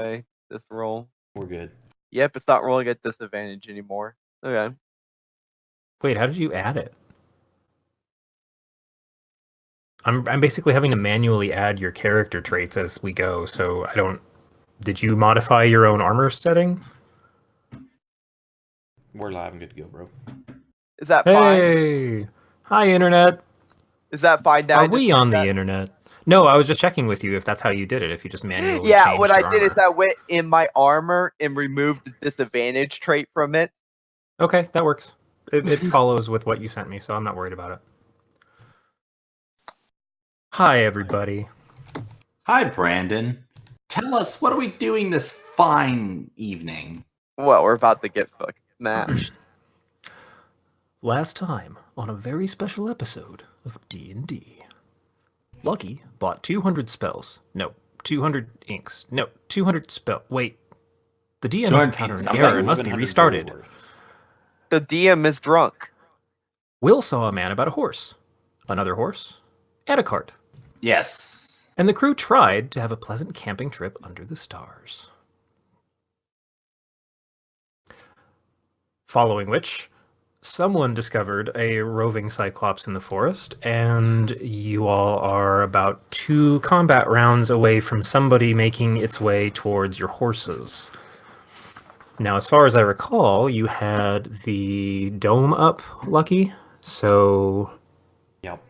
Okay, this roll. We're good. Yep, it's not rolling at disadvantage anymore. Okay. Wait, how did you add it? I'm basically having to manually add your character traits as we go, so I don't... Did you modify your own armor setting? We're live and good to go, bro. Is that fine? Hey! Hi, Internet! Is that fine now? Are we on the Internet? No, I was just checking with you if that's how you did it, if you just manually Yeah, changed what your I did is armor. I went in my armor and removed the disadvantage trait from it. Okay, that works. It follows with what you sent me, so I'm not worried about it. Hi, everybody. Hi, Brandon. Tell us, what are we doing this fine evening? Well, we're about to get fucking smashed. Last time on a very special episode of D&D, Lucky bought 200 spells. No, 200 inks. No, 200 spell. Wait, the DM has encountered an error and must be restarted. The DM is drunk. Will saw a man about a horse, another horse, and a cart. Yes. And the crew tried to have a pleasant camping trip under the stars. Following which, someone discovered a roving cyclops in the forest, and you all are about 2 combat rounds away from somebody making its way towards your horses. Now, as far as I recall, you had the dome up, Lucky, so... Yep.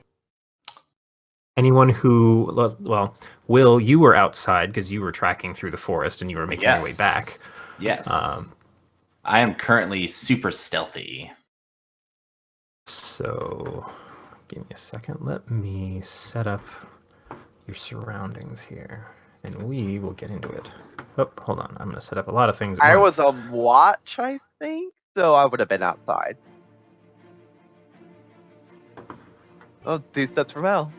Anyone who... Well, Will, you were outside because you were tracking through the forest and you were making your way back. Yes. I am currently super stealthy. So, give me a second. Let me set up your surroundings here, and we will get into it. Oh, hold on. I'm going to set up a lot of things at I once. was on watch, I think, so I would have been outside. Oh, 2 steps from hell.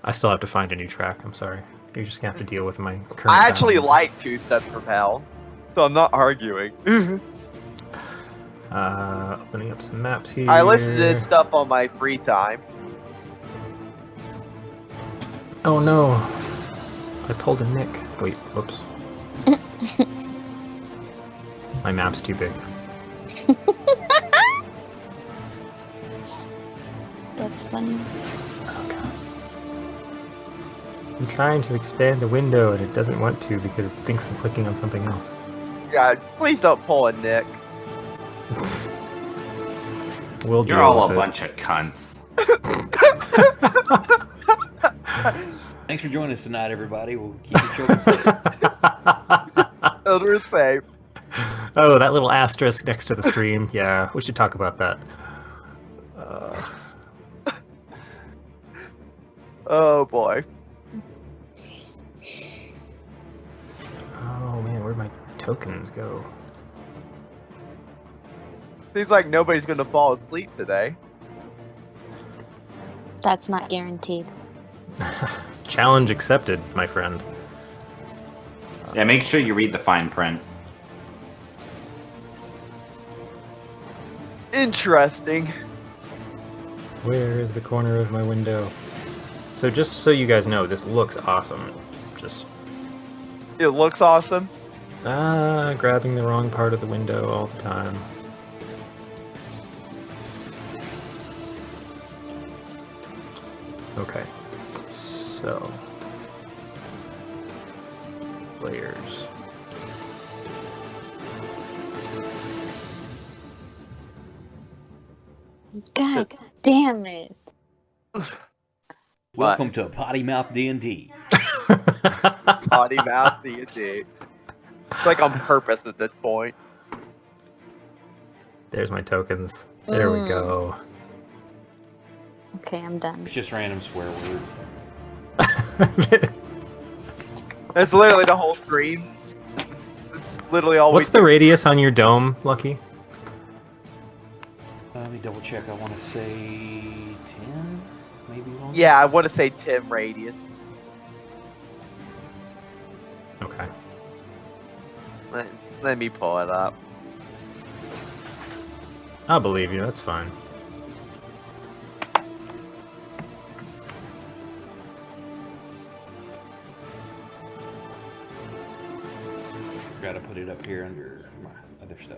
I still have to find a new track. I'm sorry. You're just going to have to deal with my current... I actually bounds. like 2 steps from hell, so I'm not arguing. Opening up some maps here. I listen to this stuff on my free time. Oh no. I pulled a Nick. Wait, whoops. My map's too big. That's funny. Okay. I'm trying to expand the window and it doesn't want to because it thinks I'm clicking on something else. God, please don't pull a Nick. We'll You're all a bunch of cunts. Thanks for joining us tonight, everybody. We'll keep the children safe. Children safe. Oh, that little asterisk next to the stream. Yeah, we should talk about that. Oh boy. Oh man, where'd my tokens go? Seems like nobody's gonna fall asleep today. That's not guaranteed. Challenge accepted, my friend. Yeah, make sure you read the fine print. Interesting. Where is the corner of my window? So just so you guys know, this looks awesome. Just It looks awesome. grabbing the wrong part of the window all the time. Okay, so layers. God damn it. Welcome to Potty Mouth D&D. Potty mouth D&D. It's like on purpose at this point. There's my tokens. There we go. Okay, I'm done. It's just random swear words. It's literally the whole screen. It's literally all. What's the radius on your dome, Lucky? Let me double check. I want to say 10, maybe longer. Yeah, I want to say 10 radius. Okay. Let me pull it up. I'll believe you, that's fine. Got to put it up here under my other stuff.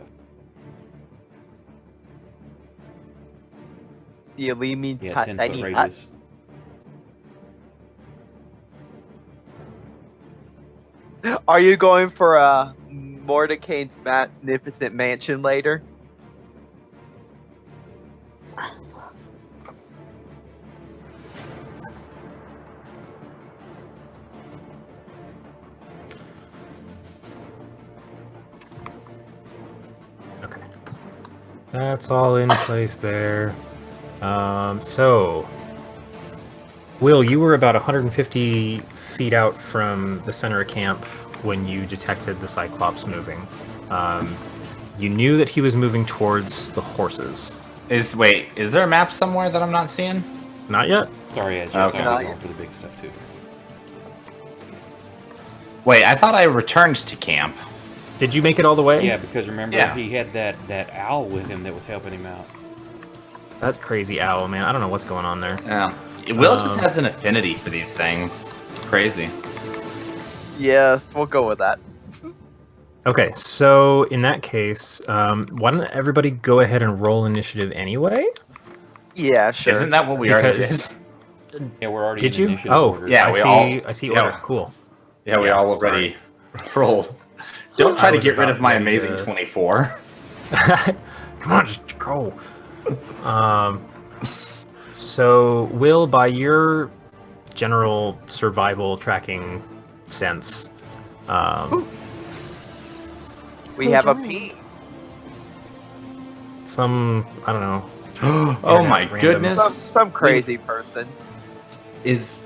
You leave me Yeah, tiny 10-foot hut. radius. Are you going for a Mordecai's magnificent mansion later? Okay. That's all in place there. So, Will, you were about 150 feet out from the center of camp when you detected the Cyclops moving. You knew that he was moving towards the horses. Is there a map somewhere that I'm not seeing? Not yet. Sorry, yeah, Jess, Okay. I'll be going for the big stuff too. Wait, I thought I returned to camp. Did you make it all the way? Yeah, because remember Yeah. he had that owl with him that was helping him out. That crazy owl, man. I don't know what's going on there. Yeah. Will just Um, has an affinity for these things. Crazy. Yes, we'll go with that. Okay, so in that case, why don't everybody go ahead and roll initiative anyway? Yeah, sure. Isn't that what we already did? Because Yeah, we're already did in you? initiative Oh, order. Yeah, I we see. all- I see. yeah. Order. Cool. Yeah, we Yeah, all already rolled. Don't I try to was get rid about of my ready amazing to- 24. Come on, just go. So, Will, by your general survival tracking sense, we Who have a joined? P. some, I don't know. Oh my Random. goodness. Some crazy person. Is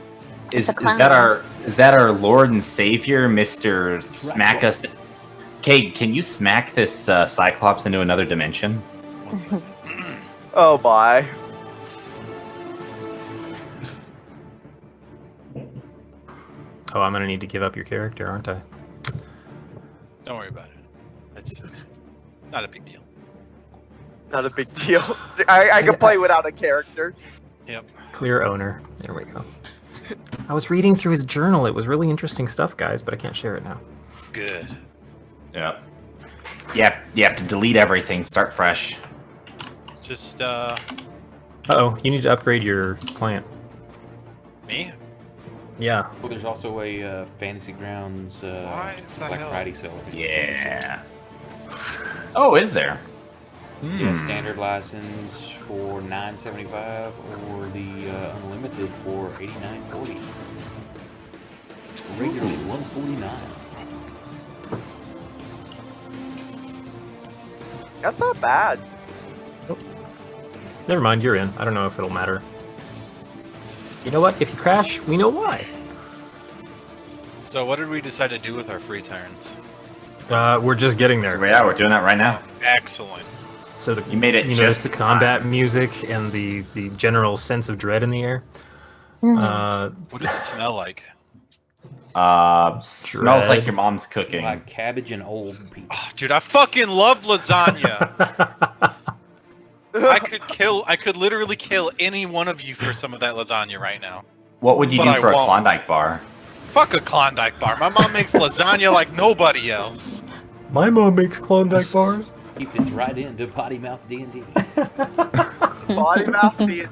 It's a clown. that our Lord and Savior, Mr. Smack Us? Okay, can you smack this Cyclops into another dimension? One second. Oh boy. Oh, I'm gonna need to give up your character, aren't I? Don't worry about it. It's not a big deal. Not a big deal. I can play without a character. Yep. Clear owner. There we go. I was reading through his journal. It was really interesting stuff, guys, but I can't share it now. Good. Yeah. You have to delete everything, start fresh. Just Uh-oh, you need to upgrade your plant. me? Yeah. Well, there's also a Fantasy Grounds Why the Black hell? Friday sale. Yeah. Oh, is there? Yeah, Hmm. standard license for $9.75 or the unlimited for $89.40. Regularly $149. That's not bad. Never mind, you're in. I don't know if it'll matter. You know what? If you crash, we know why. So what did we decide to do with our free turns? We're just getting there. Yeah, we're doing that right now. Excellent. So the, You made it you just notice the in combat music and the general sense of dread in the air. What does it smell like? Smells like Dread. your mom's cooking. Like cabbage and old people. Oh, dude, I fucking love lasagna. I could literally kill any one of you for some of that lasagna right now. What would you But do I for a won't. Klondike bar? Fuck a Klondike bar. My mom makes lasagna like nobody else. My mom makes Klondike bars. He fits right into Potty Mouth D&D. Body mouth D&D.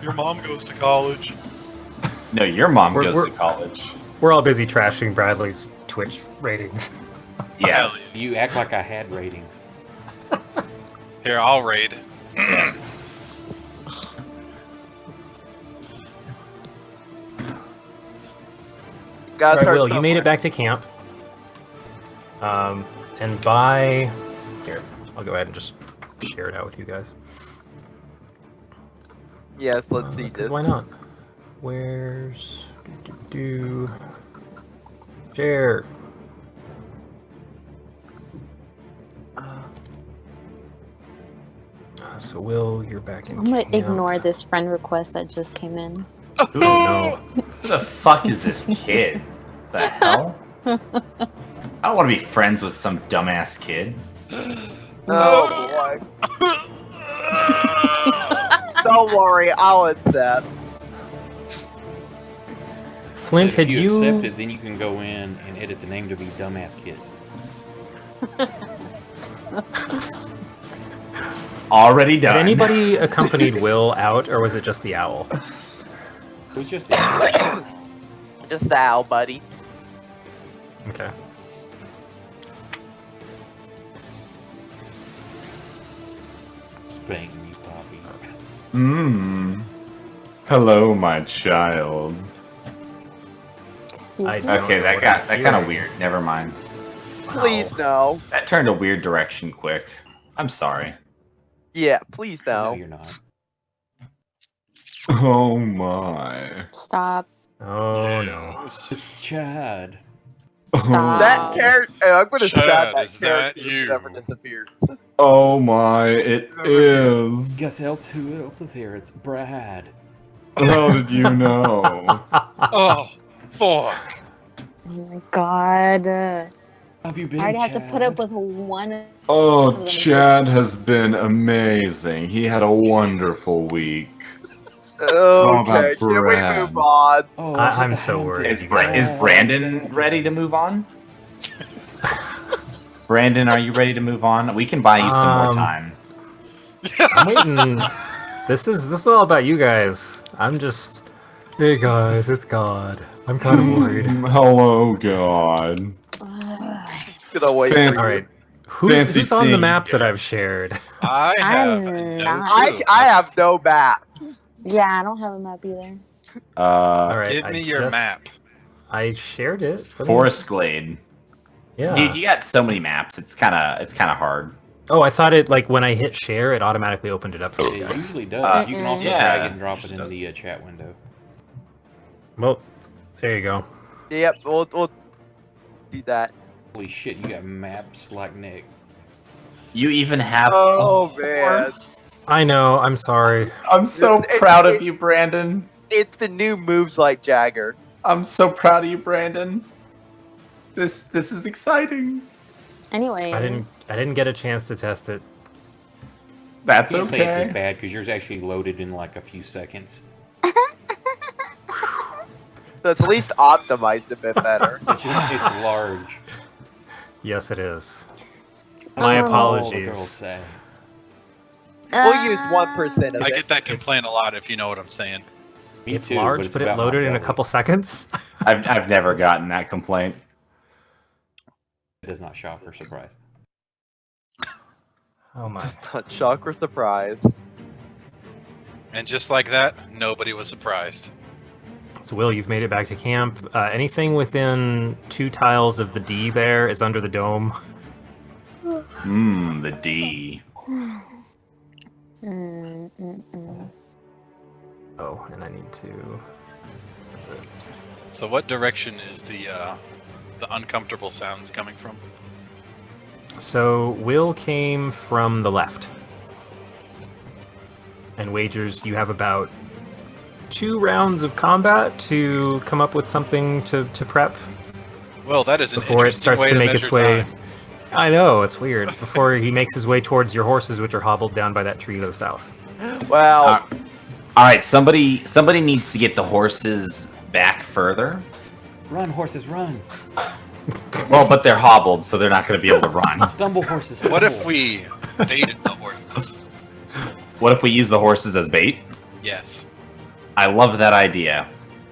Your mom goes to college. No, your mom We're- goes we're- to college. We're all busy trashing Bradley's Twitch ratings. Yes. You act like I had ratings. Here, I'll raid. Gotta Right, start Will, you made somewhere. it back to camp. And by here, I'll go ahead and just share it out with you guys. Yes, let's see Because this. why not? Where's share? So Will, you're back in. I'm gonna camp. ignore this friend request that just came in. Oh, no. Who the fuck is this kid? The hell? I don't want to be friends with some dumbass kid. Oh boy. Don't worry, I'll accept. Flint, But had if you you? accept it, then you can go in and edit the name to be Dumbass Kid. Already done. Had anybody accompanied Will out, or was it just the owl? It was just Just the owl, buddy. Okay. spank me, Poppy. Hello, my child. Excuse I- me. Okay, that got kind of weird. Never mind. Please no. That turned a weird direction quick. I'm sorry. Yeah, please No, no. you're not. Oh my. Stop. Oh no. It's Chad. Stop. That character, I'm gonna Chad, stab that is that character you? who never disappeared. Oh my, it is. Guess who else is here? It's Brad. How did you know? Oh, fuck. Oh my god. How have you been, I already have to put up Chad? with one. Oh, Chad has been amazing. He had a wonderful week. Okay, about can we Brad? move on? Oh, I- it's at I'm the so Hamptons. worried. Is Brandon ready to move on? Brandon, are you ready to move on? We can buy you some more time. I'm waiting. This is all about you guys. I'm just. Hey guys, it's God. I'm kind of worried. Hello, God. Ugh. Gonna wait Fancy. for All you. right. Who's Fancy on the seeing map you. that I've shared? I have I'm no not. clue. I have no map. Yeah, I don't have a map either. All right. Give me your map. I shared it. Let me- Forest Glade. Yeah. Dude, you got so many maps. It's kind of hard. Oh, I thought it like when I hit share, it automatically opened it up for you It guys. usually does. You can also Yeah, drag it and drop it usually in does. the chat window. Well, there you go. Yep, we'll do that. Holy shit, you got maps like Nick. You even have. Oh, a man. horse? I know. I'm sorry. I'm so It- proud of it- you, Brandon. It's the new moves like Jagger. I'm so proud of you, Brandon. This is exciting. Anyways. I didn't get a chance to test it. That's I can't say it's as okay. bad because yours actually loaded in like a few seconds. So it's at least optimized a bit better. It's large. Yes, it is. My Oh. All the girls apologies. say. We'll use 1% of I it. get that complaint a lot, if you know what I'm saying. Me It's too, large, it's but it about my loaded in a belly. couple seconds. I've never gotten that complaint. It does not shock or surprise. Oh my. Shock or surprise. And just like that, nobody was surprised. So Will, you've made it back to camp. Anything within 2 tiles of the D there is under the dome. The D. Oh, and I need to. So what direction is the uncomfortable sounds coming from? So Will came from the left. And Wagers, you have about 2 rounds of combat to come up with something to prep Well, that is an before it interesting starts way to make measure its way. time. I know, it's weird. Before he makes his way towards your horses, which are hobbled down by that tree to the south. Well, All right, somebody needs to get the horses back further. Run, horses, run! Well, but they're hobbled, so they're not going to be able to run. Stumble, horses, stumble. What if we baited the horses? What if we use the horses as bait? Yes. I love that idea.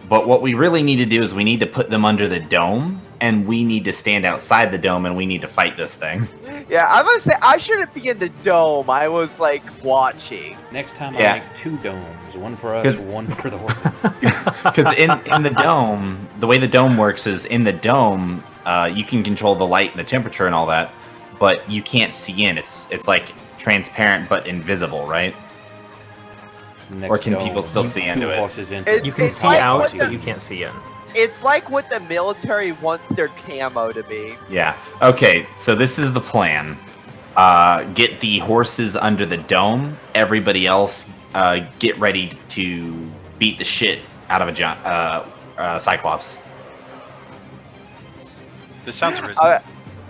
But what we really need to do is we need to put them under the dome, and we need to stand outside the dome, and we need to fight this thing. yeah, I'm gonna say I shouldn't be in the dome. I was like watching. Next time Yeah. I make 2 domes, one for us, 'Cause- one for the horses. Because in the dome, the way the dome works is in the dome, you can control the light and the temperature and all that, but you can't see in. It's like transparent but invisible, right? Next Or can dome, people still you see 2 into it? horses into It- it. You can It's see like out, what the- but you can't see in. It's like what the military wants their camo to be. Yeah. Okay, so this is the plan. Get the horses under the dome. Everybody else, get ready to beat the shit out of a Cyclops. This sounds reasonable.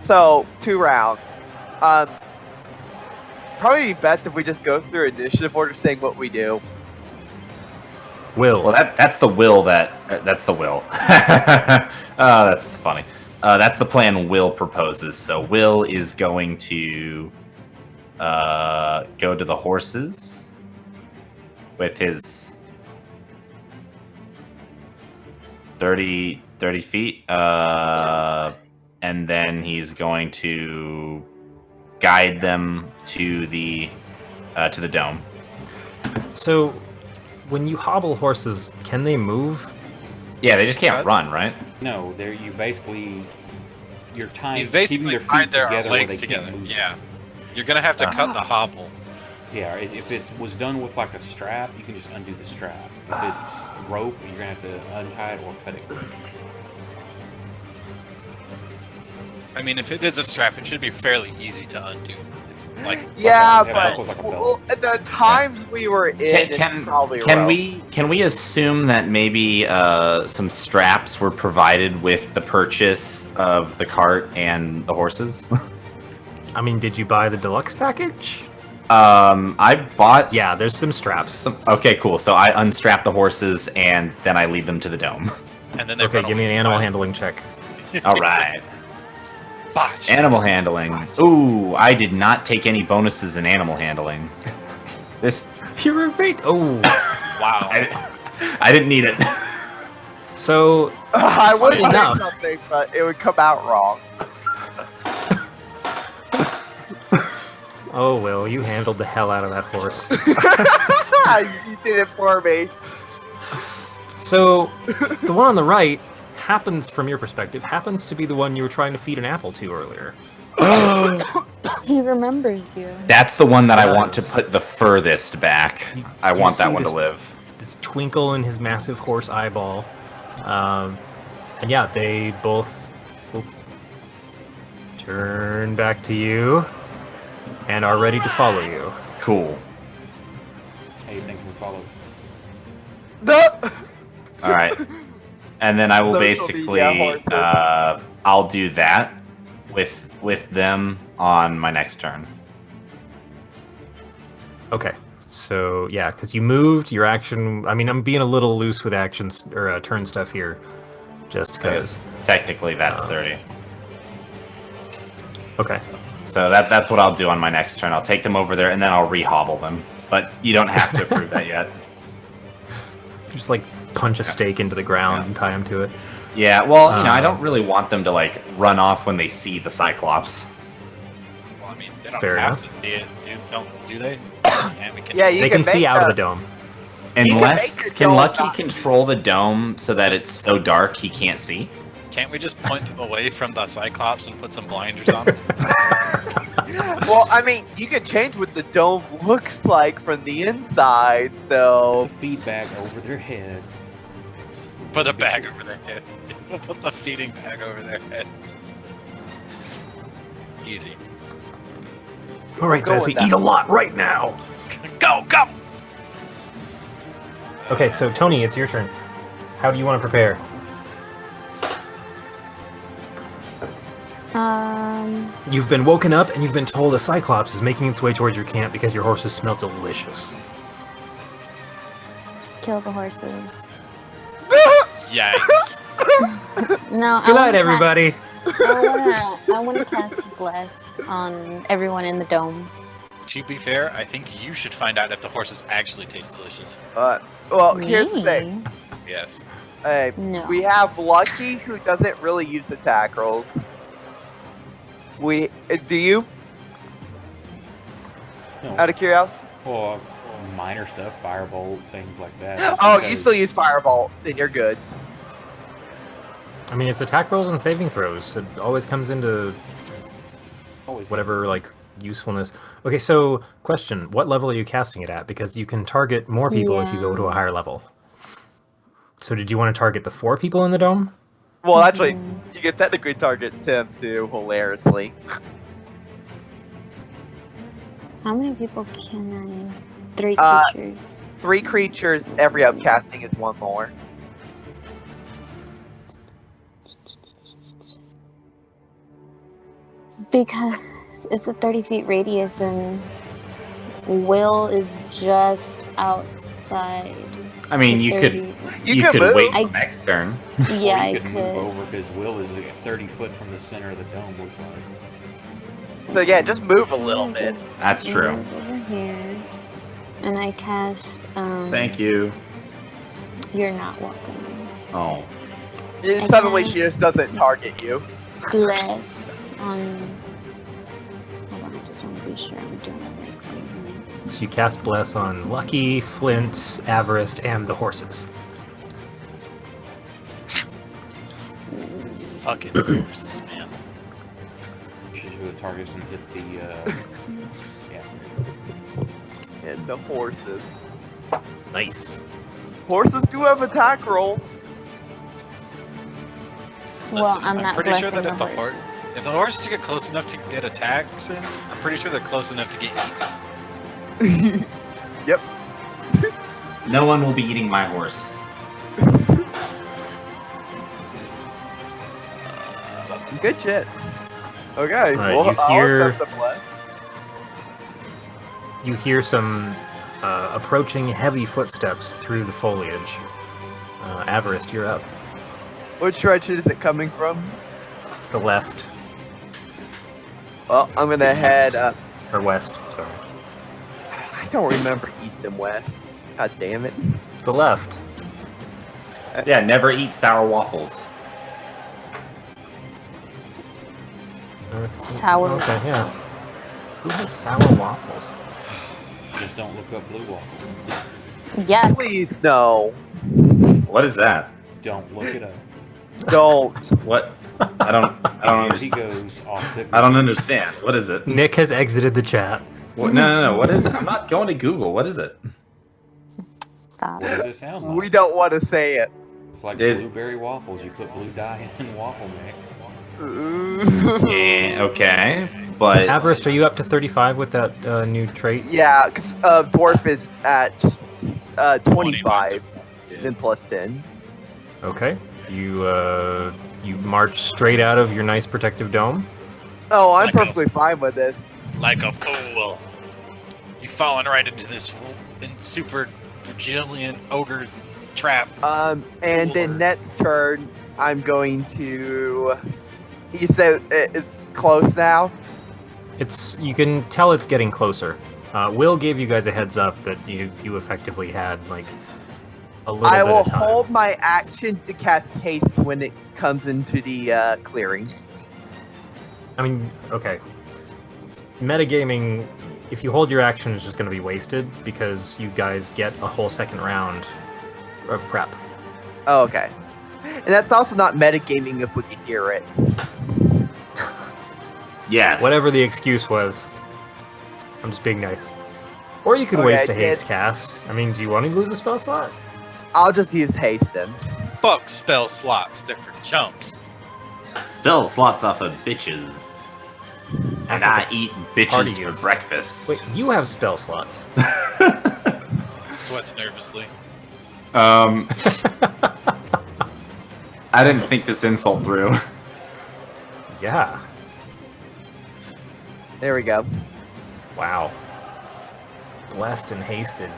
So 2 rounds. Probably best if we just go through initiative order, saying what we do. Will. Well, that's the will that's the will. That's funny. That's the plan Will proposes. So Will is going to go to the horses with his 30 feet. And then he's going to guide them to the dome. So, when you hobble horses, can they move? Yeah, they just can't run, right? No, they're you basically you're tying You keeping basically their tied feet their together where legs they can't together. move. Yeah. You're gonna have to cut the hobble. Yeah, if it was done with like a strap, you can just undo the strap. If it's rope, you're gonna have to untie it or cut it. I mean, if it is a strap, it should be fairly easy to undo. It's like Yeah, It but buckles like a belt. at the times we were in, it's probably rope. Can we assume that maybe some straps were provided with the purchase of the cart and the horses? I mean, did you buy the deluxe package? I bought. Yeah, there's some straps. Okay, cool. So I unstrap the horses and then I lead them to the dome. and then they Okay, run give me an away. animal handling check. All right. Botch. Animal handling. Ooh, I did not take any bonuses in animal handling. This. You're right. Oh, Wow. I didn't need it. so I would Funny say enough. something, but it would come out wrong. oh Will, you handled the hell out of that horse. You did it for me. So the one on the right happens, from your perspective, happens to be the one you were trying to feed an apple to earlier. He remembers you. That's the one that I want to Yes. put the furthest back. I You want that see one to this- live. This twinkle in his massive horse eyeball. And yeah, they both turn back to you and are ready to follow you. Cool. Hey, thanks for following. The All right. And then I will Social basically, media horses. I'll do that with them on my next turn. Okay. So yeah, because you moved your action. I mean, I'm being a little loose with actions or turn stuff here, just because. Because technically that's 30. Okay. So that's what I'll do on my next turn. I'll take them over there and then I'll re-hobble them. But you don't have to approve that yet. Just like punch a stake into the ground and tie him to it. Yeah, well, I don't really want them to like run off when they see the Cyclops. Well, I mean, they don't Fair have enough. to see it, do they? And we can Yeah, you They can see make out of the- the dome. Unless make the can dome Lucky not- control the dome so that it's so dark he can't see? Can't we just point them away from the Cyclops and put some blinders on them? Well, I mean, you can change what the dome looks like from the inside, so The feed bag over their head. Put a bag over their head. We'll put the feeding bag over their head. Easy. All right, Go with Bessie, that. eat a lot right now. Go, go! Okay, so Tony, it's your turn. How do you want to prepare? You've been woken up and you've been told a Cyclops is making its way towards your camp because your horses smell delicious. Kill the horses. Yikes. No, Good night, everybody. I want to cast Bless on everyone in the dome. To be fair, I think you should find out if the horses actually taste delicious. well, here's the thing. Me? Yes. Hey, No. we have Lucky, who doesn't really use attack rolls. Do you? No, Out of curiosity? well, minor stuff, firebolt, things like that. Just Oh, you because- still use Firebolt, then you're good. I mean, it's attack rolls and saving throws. It always comes into always whatever, like, usefulness. Okay, so, question. What level are you casting it at? Because you can target more people if you go to a Yeah. higher level. So did you want to target the 4 people in the dome? Well, actually, Mhm. you can technically target Tim too, hilariously. How many people can I? 3 Uh, creatures. 3 creatures, every upcasting is 1 more. Because it's a 30 feet radius and Will is just outside. I mean, you could 30. you could could move. wait till next turn. Yeah, or I you could move could. over because Will is 30 foot from the center of the dome. Looks like. So yeah, just move a little I'll bit. just That's true. move over here, and I cast. Thank you. You're not welcome. Oh, Suddenly she guess. just doesn't target you. Blessed on. Hold on, I just want to be sure I'm doing it right. So you cast Bless on Lucky, Flint, Avarice, and the horses. Fucking horses, man. You should do the targets and hit the. Yeah. And the horses. Nice. Horses do have attack rolls. Well, Listen, I'm not pretty sure blessing that the if horses. if the horses get close enough to get attacks in, I'm pretty sure they're close enough to get eaten. Yep. no one will be eating my horse. Good shit. Okay, Alright, well, you I'll hear- accept the bless. You hear some approaching heavy footsteps through the foliage. Avarice, you're up. Which direction is it coming from? The left, Well, I'm gonna head up. or west, sorry. I don't remember east and west. God damn it. The left. Yeah, never eat sour waffles. Sour. Okay, yeah. waffles. Who has sour waffles? Just don't look up blue waffles. Yuck. Please, no. What is that? Don't look it up. Don't. What? I don't Here he understand. goes off to. I don't understand. What is it? Nick has exited the chat. What? No. What is it? I'm not going to Google. What is it? Stop. What does it sound like? We don't want to say it. It's like It- blueberry waffles. You put blue dye in waffle mix. Yeah, okay, but Avarice, are you up to 35 with that new trait? Yeah, because dwarf is at 25, then plus 10. Okay. You march straight out of your nice protective dome. Oh, I'm Like a- perfectly fine with this. Like a fool. You've fallen right into this super Brazilian ogre trap. And then Lords. next turn, I'm going to. You said it's close now. You can tell it's getting closer. Will gave you guys a heads up that you effectively had like a little I bit will of time. hold my action to cast haste when it comes into the clearing. I mean, okay. Metagaming, if you hold your action, is just going to be wasted because you guys get a whole second round of prep. Oh, okay. And that's also not metagaming if we can hear it. yes, Whatever the excuse was. I'm just being nice. Or you could Okay, waste a I haste did. cast. I mean, do you want to lose a spell slot? I'll just use haste then. Fuck spell slots. They're for chumps. spell slots off of bitches, and I eat bitches Party for use. breakfast. Wait, you have spell slots. Sweats nervously. I didn't think this insult through. Yeah. There we go. Wow. Blessed and hasted.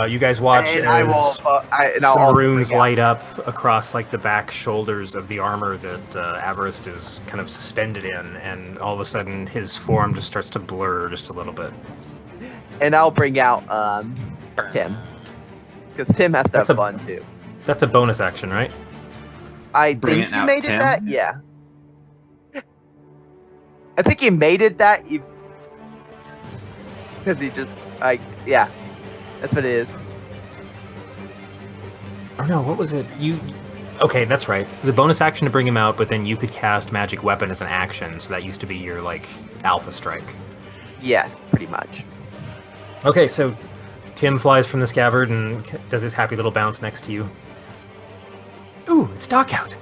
You guys watch And as I will. And I'll some also runes bring out- light up across like the back shoulders of the armor that Avarice is kind of suspended in, and all of a sudden his form just starts to blur just a little bit. And I'll bring out Tim, because Tim has to That's have a- fun too. That's a bonus action, right? I Bring think it he out, made Tim. it that. Yeah. I think he made it that. Because he just yeah, that's what it is. Oh no, what was it? Okay, that's right. It was a bonus action to bring him out, but then you could cast magic weapon as an action, so that used to be your like alpha strike. Yes, pretty much. Okay, so Tim flies from the scabbard and does his happy little bounce next to you. Ooh, it's dark out.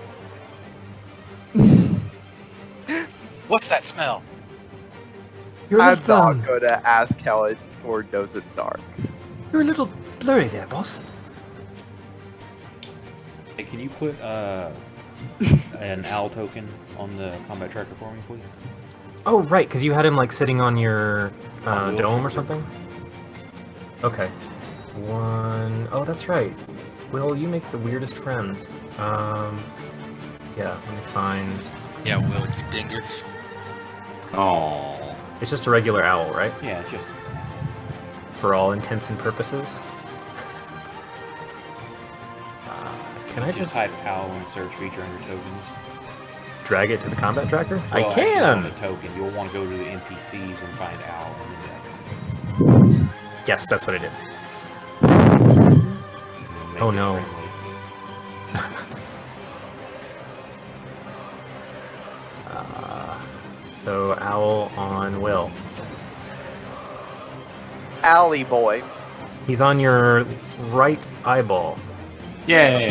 What's that smell? You're a I'm little, not going to ask how his sword knows it's dark. you're a little blurry there, boss. Hey, can you put an owl token on the combat tracker for me, please? Oh, right, because you had him like sitting on your On Will's dome or shoulder. something. Okay. one... Oh, that's right. Will, you make the weirdest friends. Yeah, let me find... Yeah, Will, you dingus. Oh. It's just a regular owl, right? Yeah, just For all intents and purposes. Can I just type owl in the search feature under tokens. drag it to the combat tracker? Well, I actually, not on can! the token. You'll want to go to the NPCs and find owl, and then Yes, that's what I did. make Oh, it no. friendly. So, owl on Will. Alley boy. He's on your right eyeball. Yay!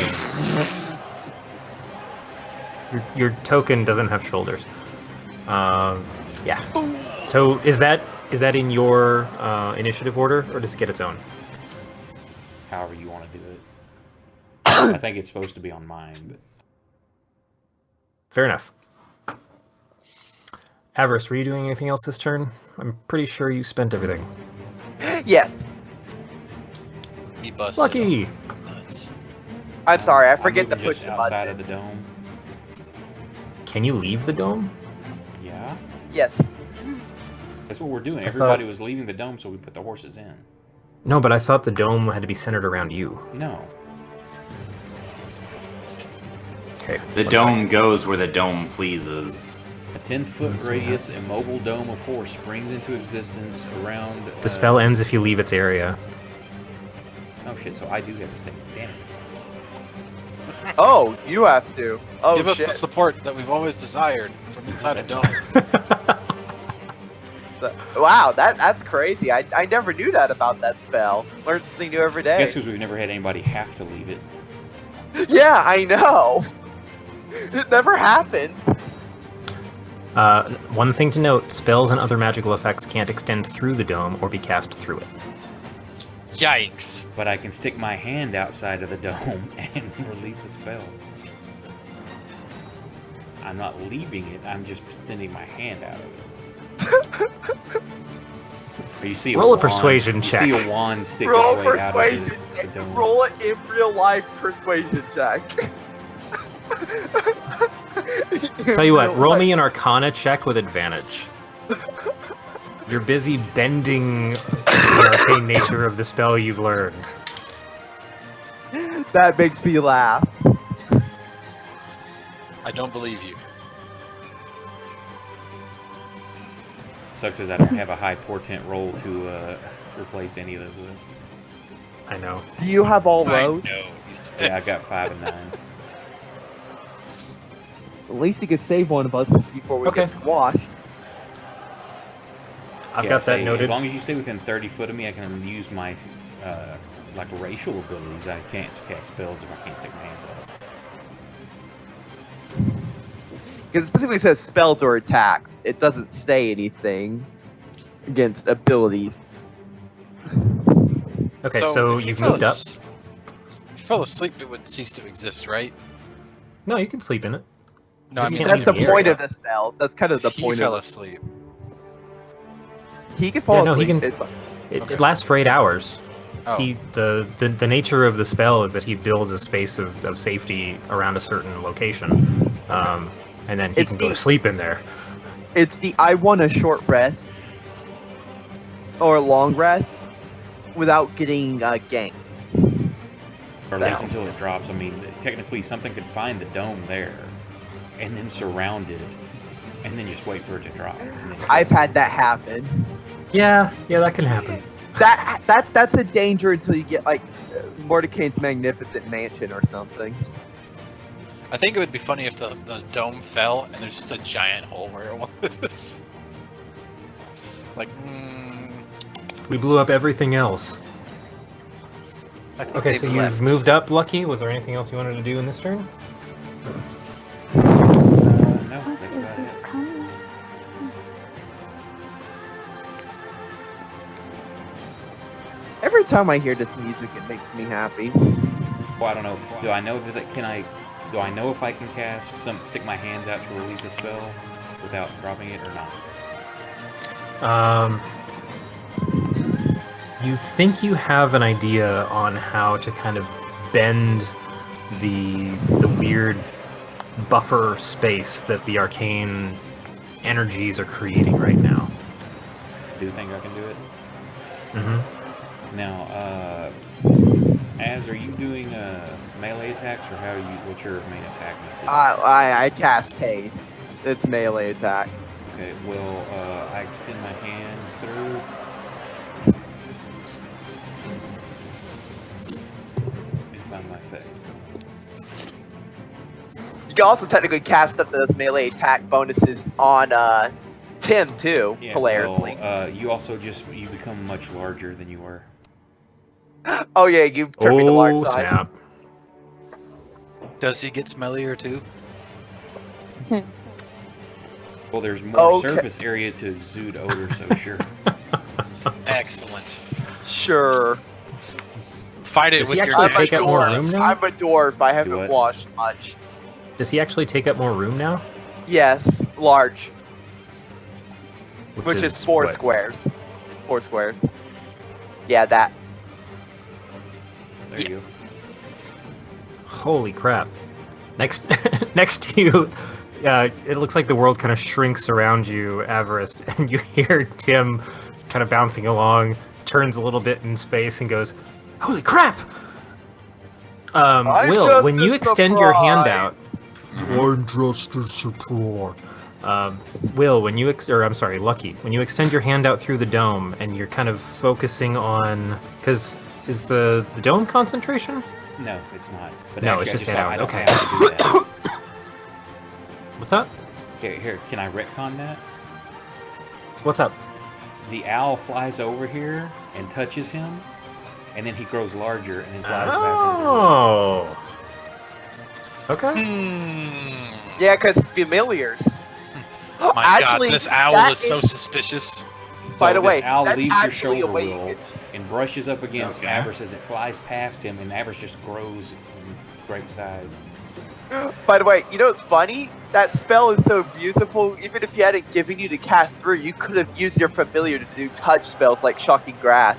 Your token doesn't have shoulders. Yeah. So is that in your initiative order, or does it get its own? However you want to do it. I think it's supposed to be on mine, but Fair enough. Avarice, were you doing anything else this turn? I'm pretty sure you spent everything. Yes. He busted. Lucky! Nuts. I'm sorry, I I'm forget to moving push just the outside button. of the dome. Can you leave the dome? Yeah, Yes. that's what we're doing. I Everybody thought- was leaving the dome, so we put the horses in. No, but I thought the dome had to be centered around you. No, Okay. The one dome second. goes where the dome pleases. a 10-foot Let's see radius immobile dome of force springs into existence around. The spell ends if you leave its area. Oh shit! So I do have to say, damn it. Oh, you have to. Oh, Give us shit. the support that we've always desired from inside a dome. Wow, that's crazy. I never knew that about that spell. Learn something new every I day. guess because we've never had anybody have to leave it. Yeah, I know. It never happened. One thing to note, spells and other magical effects can't extend through the dome or be cast through it. Yikes. But I can stick my hand outside of the dome and release the spell. I'm not leaving it. I'm just extending my hand out of it. Or you see Roll a wand, persuasion you check. see a wand stick Roll its way out of persuasion. the dome. Roll it in real life persuasion check. Tell you what, roll me an Arcana check with advantage. You're busy bending the arcane nature of the spell you've learned. That makes me laugh. I don't believe you. Sucks as I don't have a high portent roll to replace any of those with. I know. Do you have all I those? know. he says. Yeah, I got 5 and 9. At least you could save one of us before we Okay. get squashed. I've Yeah, got say, that noted. As long as you stay within 30 foot of me, I can use my like racial abilities. I can't cast spells if I can't stick my hands up. Because it specifically says spells or attacks. It doesn't say anything against abilities. Okay, so if you you've fell moved up. If you fell asleep, it would cease to exist, right? No, you can sleep in it. No, I You mean, can't That's leave the the point area. of the spell. That's kind of the he point fell of it. asleep. He can fall Yeah, no, he asleep. can- It's- Okay. It lasts for 8 hours. Oh, The nature of the spell is that he builds a space of safety around a certain location, and then he It's can go to the- sleep in there. It's the I want a short rest or a long rest without getting ganked. Or at least Spell. until it drops. I mean, technically, something could find the dome there, and then surround it, and then just wait for it to drop. and then I've had that happen. Yeah, that can happen. That's a danger until you get like Mordecai's Magnificent Mansion or something. I think it would be funny if the dome fell and there's just a giant hole where it was. Like, We blew up everything else. I think Okay, they've so you've left. moved up, Lucky. Was there anything else you wanted to do in this turn? No, What that's is about this it. coming? Every time I hear this music, it makes me happy. Well, I don't know. Do I know that? Do I know if I can cast stick my hands out to release a spell without dropping it or not? You think you have an idea on how to kind of bend the weird buffer space that the arcane energies are creating right now. Do you think I can do it? Mm-hmm. Now, Az, are you doing melee attacks, or how are you? What's your main attack method? I cast haste. It's melee attack. Okay, well, I extend my hands through. And find my effect. You can also technically cast up those melee attack bonuses on Tim too. Yeah, hilariously. well, you also you become much larger than you were. Oh yeah, you turned me to large Oh, size. snap. Does he get smellier too? Well, there's more Okay. surface area to exude odor, so sure. Excellent. Sure. Fight it Does with he your actually I'm a take up more dwarf. room now? I'm a dwarf. I what? haven't washed much. Does he actually take up more room now? Yes, large, which is 4 what? squares. 4 squares. Yeah, that. There you go. Holy crap. Next, next to you, it looks like the world kind of shrinks around you, Avarice, and you hear Tim kind of bouncing along, turns a little bit in space, and goes, "Holy crap!" I'm Will, just when you a extend your hand surprise. out, I'm just a surprise. Will, when you Lucky, when you extend your hand out through the dome and you're kind of focusing on, because is the dome concentration? No, it's not. But No, actually, it's just I hours. don't Okay. have to do that. What's up? Here, can I retcon that? What's up? The owl flies over here and touches him, and then he grows larger and then flies back over. Oh. Okay. Yeah, because familiars. My Actually, God, this owl that is so suspicious. By the this way, owl that's leaves your actually a shoulder, way you Will, could- and brushes up against Okay. Avarice as it flies past him, and Avarice just grows in great size. By the way, you know what's funny? That spell is so beautiful. Even if you hadn't given you to cast through, you could have used your familiar to do touch spells like shocking grass.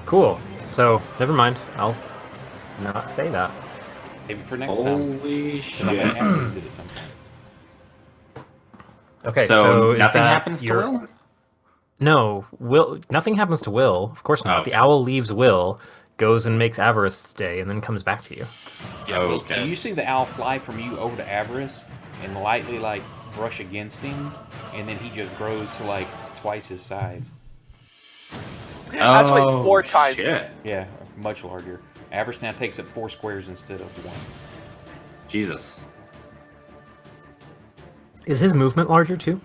Cool. So, never mind. I'll not say that. Maybe for next time. Holy 'Cause I may shit. have to use it at some point. Okay, So is nothing that happens to your... Will? No, Will. Nothing happens to Will. Of course not. Oh. The owl leaves Will, goes and makes Avarice stay, and then comes back to you. Yeah, Will Okay. Do you see the owl fly from you over to Avarice and lightly like brush against him, and then he just grows to like twice his size? Actually, Oh, 4 times. shit. Yeah, much larger. Avarice now takes up 4 squares instead of 1. Jesus. Is his movement larger too?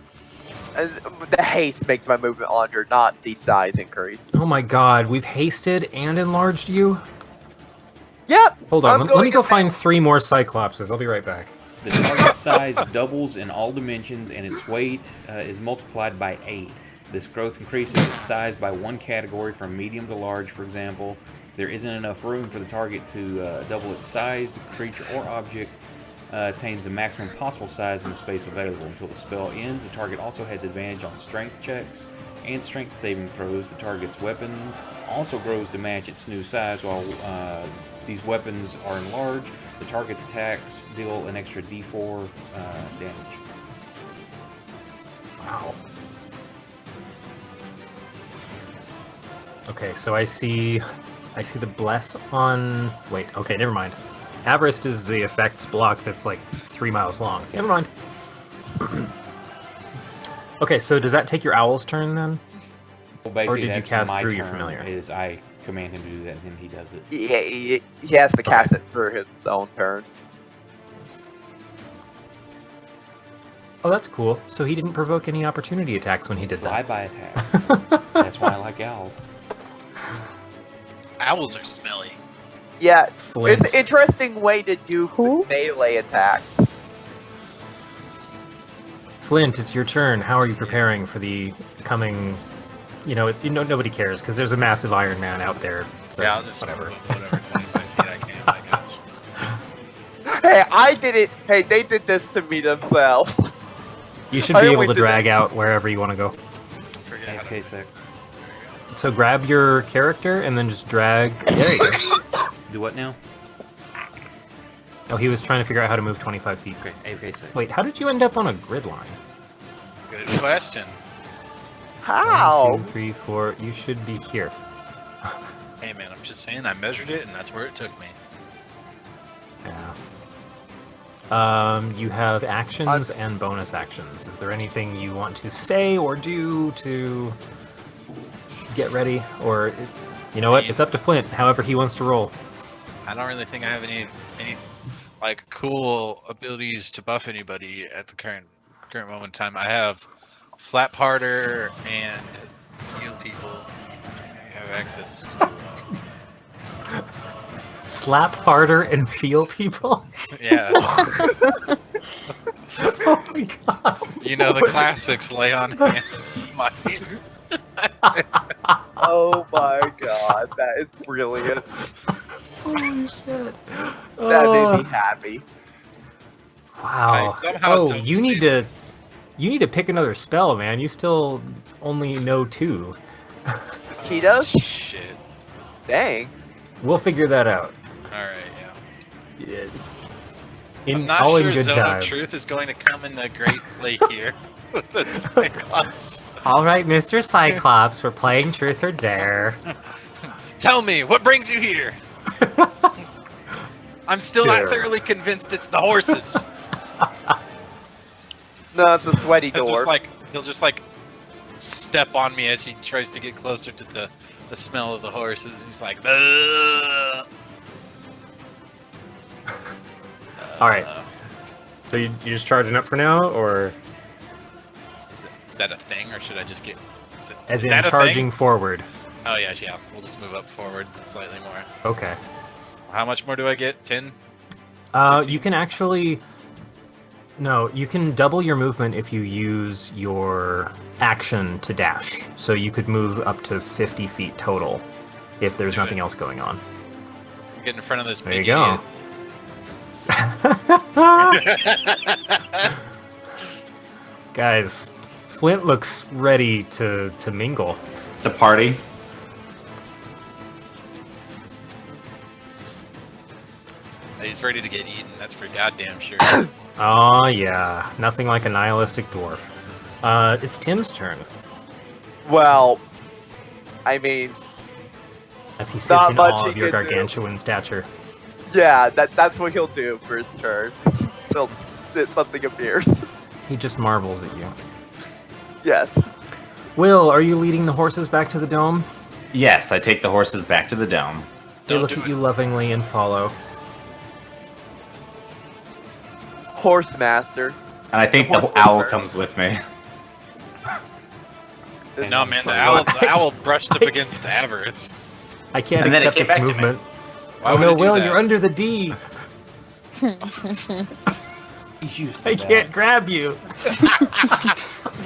And the haste makes my movement larger, not the size increase. Oh my god, we've hasted and enlarged you? Yep. Hold on, I'm let me going go to- find 3 more Cyclopses. I'll be right back. The target size doubles in all dimensions, and its weight is multiplied by 8. This growth increases its size by 1 category from medium to large, for example. If there isn't enough room for the target to double its size, the creature or object attains the maximum possible size in the space available. Until the spell ends, the target also has advantage on strength checks and strength saving throws. The target's weapon also grows to match its new size. While these weapons are enlarged, the target's attacks deal an extra d4 damage. Wow. Okay, so I see the bless on... Wait, okay, never mind. Avarice is the effects block that's like 3 miles long. Never mind. Okay, so does that take your owl's turn then? Well, basically, did you that's cast my through your turn, familiar? Is I command him to do that, and then he does it. Yeah, he has to cast it through his own turn. Oh, that's cool. So he didn't provoke any opportunity attacks when he did that. Fly-by attack. That's why I like owls. Owls are smelly. Yeah, Flint. it's an interesting way to do Who? melee attacks. Flint, it's your turn. How are you preparing for the coming... nobody cares, because there's a massive Iron Man out there. So Yeah, I'll just whatever. whatever 25 feet I can, I guess. Hey, I did it. Hey, they did this to me themselves. You should I be able always to do drag out wherever you want to go. Okay, sec. So grab your character and then just drag. There you go. Do what now? Oh, he was trying to figure out how to move 25 feet. Okay, okay, sec. Wait, how did you end up on a grid line? Good question. How? 1, 2, 3, 4. You should be here. Hey man, I'm just saying I measured it and that's where it took me. Yeah. You have actions and bonus actions. Is there anything you want to say or do to get ready? Or, you know what? It's up to Flint, however he wants to roll. I don't really think I have any like cool abilities to buff anybody at the current moment in time. I have slap harder and heal people. I have access to. Slap harder and feel people? Yeah, Oh my god. you know the classics. Lay on hands. Might. Oh my god, that is brilliant. Holy shit. That made me happy. Wow. I somehow Oh, don't you need to pick another spell, man. You still only know 2. He does? Shit. Dang. We'll figure that out. All right. Yeah. In I'm not all sure in good Zone time. of Truth is going to come in a great play here. With the Cyclops. All right, Mr. Cyclops, we're playing Truth or Dare. Tell me, what brings you here? I'm still Dare. not thoroughly convinced it's the horses. No, it's a sweaty He'll door. just like step on me as he tries to get closer to the smell of the horses. He's like, "Ugh." All right. So you just charging up for now, or Is that a thing, or should I just get? as is in that a charging thing? forward? Oh yeah. We'll just move up forward slightly more. Okay. How much more do I get? 10? You 15? can actually. No, you can double your movement if you use your action to dash. So you could move up to 50 feet total if there's do nothing it. else going on. Get in front of this There you big go. idiot. Guys, Flint looks ready to mingle. To party. He's ready to get eaten. That's for goddamn sure. Oh yeah, nothing like a nihilistic dwarf. It's Tim's turn Well, I mean, as he sits Not in much awe he of your can do. gargantuan stature. yeah, that's what he'll do for his turn. Till something appears. He just marvels at you. Yes. Will, are you leading the horses back to the dome? Yes, I take the horses back to the dome. They Don't look do at it. you lovingly and follow. Horsemaster. And I think the horse owl whisperer. comes with me. No man, the owl brushed up against Avarice. I can't And then it accept came its back to me. movement. Why Oh would no, it do Will, that? you're under the D. He's used to I that. can't grab you.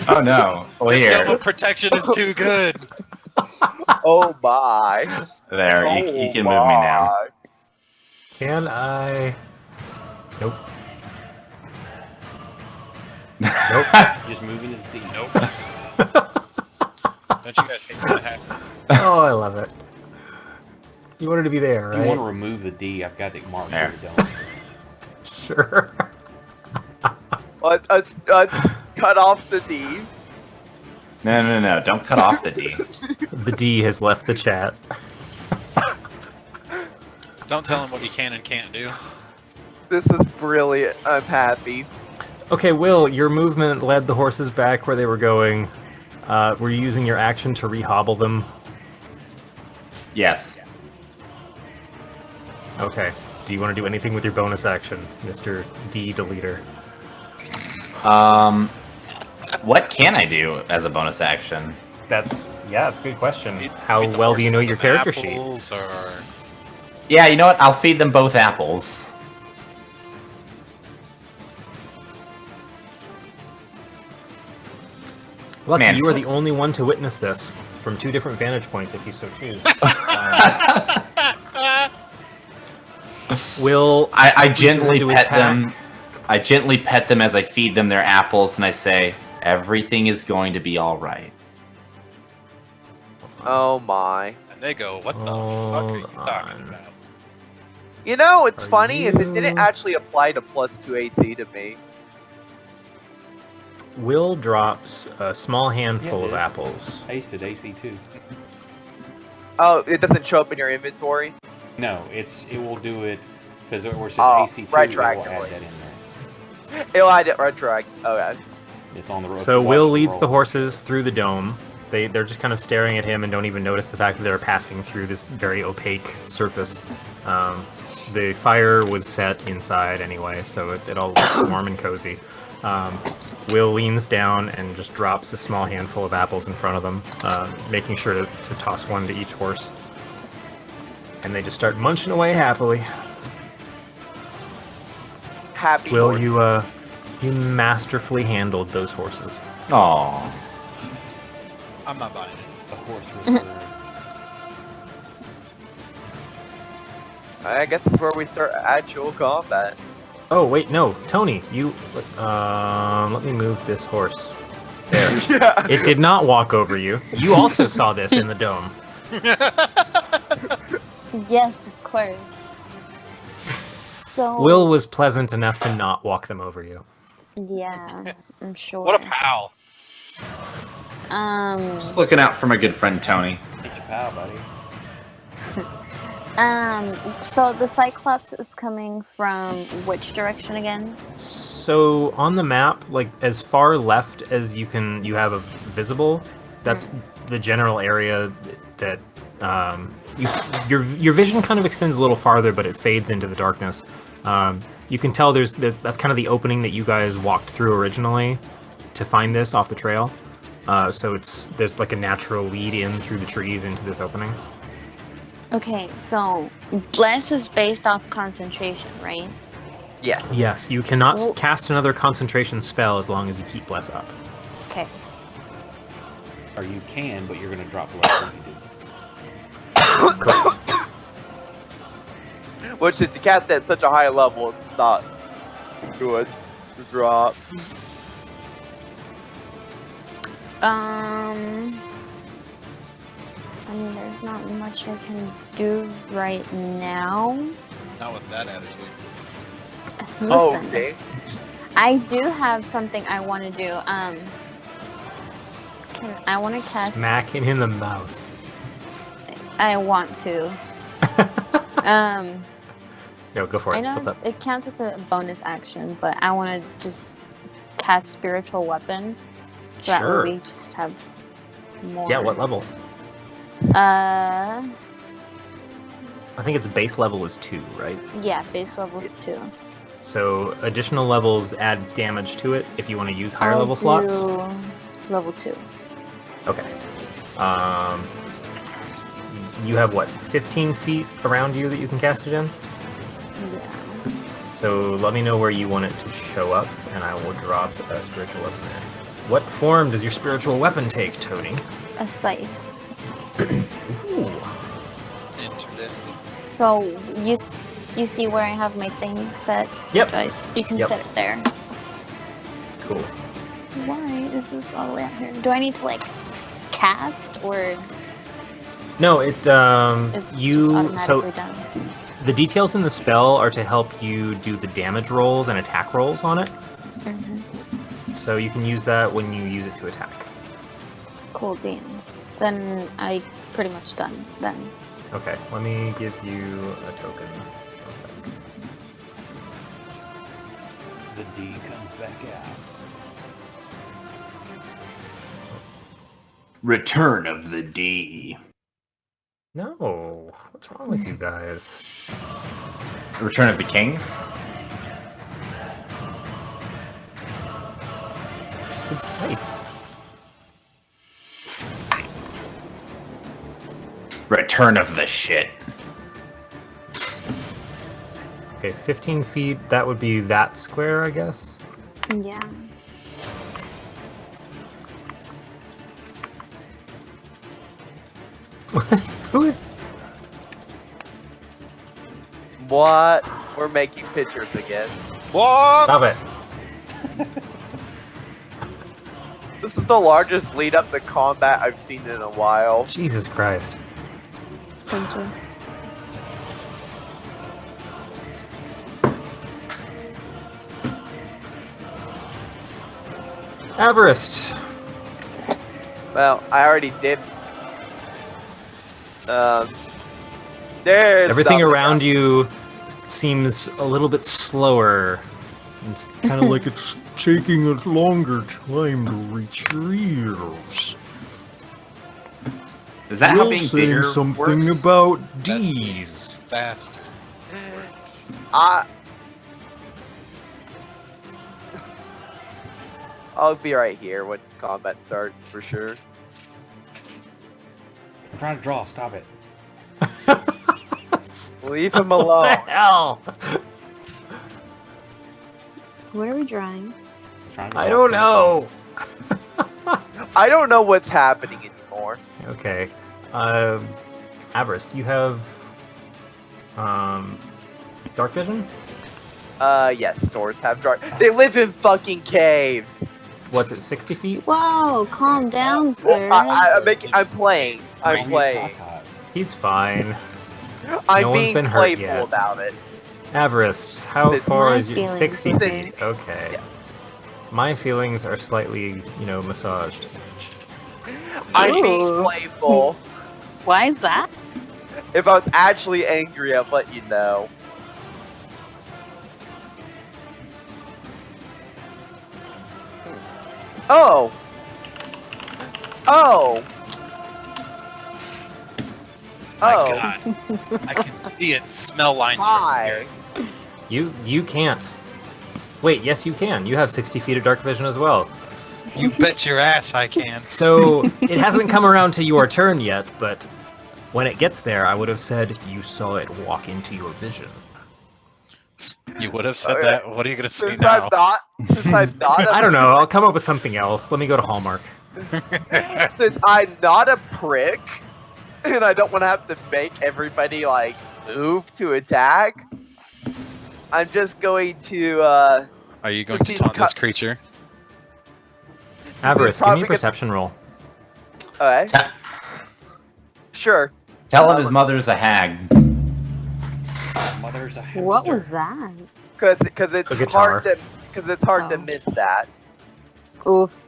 Oh no. Well, This here. level of protection is too good. Oh my. There, Oh you can move me now. my. Can I? Nope. Nope. Just moving his D. Nope. Don't you guys hate that happen? Oh, I love it. You wanted to be there, If you want to right? remove the D, I've got it marked There. here. Don't. Sure. Cut off the D. No. Don't cut off the D. The D has left the chat. Don't tell him what he can and can't do. This is brilliant. I'm happy. Okay, Will, your movement led the horses back where they were going. Were you using your action to re-hobble them? Yes. Okay. Do you want to do anything with your bonus action, Mr. D Deleter? What can I do as a bonus action? That's a good question. Feed- How feed the well do you know horses your some character sheet? apples, Or Yeah, you know what? I'll feed them both apples. Lucky, Man, you are the only one to witness this from 2 different vantage points, if you so choose. Will I pushes gently into his pet pack. them. I gently pet them as I feed them their apples, and I say, "Everything is going to be all right." Oh my. And they go, "What the fuck are you Hold talking on. about?" You know, what's Are funny is it you- didn't actually apply to +2 AC to me. Will drops a small handful Yeah, of dude. apples. Hasted AC too. Oh, it doesn't show up in your inventory? No, it will do it because where it says Oh, AC2, it will add retroactively. that in there. It'll add it retroact. Okay. It's on the road. So Will leads the horses through the dome. They're just kind of staring at him and don't even notice the fact that they're passing through this very opaque surface. The fire was set inside anyway, so it all looks warm and cozy. Will leans down and just drops a small handful of apples in front of them, making sure to toss one to each horse. And they just start munching away happily. Happy Will, horse. you masterfully handled those horses. Aw. I'm not buying it. The horse whisperer. I guess that's where we start actual combat. Oh wait, no, Tony, you. Let me move this horse. There. Yeah. It did not walk over you. You also saw this in the dome. Yes, of course. So Will was pleasant enough to not walk them over you. Yeah, I'm sure. What a pal! Just looking out for my good friend Tony. Get your pal, buddy. So the Cyclops is coming from which direction again? So on the map, like as far left as you have a visible. That's the general area that your vision kind of extends a little farther, but it fades into the darkness. You can tell that's kind of the opening that you guys walked through originally to find this off the trail. So there's like a natural lead in through the trees into this opening. Okay, so Bless is based off concentration, right? Yeah. Yes, you cannot Well- cast another concentration spell as long as you keep Bless up. Okay. Or you can, but you're going to drop less than you do. Correct. Which is to cast at such a high level, it's not good to drop. I mean, there's not much I can do right now. Not with that attitude. Listen, Oh, okay. I do have something I want to do. I want to cast. Smack him in the mouth. I want to. No, go for it. I know What's up? it counts as a bonus action, but I want to just cast Spiritual Weapon, so that Sure. way we just have more. Yeah, what level? Uh, I think its base level is 2, right? yeah, base level's 2. So additional levels add damage to it if you want to use higher I'll level slots. do level 2. Okay. You have what, 15 feet around you that you can cast it in? Yeah. So let me know where you want it to show up, and I will drop a spiritual weapon there. What form does your spiritual weapon take, Tony? A scythe. Ooh. Interesting. So you see where I have my thing set? Yep. You can Yep. set it there. Cool. Why is this all the way out here? Do I need to like cast or No, it's just so automatically done? the details in the spell are to help you do the damage rolls and attack rolls on it. Mm-hmm. So you can use that when you use it to attack. Cool beans. Then I pretty much done then. Okay, let me give you a token. 1 second. The D comes back out. Return of the D. No, what's wrong with you guys? Return of the King. It's safe. Return of the shit. Okay, 15 feet, that would be that square, I guess? Yeah. Who is... What? We're making pictures again. What? Stop it. This is the largest lead up to combat I've seen in a while. Jesus Christ. Thank you. Everest. Well, I already did. There's Everything nothing around else. you seems a little bit slower. It's kind of like it's taking a longer time to reach your ears. Is that how being bigger works? about That's being faster. Works. I'll be right here when combat starts for sure. I'm trying to draw. Stop it. Leave him What alone. the hell? What are we drawing? It's trying to I draw don't a know. I don't know what's happening anymore. Okay. Everest, you have dark vision? Yes, stores have dark. They live in fucking caves. What's it, 60 feet? Whoa, calm down, sir. I'm playing. I'm Crazy playing. tatas. He's fine. I'm No one's being been hurt playful yet. about it. Everest, how It's far my is your feelings. 60 Okay. feet? Okay. Yeah. My feelings are slightly, massaged. I'm being Ooh. playful. Why is that? If I was actually angry, I'd let you know. Oh. Oh. My Oh. God. I can see it. Smell lines from Hi. here. You can't. Wait, yes you can. You have 60 feet of dark vision as well. You bet your ass I can. So, it hasn't come around to your turn yet, but when it gets there, I would have said you saw it walk into your vision. You would have said Okay. that. What are you gonna say Since now? I'm not a I don't know, I'll come up with something else. Let me go to Hallmark. since I'm not a prick, and I don't want to have to make everybody like move to attack, I'm just going to Are you going to taunt this creature? Avarice, give me probably a gonna- perception roll. Okay. Ta- Sure. Tell him his mother's a hag. Mother's a hamster. What was that? Because it's A guitar. hard to Oh. miss that. Oof.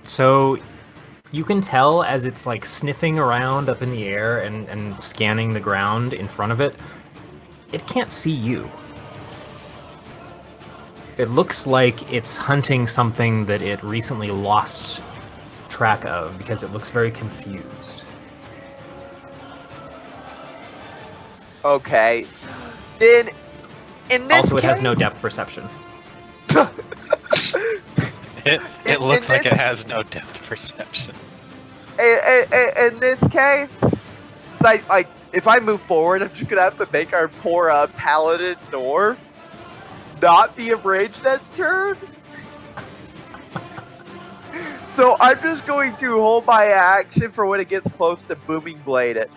So you can tell as it's like sniffing around up in the air and scanning the ground in front of it, it can't see you. It looks like it's hunting something that it recently lost track of because it looks very confused. Okay. Then, in this Also, it has case- no depth perception. It looks like it has no depth perception. in this case, like if I move forward, I'm just gonna have to make our poor paladin dwarf not be enraged that turn. So I'm just going to hold my action for when it gets close to booming blade it.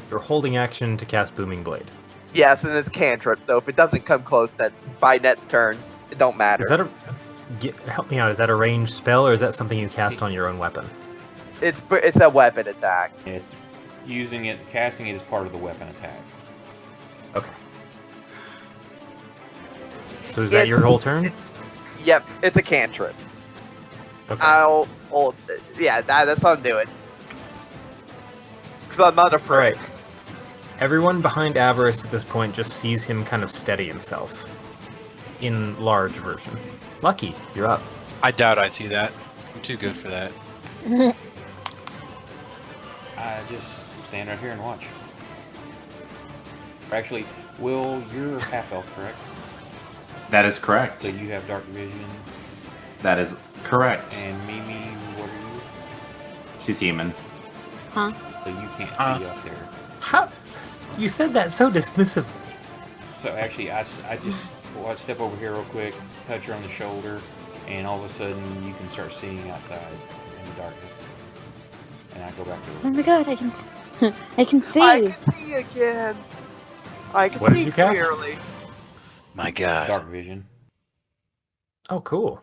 You're holding action to cast Booming Blade. Yes, and it's cantrip, so if it doesn't come close by next turn, it don't matter. Is that help me out? Is that a ranged spell or is that something you cast on your own weapon? It's a weapon attack. It's casting it as part of the weapon attack. Okay. So is that your whole turn? Yep, it's a cantrip. Okay. That's what I'm doing. Because I'm not a prick. Alright. Everyone behind Avarice at this point just sees him kind of steady himself. In large version. Lucky, you're up. I doubt I see that. I'm too good for that. I just stand right here and watch. Actually, Will, you're half elf, correct? That is correct. So you have dark vision. That is correct. And Mimi, what are you? She's human. Huh? So you can't see up there. How? You said that so dismissive. So actually, I just step over here real quick, touch her on the shoulder, and all of a sudden you can start seeing outside in the darkness. And I go back to Oh my god, I can I can see. I can see again. I can What did see you cast? clearly. My God. dark vision. Oh, cool.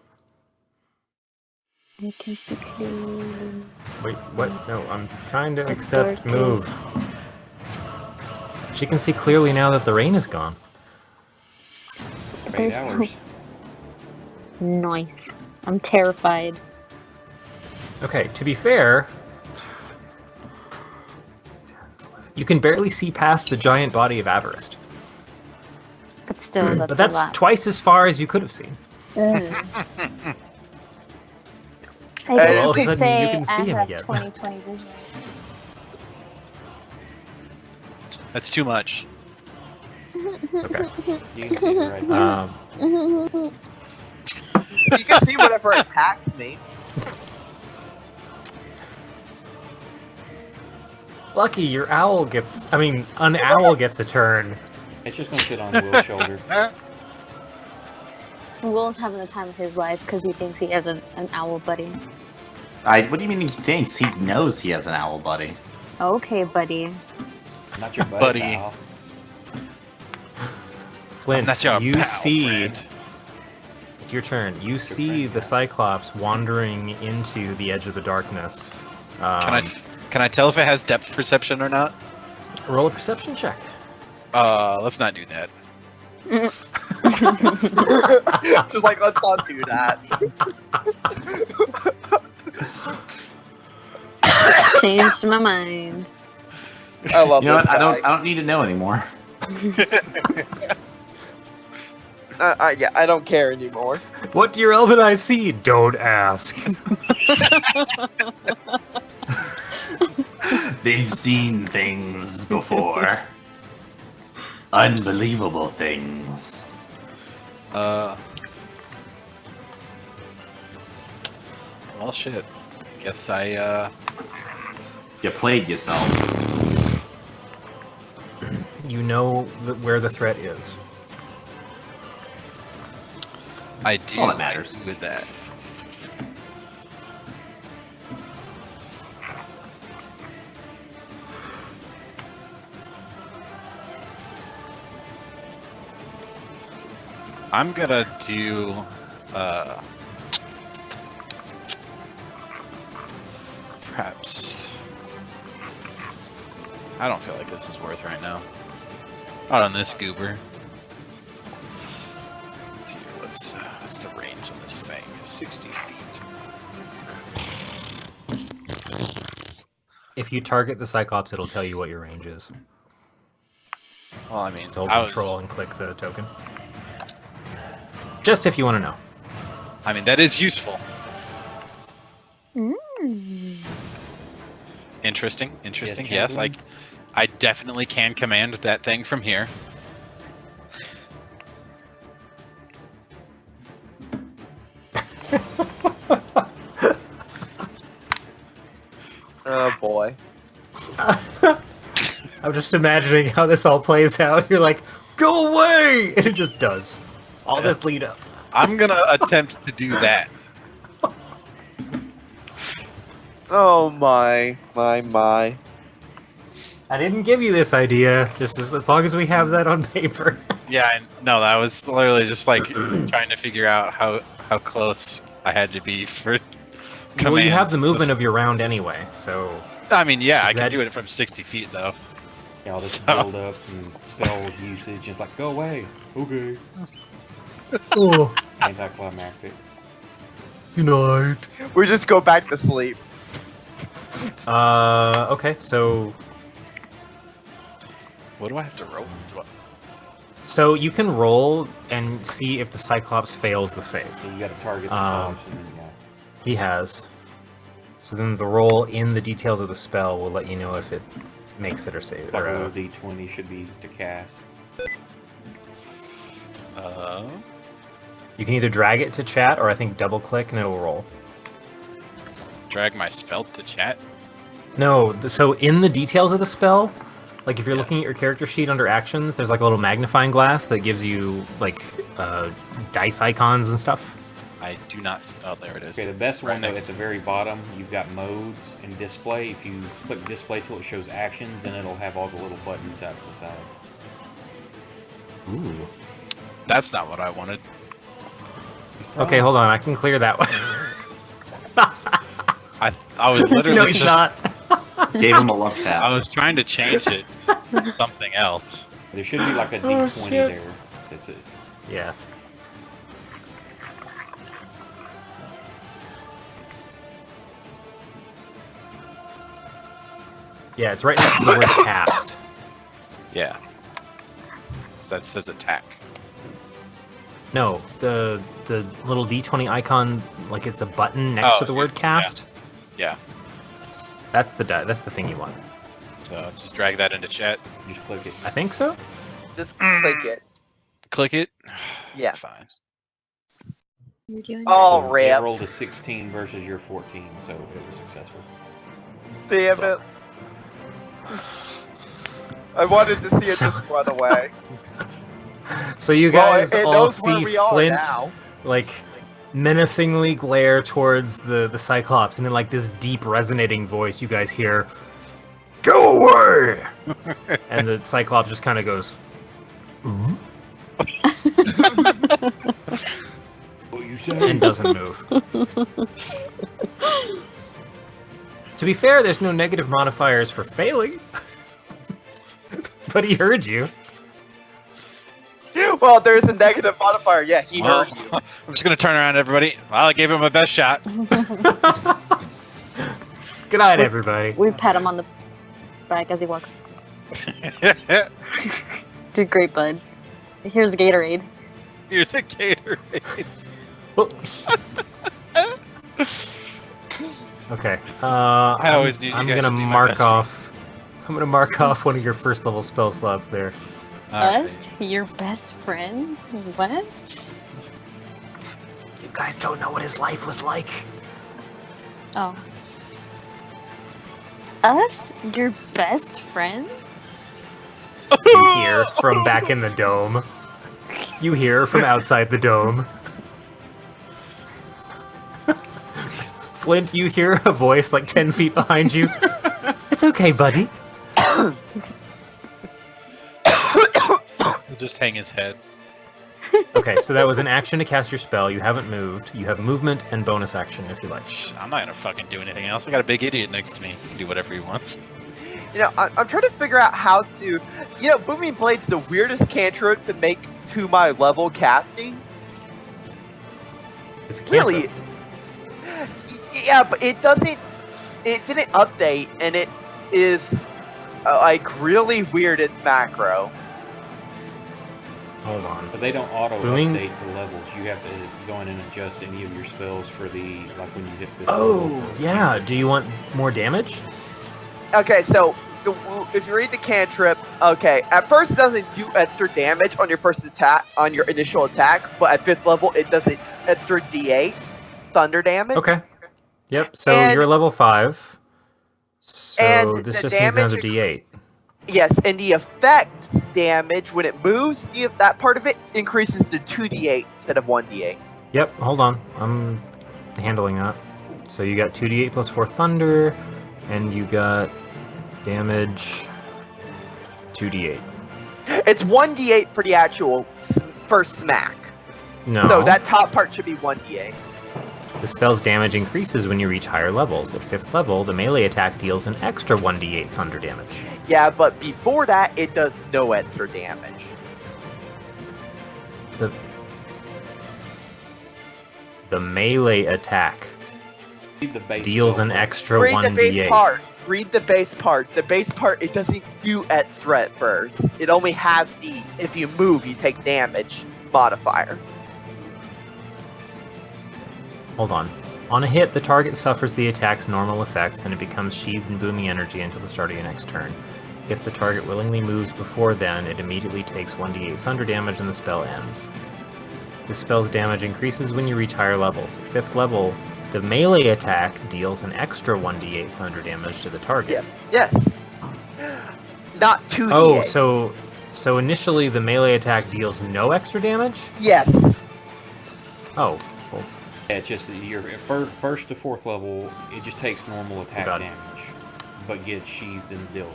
I can see clearly. Wait, what? No, I'm trying to The accept dark move. She can see clearly now that the rain is gone. For 8 There's no- hours. Nice. I'm terrified. Okay, to be fair, you can barely see past the giant body of Avarice. But still, that's But that's a lot. twice as far as you could have seen. Mm. I And guess all you of a could sudden, say you can see I him have again. 20/20 vision. That's too much. Okay. You can see her right there. You can see whatever attacks me. Lucky your owl gets. I mean, an owl gets a turn. It's just gonna sit on Will's shoulder. Will's having the time of his life because he thinks he has an owl buddy. What do you mean he thinks? He knows he has an owl buddy. Okay, buddy. Not your buddy. Buddy. Pal. Flint, That's your you pal, see. friend. It's your turn. You see friend, the yeah. Cyclops wandering into the edge of the darkness. Can I tell if it has depth perception or not? Roll a perception check. Let's not do that. Just like, let's not do that. Changed my mind. I love You know this what? I guy. don't need to know anymore. Yeah, I don't care anymore. What do your elven eyes see? Don't ask. They've seen things before. Unbelievable things. Well, shit. Guess I, You played yourself. You know where the threat is. I do all that matters. agree with that. I'm gonna do, perhaps. I don't feel like this is worth right now. Not on this goober. Let's see, what's the range on this thing? 60 feet. If you target the Cyclops, it'll tell you what your range is. Well, I mean, So hold I was, control and click the token. Just if you want to know. I mean, that is useful. Mm. Interesting. Yes, Yes, champion. I definitely can command that thing from here. Oh boy. I'm just imagining how this all plays out. You're like, go away! And it just does. All this lead up. I'm gonna attempt to do that. Oh my. My. I didn't give you this idea, just as long as we have that on paper. Yeah, no, that was literally just like trying to figure out how close I had to be for command. Well, you have the movement of your round anyway, so... I mean, yeah, I can that- do it from 60 feet though. Yeah, all this So- build up and spell usage. It's like, go away. Okay. Oh, Anticlimactic. good night. We just go back to sleep. Okay, so... What do I have to roll? So you can roll and see if the Cyclops fails the save. So you got to target the Um, boss and then you got He has. So then the roll in the details of the spell will let you know if it makes it or saves. it's like Or, a little d20 should be to cast. you can either drag it to chat or I think double click and it'll roll. Drag my spell to chat. No, so in the details of the spell, like if you're looking at Yes. your character sheet under actions, there's like a little magnifying glass that gives you like dice icons and stuff. I do not. Oh, there it is. Okay, the best Right one though, next at the very bottom, you've got modes and display. If you click display till it shows actions, then it'll have all the little buttons out to the side. Ooh. That's not what I wanted. Okay, hold on. I can clear that one. I was literally no, he's just not. Gave him a love tap. I was trying to change it to something else. There should be like a Oh, D20 shit. there. This is. Yeah. Yeah, it's right next to the word cast. Yeah. So that says attack. No, the little D20 icon, like it's a button next to the word cast. Yeah. That's the thing you want. So just drag that into chat. Just click it. I think so. Just click it. Click it. Yeah. Fine. You're doing Oh, It rip. rolled a 16 versus your 14, so it was successful. Damn it. I wanted to see it So- just run away. So you Well, guys it all knows where see we are Flint now. like menacingly glare towards the Cyclops, and in like this deep resonating voice, you guys hear, "Go away!" And the Cyclops just kind of goes, What you say? and doesn't move. To be fair, there's no negative modifiers for failing. But he heard you. Well, there's a negative modifier. Yeah, he Well, heard you. I'm just gonna turn around, everybody. Well, I gave him my best shot. Good night, everybody. We pat him on the back as he walks. Did great, bud. Here's a Gatorade. Here's a Gatorade. Oh. Okay. I always knew you I'm guys gonna would be my mark best friend. off. I'm gonna mark off one of your first level spell slots there. Us? Your best friends? What? You guys don't know what his life was like. Oh. Us? Your best friends? You hear from back in the dome. You hear from outside the dome. Flint, you hear a voice like 10 feet behind you. It's okay, buddy. He'll just hang his head. Okay, so that was an action to cast your spell. You haven't moved. You have movement and bonus action if you like. I'm not gonna fucking do anything else. I got a big idiot next to me. He can do whatever he wants. You know, I'm trying to figure out how to. You know, Booming Blade's the weirdest cantrip to make to my level casting. It's a cantrip. Really? Yeah, but it doesn't. It didn't update, and it is like really weird. It's macro. Hold on. But they don't auto Booming- update the levels. You have to go in and adjust any of your spells for the like when you hit fifth Oh, level. yeah. Do you want more damage? Okay, so if you read the cantrip, okay, at first it doesn't do extra damage on your first attack, on your initial attack, but at 5th level it does an extra D8 thunder damage. Okay. Yep, so And- you're level 5. So and this the just needs another damage- D8. Yes, and the effect damage when it moves, that part of it increases to 2d8 instead of 1d8. Yep, hold on. I'm handling that. So you got 2d8 plus 4 thunder, and you got damage 2d8. It's 1d8 for the actual first smack. No. So that top part should be 1d8. The spell's damage increases when you reach higher levels. At 5th level, the melee attack deals an extra 1d8 thunder damage. Yeah, but before that, it does no extra damage. The melee attack Read the base deals spell an first. extra Read the base 1d8. part. Read the base part. The base part, it doesn't do extra at first. It only has the, if you move, you take damage modifier. Hold on. On a hit, the target suffers the attack's normal effects, and it becomes sheathed in booming energy until the start of your next turn. If the target willingly moves before then, it immediately takes 1d8 thunder damage and the spell ends. The spell's damage increases when you reach higher levels. At 5th level, the melee attack deals an extra 1d8 thunder damage to the target. Yeah. Yes. Not 2d8. Oh, so initially the melee attack deals no extra damage? Yes. Oh, well, Yeah, it's just that your first to 4th level, it just takes normal attack Got it. damage, but gets sheathed in the deal.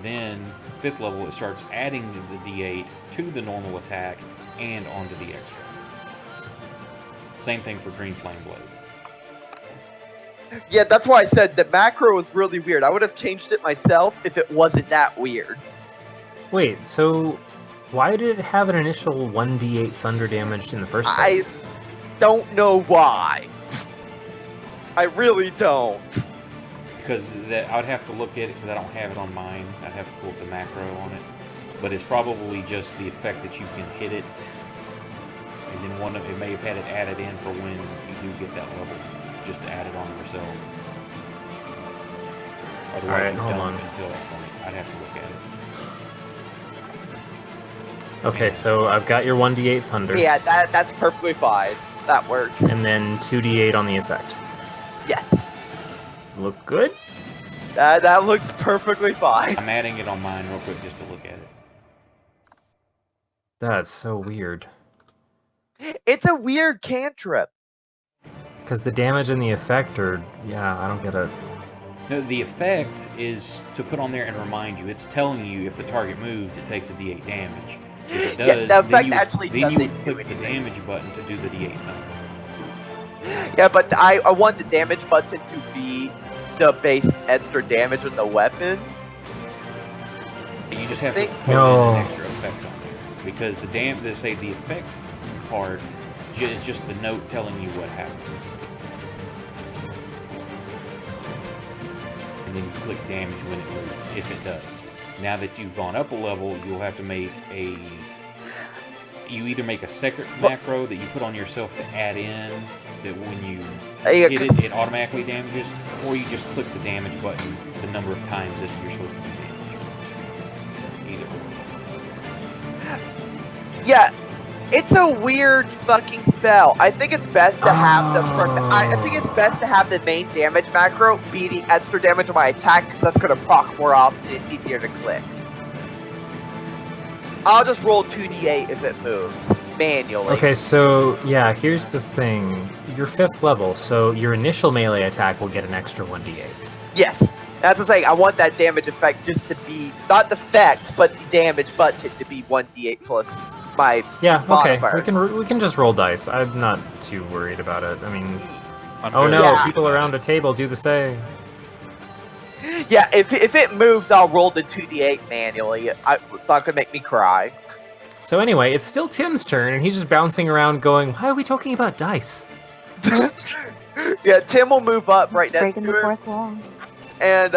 Then 5th level, it starts adding the D8 to the normal attack, and onto the extra. Same thing for Green Flame Blade. Yeah, that's why I said the macro was really weird. I would have changed it myself if it wasn't that weird. Wait, so why did it have an initial 1d8 thunder damage in the first place? Don't know why. I really don't. Because I would have to look at it because I don't have it on mine. I'd have to pull up the macro on it. But it's probably just the effect that you can hit it. And then it may have had it added in for when you do get that level. Just to add it on yourself. Otherwise, Alright, you hold don't on. until that point. I'd have to look at it. Okay, so I've got your 1d8 thunder. Yeah, that's perfectly fine. That works. And then 2d8 on the effect. Yes. Look good? That looks perfectly fine. I'm adding it on mine real quick just to look at it. That's so weird. It's a weird cantrip. Because the damage and the effect are... Yeah, I don't get it. No, the effect is to put on there and remind you. It's telling you if the target moves, it takes a d8 damage. If it does, Yeah, the then effect you, actually then you would doesn't do click the anything. damage button to do the d8 thunder. Yeah, but I want the damage button to be the base extra damage with the weapon. You just have to Think- put No. in an extra effect on there. Because the the effect part is just the note telling you what happens. And then you click damage when it moves, if it does. Now that you've gone up a level, you'll have to make a... You either make a second macro that you put on yourself to add in, that when you Yeah, hit it, it automatically damages, or you just click the damage button the number of times that you're supposed to do damage. Either or. Yeah, it's a weird fucking spell. I think it's best to have the first. I think it's best to have the main damage macro be the extra damage of my attack because that's gonna proc more often and easier to click. I'll just roll 2d8 if it moves manually. Okay, so yeah, here's the thing. You're 5th level, so your initial melee attack will get an extra 1d8. Yes, that's what I'm saying. I want that damage effect just to be not the effect, but the damage button to be 1d8 plus my. Yeah, okay. Modifier. We can just roll dice. I'm not too worried about it. I mean, I'm oh very no, Yeah. people around a table do the same. Yeah, if it moves, I'll roll the 2d8 manually. It's not gonna make me cry. So anyway, it's still Tim's turn, and he's just bouncing around going, why are we talking about dice? Yeah, Tim will move up right It's next breaking the to him fourth wall. and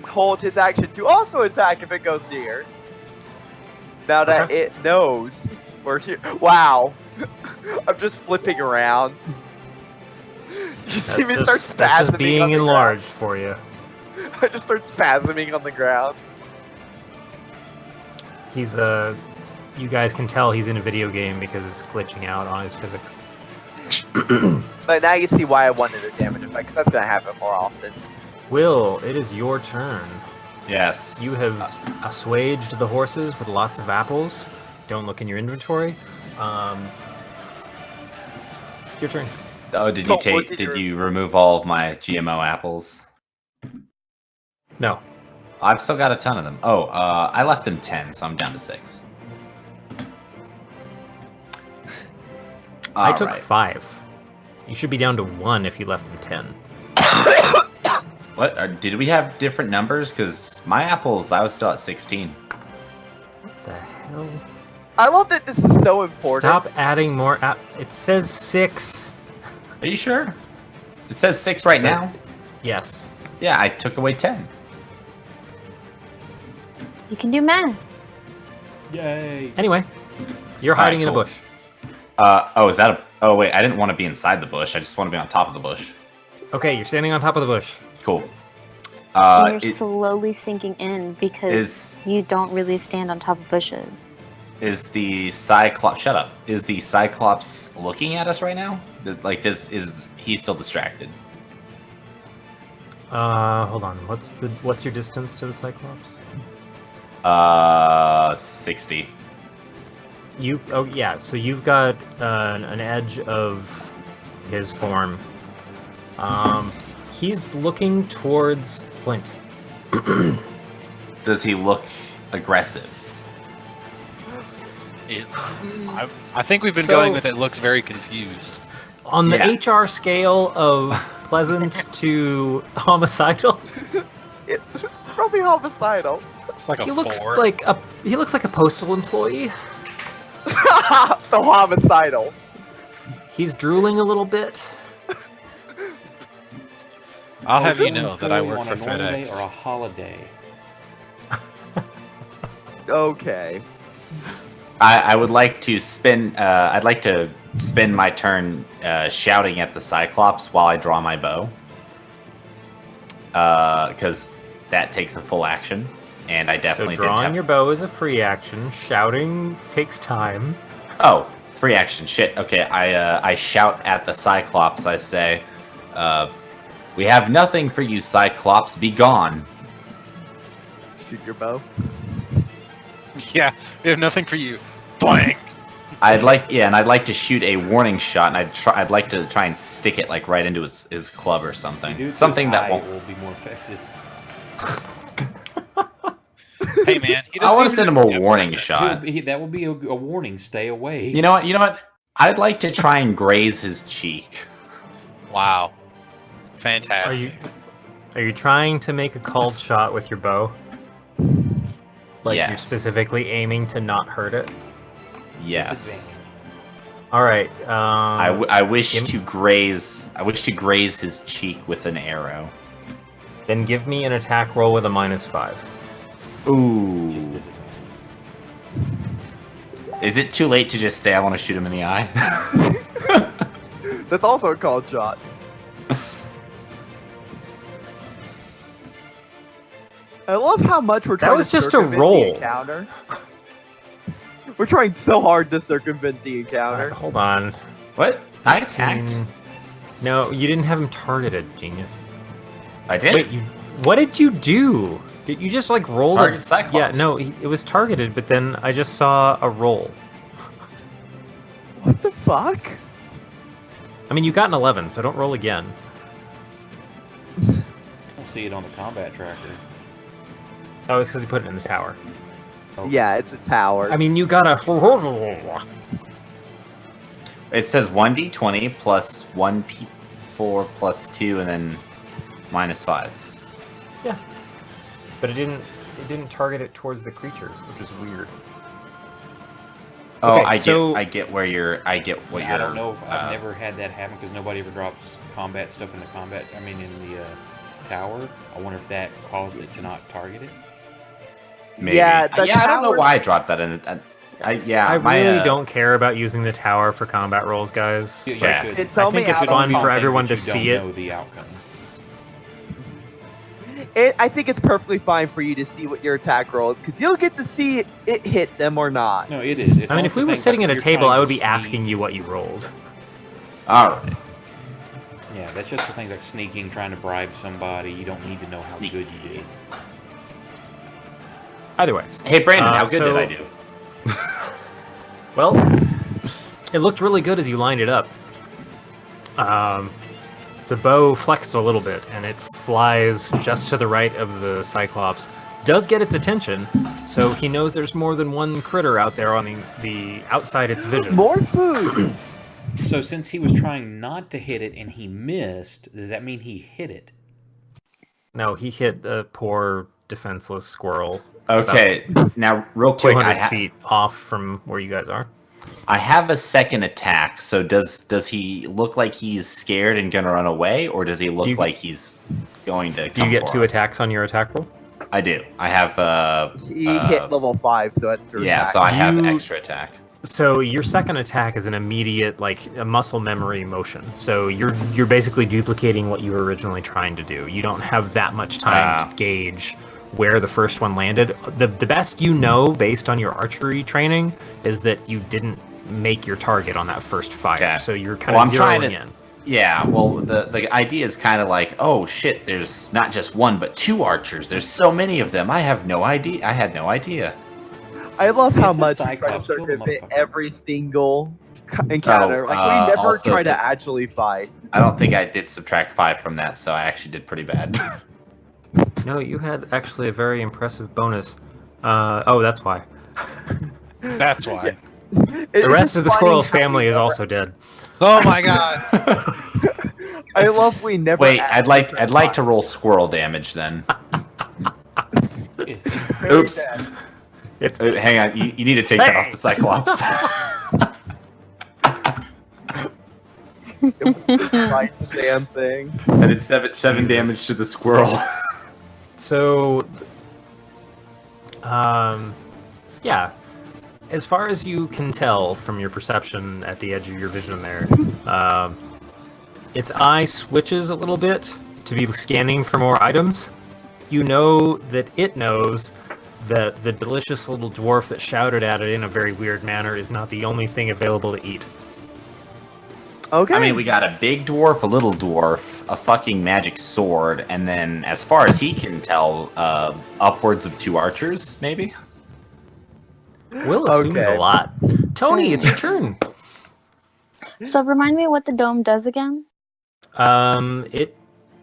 hold his action to also attack if it goes near. Now that Okay. it knows we're here. Wow. I'm just flipping around. You see me start spasming that's just on being the enlarged for you. ground. I just start spasming on the ground. He's you guys can tell he's in a video game because it's glitching out on his physics. But now you see why I wanted a damage effect, because that's gonna happen more often. Will, it is your turn. Yes. You have assuaged the horses with lots of apples. Don't look in your inventory. It's your turn. Oh, did you Don't look at did your- you remove all of my GMO apples? No. I've still got a ton of them. Oh, I left them 10, so I'm down to 6. I took Alright. 5. You should be down to 1 if you left them 10. What? Did we have different numbers? Because my apples, I was still at 16. What the hell? I love that this is so important. Stop adding more it says 6. Are you sure? It says 6 right So- now? Yes. Yeah, I took away 10. You can do math. Yay! Anyway, you're Alright, hiding in a cool. bush. Oh, is that a... Oh, wait, I didn't want to be inside the bush. I just want to be on top of the bush. Okay, you're standing on top of the bush. Cool. You're Is slowly sinking in because you don't really stand on top of bushes. the Cyclops... Shut up. Is the Cyclops looking at us right now? Is he still distracted? Hold on. What's your distance to the Cyclops? 60. Oh yeah, so you've got an edge of his form. He's looking towards Flint. Does he look aggressive? I think we've been So- going with it looks very confused. On the Yeah. HR scale of pleasant to homicidal, It's probably homicidal. It's like a he looks 4. like a postal employee. So homicidal. He's drooling a little bit. I'll have you An know that I employee work on for a normal day FedEx. or a holiday. Okay. I would like to spend. I'd like to spend my turn shouting at the Cyclops while I draw my bow, because that takes a full action, and I definitely So didn't drawing have. your bow is a free action. Shouting takes time. Oh, free action. Shit. Okay, I shout at the Cyclops. I say, "We have nothing for you, Cyclops. Be gone." Shoot your bow. Yeah, we have nothing for you. Blank. I'd like to shoot a warning shot, and I'd like to try and stick it like right into his club or something. You do it to Something his that eye, won't. it will be more effective. Hey man, he I doesn't want to even send him have a to warning press it. shot. That will be a warning. Stay away. You know what? I'd like to try and graze his cheek. Wow. Are Fantastic. you trying to make a called shot with your bow? Like you're Yes. specifically aiming to not hurt it? Yes. Disadvantage. All right. I wish Give- to graze. I wish to graze his cheek with an arrow. Then give me an attack roll with a -5. Ooh. Just disadvantage. Is it too late to just say I want to shoot him in the eye? That's also a called shot. I love how much we're That trying was to just a circumvent roll. the encounter. We're trying so hard to circumvent the encounter. Hold on. What? I attacked. 15. No, you didn't have him targeted, genius. I did. Wait, what did you do? Did you just like roll Target it? Cyclops. Yeah, no, it was targeted, but then I just saw a roll. What the fuck? I mean, you got an 11, so don't roll again. I'll see it on the combat tracker. Oh, it's because you put it in the tower. Oh. Yeah, it's a tower. I mean, you got a. It says 1d20 plus 1p4 plus 2, and then -5. Yeah, but it didn't target it towards the creature, which is weird. Oh, Okay, I get what you're. I don't know if I've never had that happen because nobody ever drops combat stuff in the combat. I mean, in the tower. I wonder if that caused it to not target it. Maybe. Yeah, the I don't know tower- why I dropped that in. I really don't care about using the tower for combat rolls, guys. You Yeah. should. It's I only think it's out fun on for things everyone that to you see don't it. know the outcome. I think it's perfectly fine for you to see what your attack roll is, because you'll get to see it hit them or not. No, it is. It's I mean, only if for we were things sitting like at a you're table, trying I to would be sneak. asking you what you rolled. All right. Yeah, that's just for things like sneaking, trying to bribe somebody. You don't need to know how Sneak. good you did. Either way. Hey, Brandon, how good so- did I do? Well, it looked really good as you lined it up. The bow flexed a little bit, and it flies just to the right of the Cyclops. Does get its attention, so he knows there's more than one critter out there on the outside its vision. More food! So since he was trying not to hit it and he missed, does that mean he hit it? No, he hit the poor defenseless squirrel. Okay, now real quick, 200 feet off from where you guys are. I have a second attack. So does he look like he's scared and gonna run away, or does he look You- like he's going to? Do you come get for 2 us? attacks on your attack roll? I do. I have. He hit level 5, so that's 3 Yeah, attacks. so I have You- extra attack. So your second attack is an immediate, like a muscle memory motion. So you're basically duplicating what you were originally trying to do. You don't have that much time to gauge where the first one landed. The best you know, based on your archery training, is that you didn't make your target on that first fire. Okay. So you're kind Well, of I'm trying zeroing to- in. Yeah, well, the idea is kind of like, oh shit, there's not just one, but 2 archers. There's so many of them. I have no idea. I had no idea. I love how It's a much we try to Cyclops, kill the circumvent motherfucker. every single encounter. Oh, Like, we never also try to so- actually fight. I don't think I did subtract 5 from that, so I actually did pretty bad. No, you had actually a very impressive bonus. Oh, that's why. That's why. The rest of the squirrel's family is also dead. Oh my god! I love we never. Wait, asked I'd like to roll squirrel damage then. Is the, Very Oops. dead. It's Hang on, you need to take that off the Cyclops. It was just right damn thing. I did seven damage to the squirrel. so. Yeah. As far as you can tell from your perception at the edge of your vision there, its eye switches a little bit to be scanning for more items. You know that it knows that the delicious little dwarf that shouted at it in a very weird manner is not the only thing available to eat. Okay. I mean, we got a big dwarf, a little dwarf, a fucking magic sword, and then, as far as he can tell, upwards of 2 archers, maybe? Will assumes Okay. a lot. Tony, it's your turn. So remind me what the dome does again.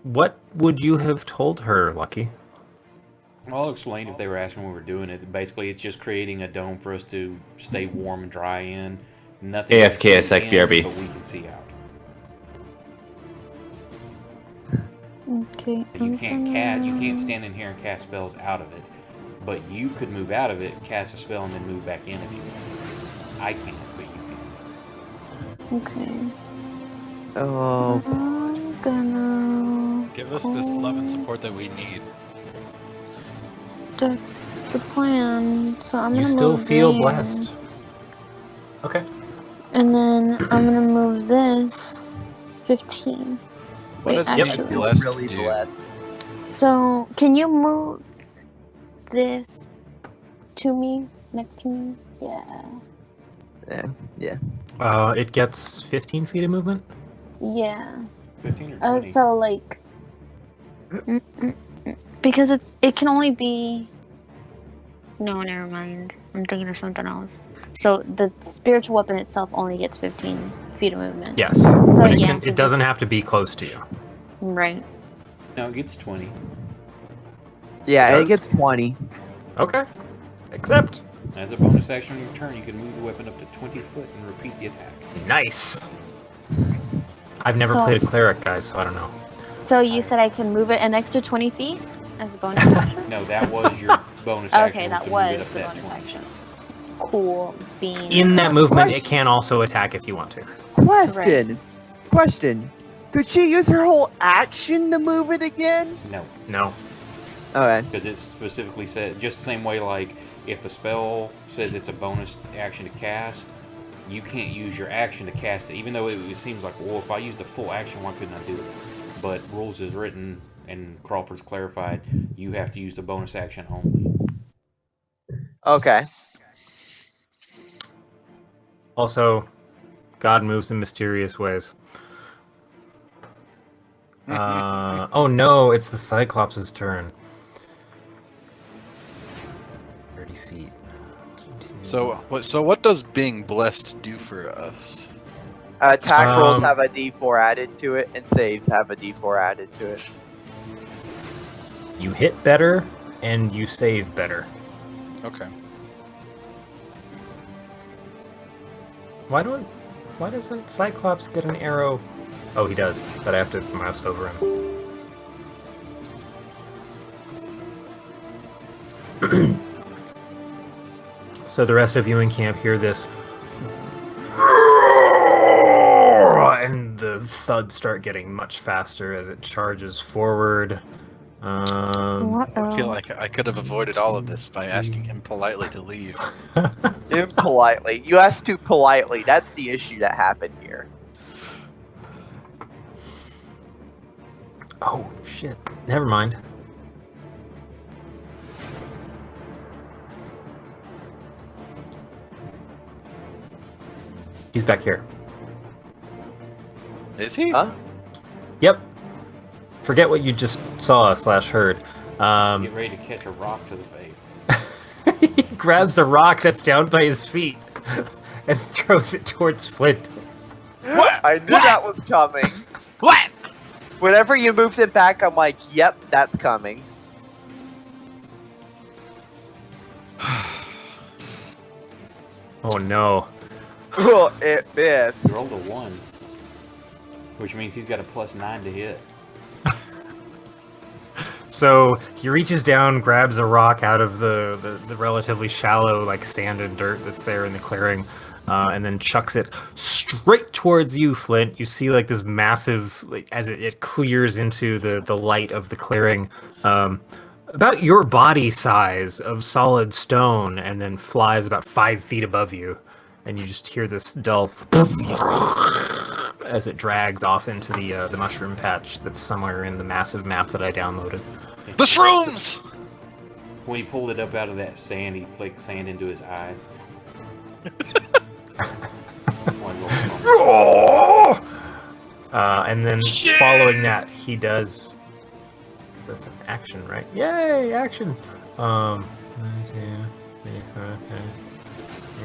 What would you have told her, Lucky? I'll explain if they were asking when we were doing it. Basically, it's just creating a dome for us to stay warm and dry in. Nothing can AFK, see in, BRB. but we can see out. Okay. You can't stand in here and cast spells out of it, but you could move out of it, cast a spell, and then move back in if you want. I can't, but you can. Okay. Oh. I'm gonna. Give us this love and support that we need. That's the plan. So I'm You gonna still move feel there. blessed. Okay. And then I'm gonna move this 15. What Wait, does I actually. feel blessed really do? blessed. So can you move this to me, next to me? Yeah. It gets 15 feet of movement. Yeah. 15 or 20. So like, because it can only be. No, never mind. I'm thinking of something else. So the spiritual weapon itself only gets 15 feet of movement. Yes. So But yeah, so it doesn't just- have to be close to you. Right. No, it gets 20. Yeah, It it gets 20. Okay. Accept. As a bonus action on your turn, you can move the weapon up to 20 foot and repeat the attack. Nice. I've never So- played a cleric, guys, so I don't know. So you said I can move it an extra 20 feet as a bonus action? No, that was your bonus action. Okay, was that to was move it up the to that bonus 20. action. Cool bean. In that movement, it Question. can also attack if you want to. Question. Could she use her whole action to move it again? No, No. Okay. because it specifically said just the same way. Like if the spell says it's a bonus action to cast, you can't use your action to cast it. Even though it seems like, well, if I used the full action, why couldn't I do it? But rules is written, and Crawford's clarified. You have to use the bonus action only. Okay. Also, God moves in mysterious ways. Oh no, it's the Cyclops' turn. 30 feet. So what does being blessed do for us? Attack rolls Um, have a D4 added to it, and saves have a D4 added to it. You hit better, and you save better. Okay. Why doesn't Cyclops get an arrow? Oh, he does, but I have to mouse over him. So the rest of you in camp hear this, and the thuds start getting much faster as it charges forward. I feel like I could have avoided all of this by asking him politely to leave. Impolitely. You asked too politely. That's the issue that happened here. Oh shit! Never mind. He's back here. Is he? Huh? Yep. Forget what you just saw / heard. Get ready to catch a rock to the face. He grabs a rock that's down by his feet and throws it towards Flint. What? I knew that was coming. What? Whenever you moved it back, I'm like, yep, that's coming. Oh no. Well, it missed. He rolled a 1, which means he's got a +9 to hit. So he reaches down, grabs a rock out of the relatively shallow like sand and dirt that's there in the clearing, and then chucks it straight towards you, Flint. You see like this massive, like, as it clears into the light of the clearing, about your body size of solid stone, and then flies about 5 feet above you, and you just hear this dull as it drags off into the mushroom patch that's somewhere in the massive map that I downloaded. The shrooms! When he pulled it up out of that sand, he flicked sand into his eye. One little And then Shit! following that, he does. Because that's an action, right? Yay, action! Let me see.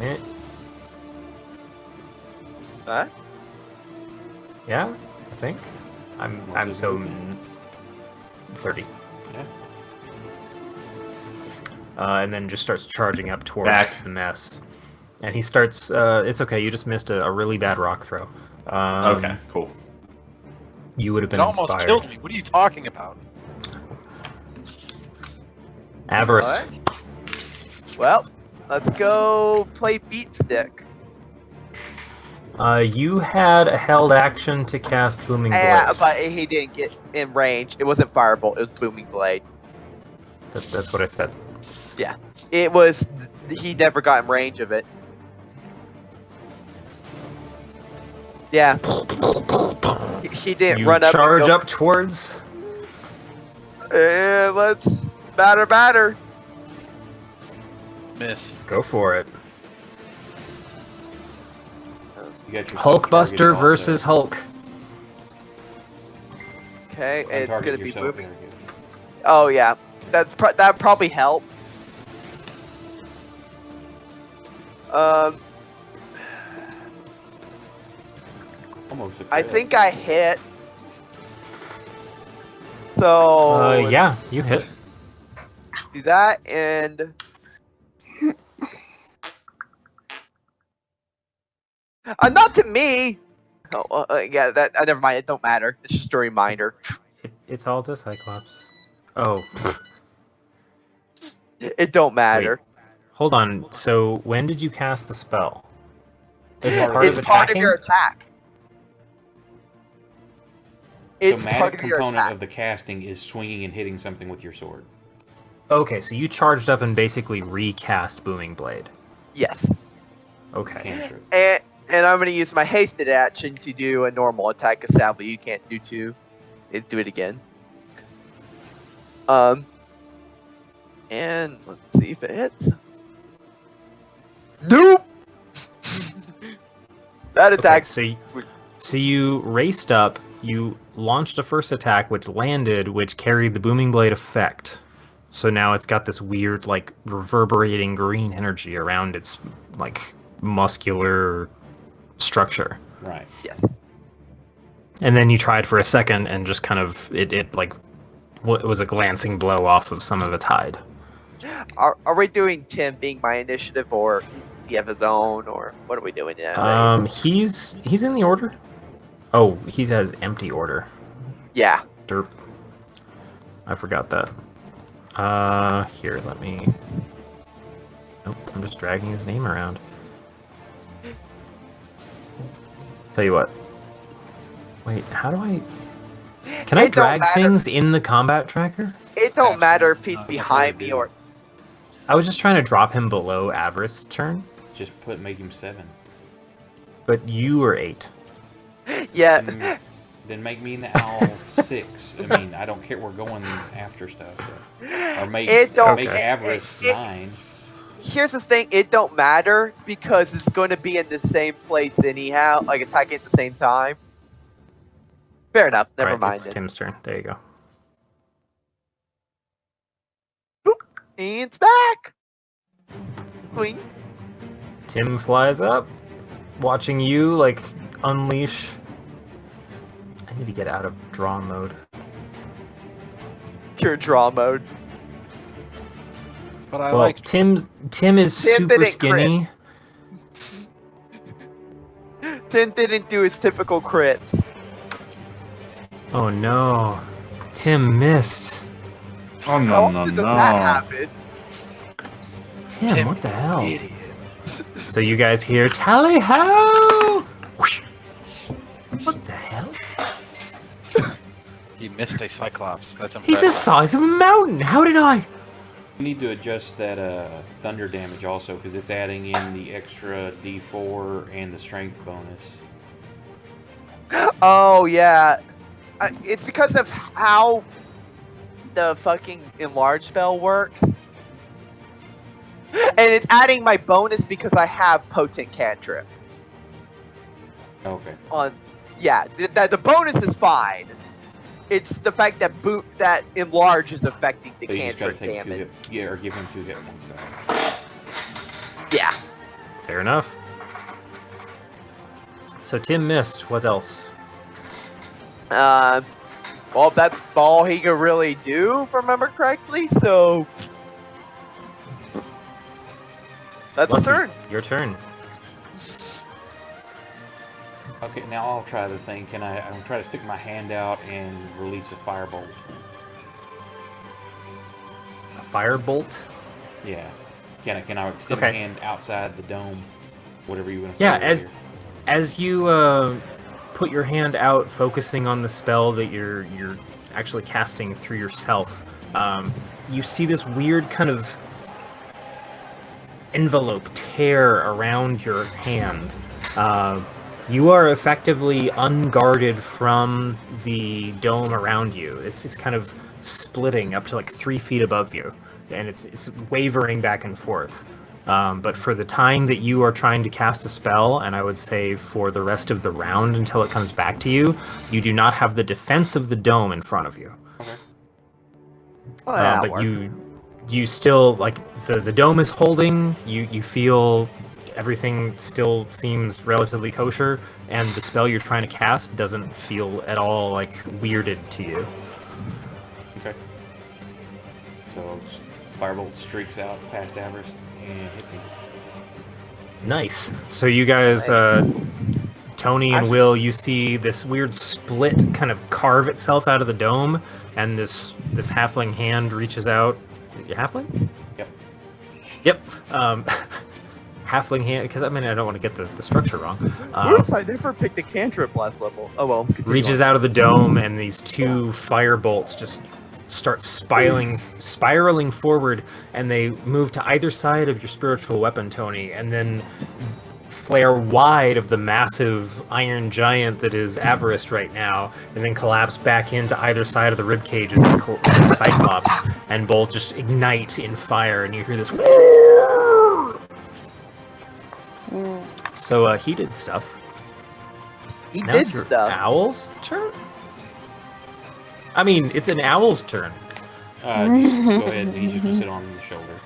Eh. Huh? Yeah, I think. What's I'm his so movement? 30. Yeah. And then just starts charging up towards Back. the mess. And he starts. It's okay. You just missed a really bad rock throw. Okay, cool. You would have It been almost inspired. killed me. What are you talking about? Avarice. Well, let's go play Beat Stick. You had a held action to cast Booming Blade. Yeah, but he didn't get in range. It wasn't Firebolt. It was Booming Blade. That's what I said. It was. He never got in range of it. Yeah. He didn't You run up. charge and go, up towards. Let's batter. Miss. Go for it. You got your Hulkbuster target versus Hulk. Okay, also. it's Target gonna be yourself, moving. there you go. Oh yeah, that probably help. Almost a I crit. think I hit. So Yeah, you hit. do that and. Not to me. Oh, yeah. That never mind. It don't matter. It's just a reminder. It's all to Cyclops. Oh, It don't matter. hold on. So when did you cast the spell? Is it Part of part it. of It's part of attacking? your attack. So It's magic part of your component attack. of the casting is swinging and hitting something with your sword. Okay, so you charged up and basically recast Booming Blade. Yes. Okay. Cantrip. And I'm gonna use my hasted action to do a normal attack. Cause sadly you can't do two. Let's do it again. And let's see if it hits. Nope. That attack. Okay, so you raced up, you launched a first attack, which landed, which carried the Booming Blade effect. So now it's got this weird, like, reverberating green energy around its, like, muscular structure. Right. Yes. And then you tried for a second, and just kind of, it was a glancing blow off of some of its hide. Are we doing Tim being my initiative, or does he have his own, or what are we doing now? He's in the order. Oh, he has empty order. Yeah. Derp. I forgot that. Here, let me... Nope, I'm just dragging his name around. Tell you what. Wait, how do I... Can I It don't drag matter. things in the combat tracker? It don't matter if he's That's behind what I me do. or. I was just trying to drop him below Avarice turn, Just make him 7. but you were 8. Yeah. Mm, Then make me in the owl 6. I mean, I don't care. We're going after stuff. So. Or make It don't. make Avarice 9. Here's the thing. It don't matter because it's going to be in the same place anyhow. Like attacking at the same time. Fair enough. Never Alright, mind. it's Then. Tim's turn. There you go. And it's back. Boing. Tim flies up, watching you, like, unleash... I need to get out of draw mode. Pure draw mode. But I Well, like Tim is Tim super didn't crit. skinny. Tim didn't do his typical crits. Oh no. Tim missed. Oh How often does that happen? Tim, what the hell? Idiot. So you guys hear tally ho! What the hell? He missed a Cyclops. That's He's impressive. the size of a mountain. How did I? You need to adjust that thunder damage also, because it's adding in the extra D4 and the strength bonus. Oh yeah, it's because of how the fucking enlarge spell works, and it's adding my bonus because I have potent cantrip. Okay. Yeah, the bonus is fine. It's the fact that that enlarge is affecting the So you just gotta cantrip take damage. or give him 2 hit points back. Yeah. Fair enough. So Tim missed. What else? Well, that's all he could really do, if I remember correctly. So that's a Lucky. turn. Your turn. Okay, now I'll try the thing. I'm try to stick my hand out and release a firebolt. A firebolt. Yeah. Can I extend my Okay. hand outside the dome? Whatever you want to say. Yeah, earlier. as you put your hand out, focusing on the spell that you're actually casting through yourself, you see this weird kind of envelope tear around your hand. You are effectively unguarded from the dome around you. It's just kind of splitting up to like 3 feet above you, and it's wavering back and forth. But for the time that you are trying to cast a spell, and I would say for the rest of the round until it comes back to you, you do not have the defense of the dome in front of you. Okay. Well, that But works. you still, like, the dome is holding. You feel everything still seems relatively kosher, and the spell you're trying to cast doesn't feel at all like weirded to you. Okay. So firebolt streaks out past Avarice and hits him. Nice. So you guys, Tony and Will, you see this weird split kind of carve itself out of the dome, and this halfling hand reaches out. Your halfling? Yep. Yep. Halfling hand, because I don't want to get the structure wrong. Whoops, I never picked a cantrip last level. Oh well. continue Reaches on. out of the dome, and these 2 fire bolts just start spiraling forward, and they move to either side of your spiritual weapon, Tony, and then flare wide of the massive iron giant that is Avarice right now, and then collapse back into either side of the ribcage of this Cyclops, and both just ignite in fire, and you hear this. So he did stuff. He Now did it's your stuff. owl's turn? I mean, it's an owl's turn. Just go ahead and use it to sit on the shoulder.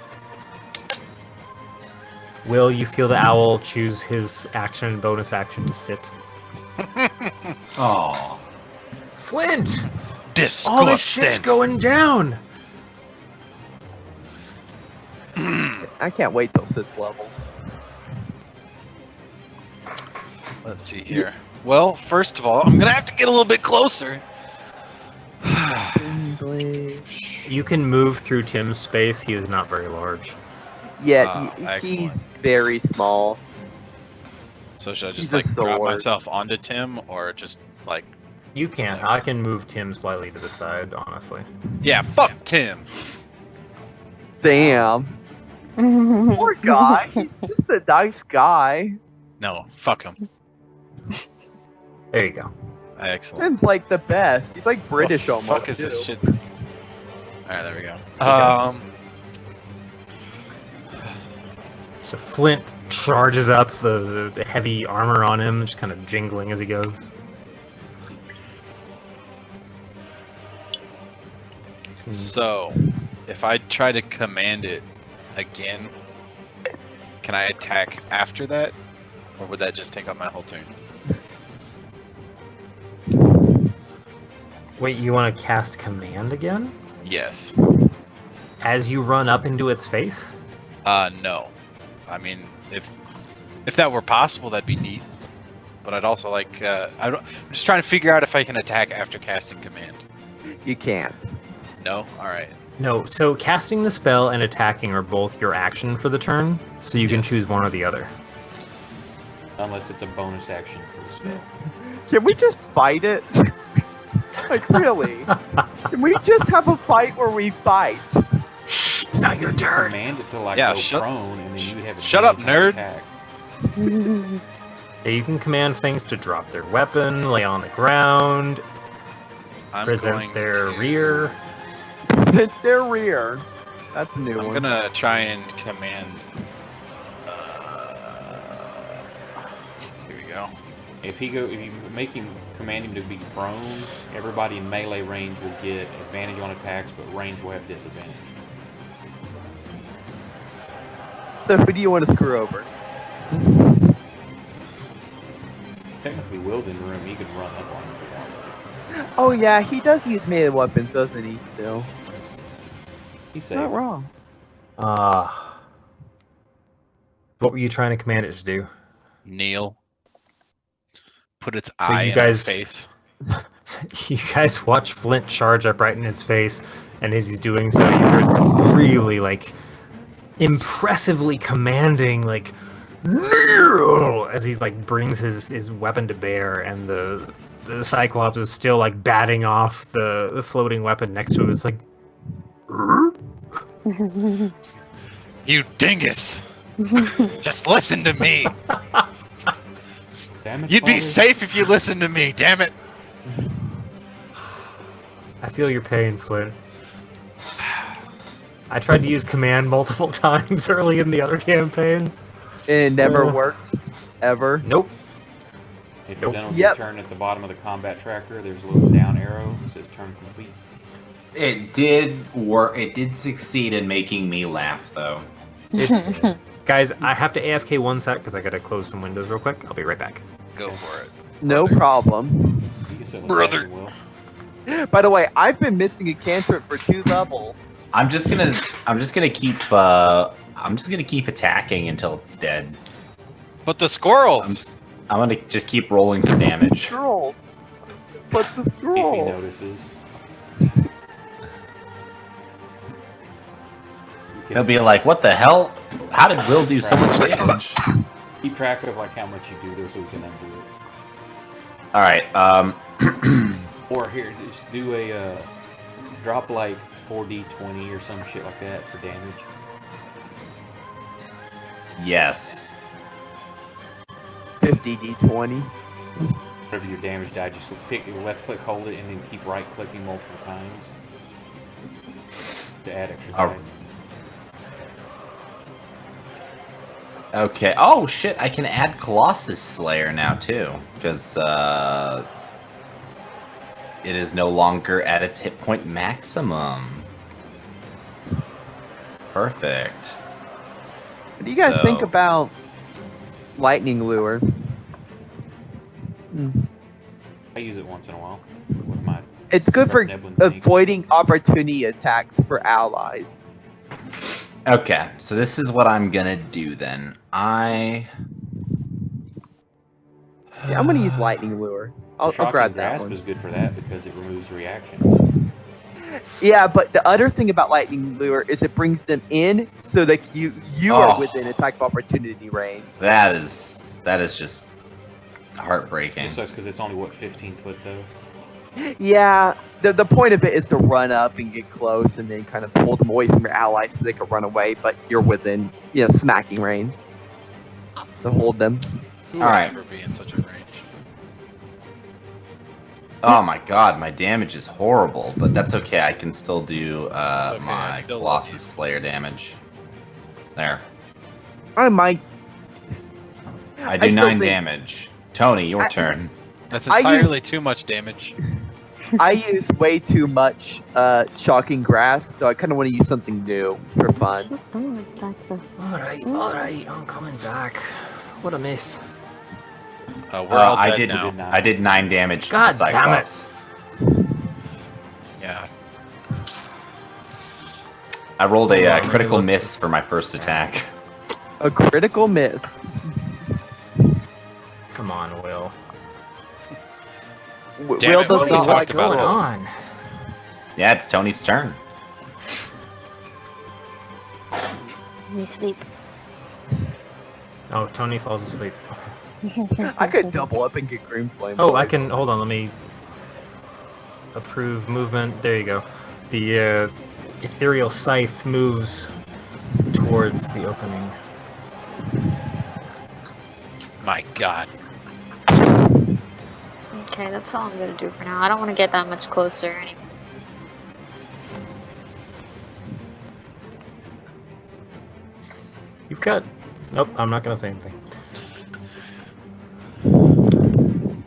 Will, you feel the owl choose his action, bonus action to sit? Oh. Flint! Disgusting. All this shit's going down! I can't wait till 6th level. Let's see here. Well, first of all, I'm gonna have to get a little bit closer. You can move through Tim's space. He is not very large. Yeah, he's Excellent. very small. So should I He's just a like drop sword. myself onto Tim, or just like, You can. I can move Tim slightly to the side, honestly. yeah, fuck Tim. Damn. Poor guy. He's just a nice guy. No, fuck him. There you go. Excellent. Tim's like the best. He's like British The almost. fuck is this too. shit? All right, there we go. So Flint charges up, the heavy armor on him, just kind of jingling as he goes. So, if I try to command it again, can I attack after that, or would that just take up my whole turn? Wait, you want to cast command again? Yes. As you run up into its face? No. I mean, if that were possible, that'd be neat. but I'd also like. I'm just trying to figure out if I can attack after casting command. You can't. No. All right. No, so casting the spell and attacking are both your action for the turn, so you can Yes. choose one or the other. Unless it's a bonus action for the spell. Can we just fight it? Like, really? Can we just have a fight where we fight? It's not your turn. Command it to like Yeah, go shut- prone, and then you would have. shut up, advantage on nerd. attacks. Yeah, you can command things to drop their weapon, lay on the ground, I'm present going their to, rear. It's their rear. That's a new I'm one. gonna try and command. Here we go. If you make him command him to be prone, everybody in melee range will get advantage on attacks, but range will have disadvantage. So who do you want to screw over? Technically, Will's in the room. He can run up on him if he wanted to. Oh yeah, he does use melee weapons, doesn't he? Still, He's it's not safe. wrong. What were you trying to command it to do? Kneel. Put its So eye you in our guys- face. You guys watch Flint charge up right in its face, and as he's doing so, you hear it's really like impressively commanding, like "Kneel!" as he's like brings his weapon to bear, and the Cyclops is still like batting off the floating weapon next to him. It's like, You dingus! Just listen to me. Damn it, You'd be Father. safe if you listened to me. Damn it! I feel your pain, Flint. I tried to use command multiple times early in the other campaign. It never worked, ever. Nope. If you're done with Yep. your turn at the bottom of the combat tracker, there's a little down arrow that says turn complete. It did work. It did succeed in making me laugh, though. Guys, I have to AFK one sec because I gotta close some windows real quick. I'll be right back. Go for it. No Brother. problem. You can sit Brother. Will. By the way, I've been missing a cantrip for 2 levels. I'm just gonna keep attacking until it's dead. But the squirrels. I'm gonna just keep rolling for damage. Scroll. But the If he scroll. notices. You He'll can be like, "What the hell? How did Will do so much damage?" keep track of like how much you do this so we can undo it. All right. Or here, just do a drop like 4d20 or some shit like that for damage. Yes. 50d20. Whenever your damage die, just pick left click, hold it, and then keep right clicking multiple times to add extra Oh. dice. Okay. Oh shit! I can add Colossus Slayer now too, because it is no longer at its hit point maximum. Perfect. What do you guys think So- about lightning lure? I use it once in a while with my. It's good for Neblin thing. avoiding opportunity attacks for allies. Okay, so this is what I'm gonna do then. Yeah, I'm gonna use lightning lure. I'll Shocking grab that Grasp one. is good for that because it removes reactions. Yeah, but the other thing about lightning lure is it brings them in so that you Oh. are within attack of opportunity range. That is just heartbreaking. Just sucks because it's only what 15 foot though. Yeah, the point of it is to run up and get close and then kind of pull them away from your allies so they can run away, but you're within, smacking range to hold them. Who All would right. ever be in such a range? Oh my god, my damage is horrible, but that's okay. I can still do okay, I my still love Colossus you. Slayer damage. There. I might. I do still 9 think- damage. Tony, your turn. That's I use- entirely too much damage. I use way too much shocking grass, so I kind of want to use something new for fun. Alright, I'm coming back. What a miss. We're all I dead did. now. I did 9 damage God to the damn it. Cyclops. Yeah. I rolled a Hold on, critical let me look miss at for my first attack. A critical miss. Come on, Will. Damn Will it, we does not talked like about What's rules. going on? Yeah, it's Tony's turn. Let me sleep. Oh, Tony falls asleep. Okay. I could double up and get green flame. Oh, boy. I can. Hold on. Let me approve movement. There you go. The ethereal scythe moves towards the opening. My God. Okay, that's all I'm gonna do for now. I don't want to get that much closer anyway. You've got. Nope, I'm not gonna say anything.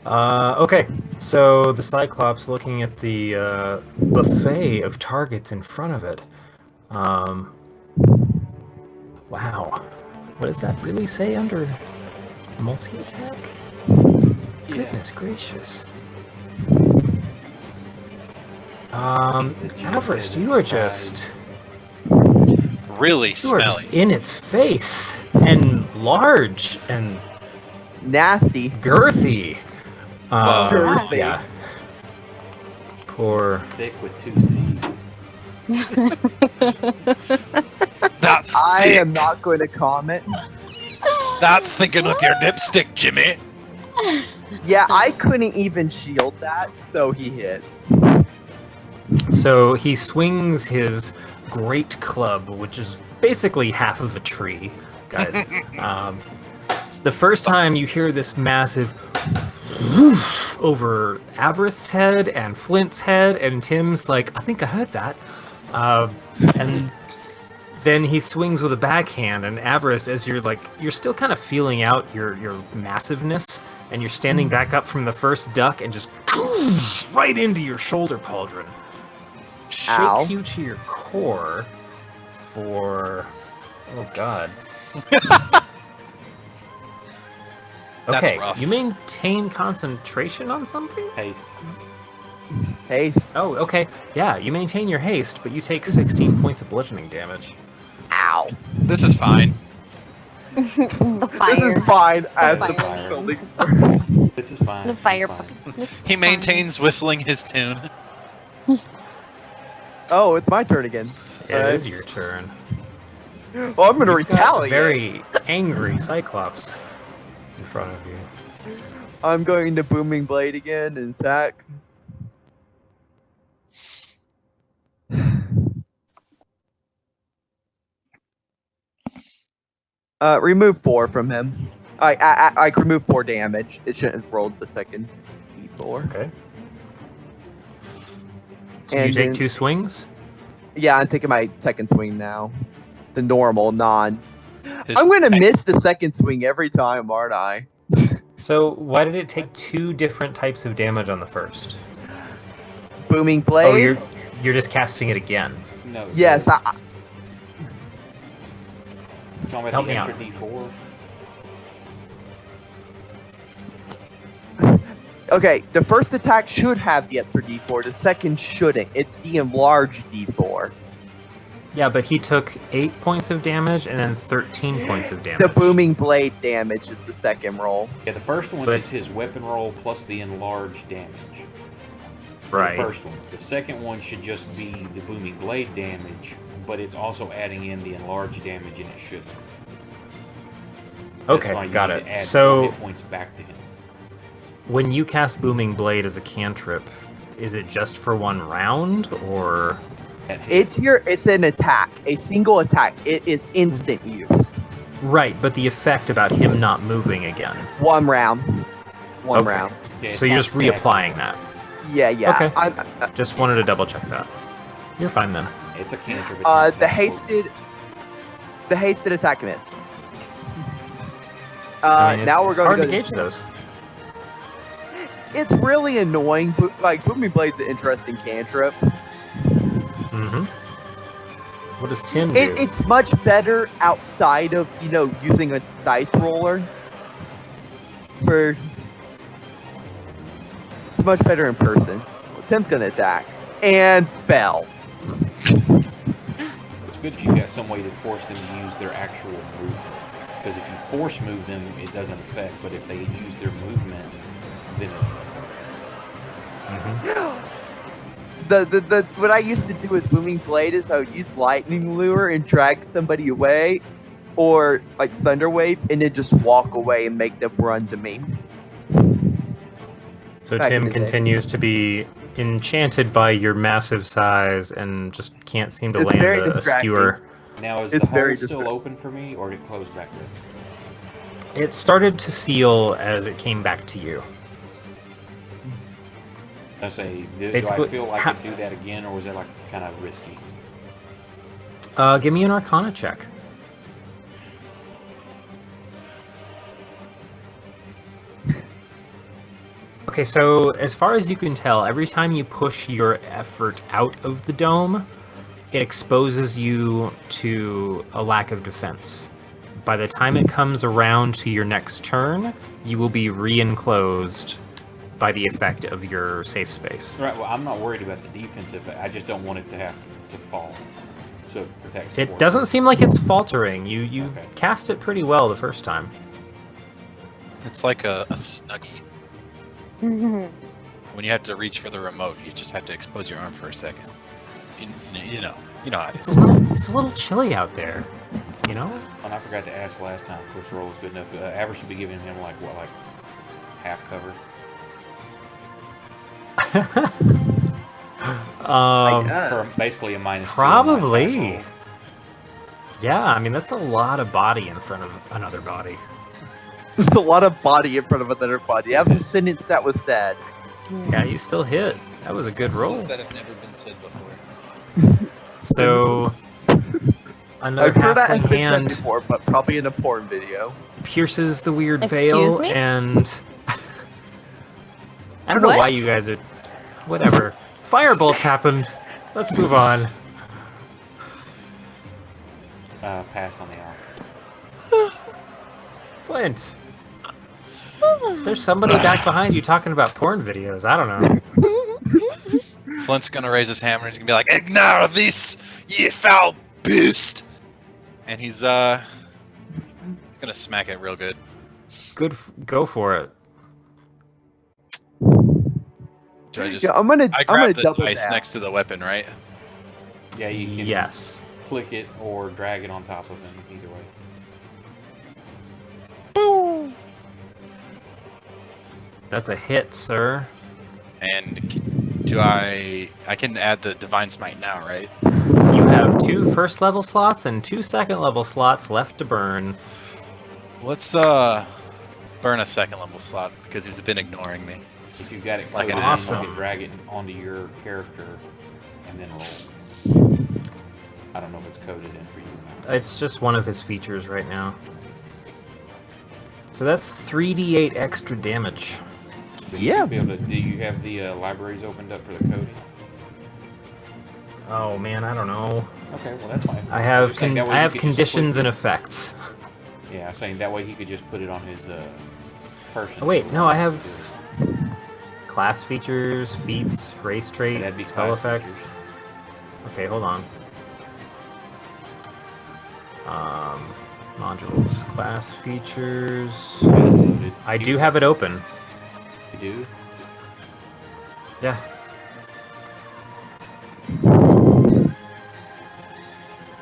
Okay, so the Cyclops looking at the buffet of targets in front of it. Wow. What does that really say under multi-attack? Goodness gracious. Avarice, you are just Really you are smelly. just in its face and large and Nasty. girthy. Whoa. Girthy. Yeah. Poor. Thick with 2 C's. That's I thick. am not going to comment. That's thinking with your dipstick, Jimmy. Yeah, I couldn't even shield that, so he hit. So he swings his great club, which is basically half of a tree, guys. The first time you hear this massive whoosh over Avarice's head and Flint's head, and Tim's like, I think I heard that. And then he swings with a backhand, and Avarice, as you're still kind of feeling out your massiveness, and you're standing back up from the first duck, and just right into your shoulder pauldron. Ow. Shakes you to your core for... Oh, God. That's Okay, rough. you maintain concentration on something? Haste. Hey, Oh, okay. Yeah, you maintain your haste, but you take 16 points of bludgeoning damage. ow. This is fine. The This fire. is fine as fire the man. building. This is fine. The fire I'm fine. puppy. This is He fine. maintains whistling his tune. Oh, it's my turn again. It Alright. is your turn. Well, I'm gonna You've got a retaliate. very angry Cyclops in front of you. I'm going to Booming Blade again and attack. Remove 4 from him. I remove 4 damage. It shouldn't have rolled the second D4. Okay. So you And take then- 2 swings? Yeah, I'm taking my second swing now. The normal, non. His I'm gonna tech- miss the second swing every time, aren't I? So why did it take 2 different types of damage on the first? Booming Blade? Oh, you're just casting it again. No. Yes, You're talking about Help the me extra out. D4. Okay, the first attack should have the extra D4, the second shouldn't. It's the enlarged D4. Yeah, but he took 8 points of damage and then 13 points of damage. The Booming Blade damage is the second roll. Yeah, the first one But- is his weapon roll plus the enlarged damage. Right. The first one. The second one should just be the booming blade damage, but it's also adding in the enlarged damage, and it shouldn't. That's Okay, why you got need it. to add 4 So hit points back to him. when you cast Booming Blade as a cantrip, is it just for 1 round or? That hit. It's an attack, a single attack. It is instant use. Right, but the effect about him not moving again. 1 round. One Okay. round. Yeah, it's So you're not just stacked. reapplying that. Yeah. Okay. I'm, Just wanted to double check that. You're fine then. It's a cantrip. It's not the cantrip. hasted attack missed. I mean, Now we're it's going hard to to go. gauge those. It's really annoying, but like Booming Blade's an interesting cantrip. Mm-hmm. What does Tim do? It's much better outside of using a dice roller. It's much better in person. Tim's gonna attack and fell. It's good if you got some way to force them to use their actual movement. Because if you force move them, it doesn't affect. But if they use their movement, then it affects. What I used to do with Booming Blade is I would use Lightning Lure and drag somebody away, or like Thunder Wave, and then just walk away and make them run to me. So Back in Tim the day. continues to be enchanted by your massive size and just can't seem to It's land very a distracting. skewer. Now, is It's the very hole still different. open for me, or did it close back up? It started to seal as it came back to you. I say, do I Basically, feel like I could do that again, or was that like kind of risky? Give me an Arcana check. Okay, so as far as you can tell, every time you push your effort out of the dome, it exposes you to a lack of defense. By the time it comes around to your next turn, you will be re-enclosed by the effect of your safe space. Right. Well, I'm not worried about the defensive. I just don't want it to have to fall. So it protects. the It horses. doesn't seem like it's faltering. You Okay. cast it pretty well the first time. It's like a Snuggie. Mhm. When you have to reach for the remote, you just have to expose your arm for a second. You know how it It's is. a little chilly out there, you know? And I forgot to ask last time. Of course, the roll was good enough. Average should be giving him like half cover. For basically a minus 2 on my Probably. attack roll. Yeah, I mean, that's a lot of body in front of another body. There's a lot of body in front of another body. That was a sentence that was said. Yeah, you still hit. That was a good roll. Sentences that have never been said before. So, another I've heard that halfling has been said hand before, but probably in a porn video. pierces the weird Excuse veil, me? and I don't know What? why you guys are. Whatever. Firebolts happened. Let's move on. Pass on the offer. Flint. There's somebody back behind you talking about porn videos. I don't know. Flint's gonna raise his hammer and he's gonna be like, "Ignore this, ye foul beast!" And he's gonna smack it real good. Go for it. Do I just? Yeah, I'm gonna I I'm gonna grab this double dice that. next to the weapon, right? Yeah, you can Yes. click it or drag it on top of him. Either way. That's a hit, sir. And do I can add the divine smite now, right? You have 2 first level slots and 2 second level slots left to burn. Let's burn a second level slot because he's been ignoring me. If you've got it Like coded, an in, awesome. you can drag it onto your character and then roll. I don't know if it's coded in for you or not. It's just one of his features right now. So that's 3d8 extra damage. But you should be able to, do you have the libraries opened up for the coding? Oh man, I don't know. Okay, well that's fine. I have Just saying that way I you have could just conditions click and it. effects. Yeah, I'm saying that way he could just put it on his person. Oh wait, no, I have class features, feats, race trait, That'd be spell class effects. features. Okay, hold on. Modules, class features. Loaded. I do have it open. You do? Yeah.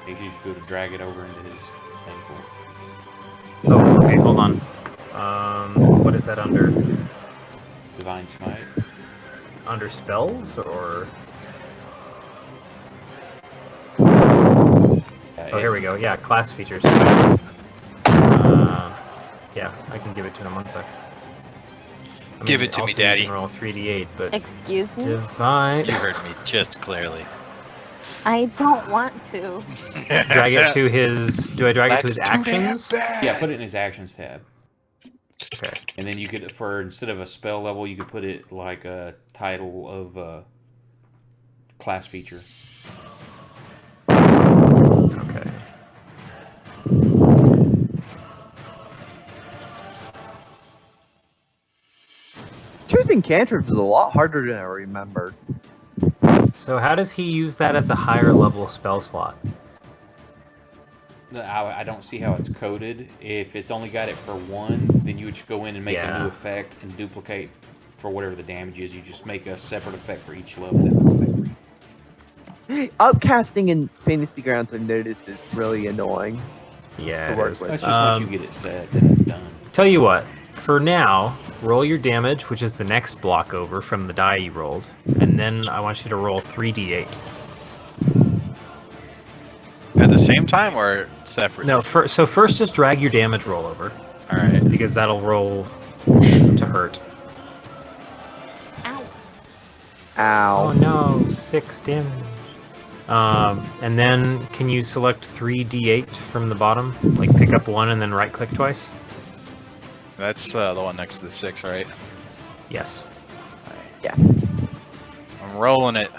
You should just be able to drag it over into his thing for him. Oh, okay, hold on. What is that under? Divine Smite. Under spells or? Oh, here we go. Yeah, class features. Yeah, I can give it to him one sec. I Give it to me, also Daddy. You can roll 3d8, but Excuse me? divine. You heard me just clearly. I don't want to. Drag it to his. Do I drag it to his That's too damn actions? bad. Yeah, put it in his actions tab. Okay. And then you could, instead of a spell level, you could put it like a title of class feature. Okay. Choosing cantrips is a lot harder than I remembered. So how does he use that as a higher level spell slot? I don't see how it's coded. If it's only got it for one, then you would just go in and make a Yeah. new effect and duplicate for whatever the damage is. You just make a separate effect for each level. That will affect for each. Upcasting in Fantasy Grounds, I've noticed, is really annoying. Yeah, To it work is. with. That's just once you get it set, then it's done. Tell you what, for now, roll your damage, which is the next block over from the die you rolled, and then I want you to roll 3d8. At the same time or separate? No, so first just drag your damage roll over, All right. because that'll roll to hurt. Ow. Ow. Oh no, 6 damage. And then can you select 3d8 from the bottom? Like pick up one and then right click twice? That's the one next to the 6, right? Yes, I'm rolling it.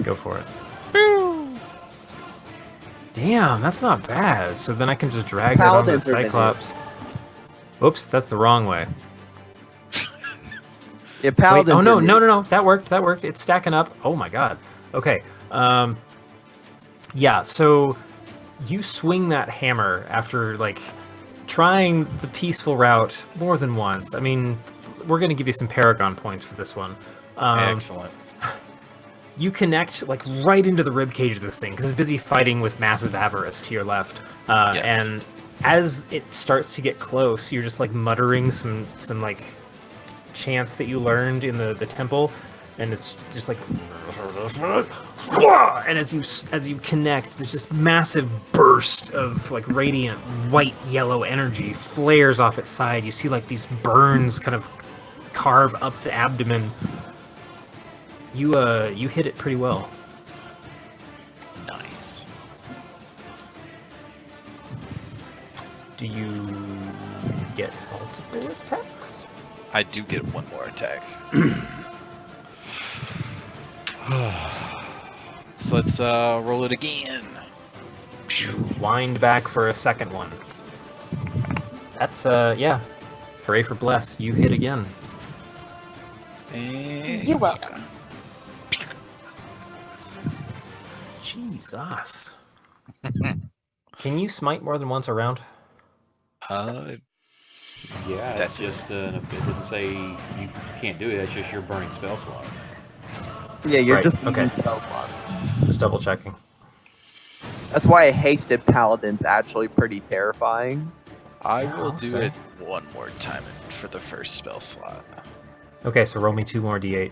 go for it. Damn, that's not bad. So then I can just drag that onto the Paladins are minions. Cyclops. Oops, that's the wrong way. Yeah, Wait, Paladins. oh no, are no, no, no, that worked, that worked. It's stacking up. Oh my god. Okay. Yeah, so you swing that hammer after like trying the peaceful route more than once. I mean, we're gonna give you some Paragon points for this one. Excellent. You connect like right into the rib cage of this thing because it's busy fighting with massive avarice to your left. Yes. And as it starts to get close, you're just like muttering some like chants that you learned in the temple, and it's just like, and as you connect, there's this massive burst of like radiant white yellow energy flares off its side. You see like these burns kind of carve up the abdomen. You hit it pretty well. Nice. Do you get multiple attacks? I do get one more attack. So let's roll it again. Wind back for a second one. That's yeah. Hooray for Bless. You hit again. And You're welcome. Jesus. Can you smite more than once a round? Uh, Yeah, That's that's just it didn't say you can't do it. That's just your burning spell slots. Yeah, you're Right, just okay. using spell slots. Just double checking. That's why a hasted paladin's actually pretty terrifying. I Yeah, will I'll do say. it one more time for the first spell slot. Okay, so roll me 2 more d8.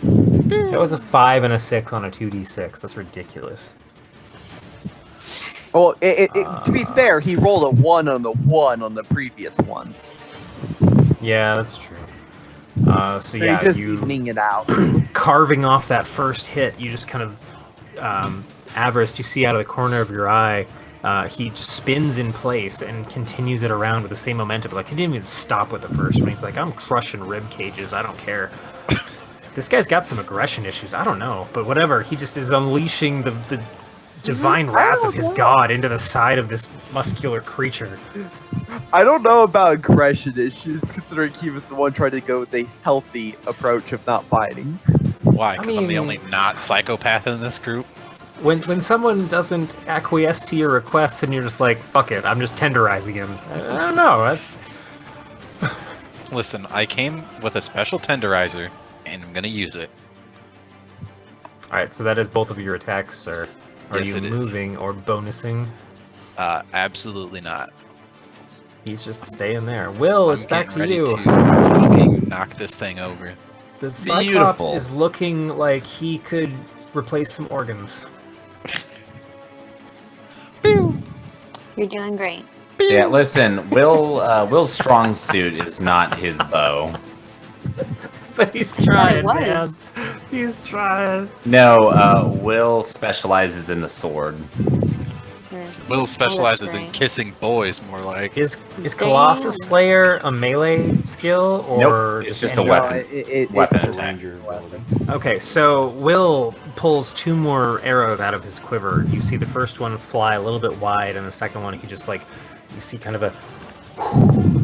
That was a 5 and a 6 on a 2d6. That's ridiculous. Well, to be fair, he rolled a 1 on the previous one. Yeah, that's true. So So yeah, you're just you evening it out. carving off that first hit. You just kind of Avarice, you see out of the corner of your eye, he just spins in place and continues it around with the same momentum. Like he didn't even stop with the first one. He's like, I'm crushing rib cages. I don't care. This guy's got some aggression issues. I don't know, but whatever. He just is unleashing the divine wrath of his god into the side of this muscular creature. I don't know about aggression issues, considering he was the one trying to go with a healthy approach of not fighting. Why? Because I'm the mean- only not psychopath in this group. When someone doesn't acquiesce to your requests and you're just like, fuck it, I'm just tenderizing him. I don't know. That's Listen, I came with a special tenderizer, and I'm gonna use it. all right. So that is both of your attacks, sir. Are Yes, you it is. moving or bonusing? Absolutely not. He's just staying there. Will, it's I'm back getting to you. ready to fucking knock this thing over. The Cyclops Beautiful. is looking like he could replace some organs. You're doing great. Yeah, listen, Will's strong suit is not his bow. But he's trying, was. man. He's trying. No, Will specializes in the sword. Will specializes in great. kissing boys, more like. Is Colossus Damn. Slayer a melee skill or Nope, it's just a any- weapon. Weapon it's a attack. Ranger ability. Okay, so Will pulls 2 more arrows out of his quiver. You see the first one fly a little bit wide, and the second one he just like, you see kind of a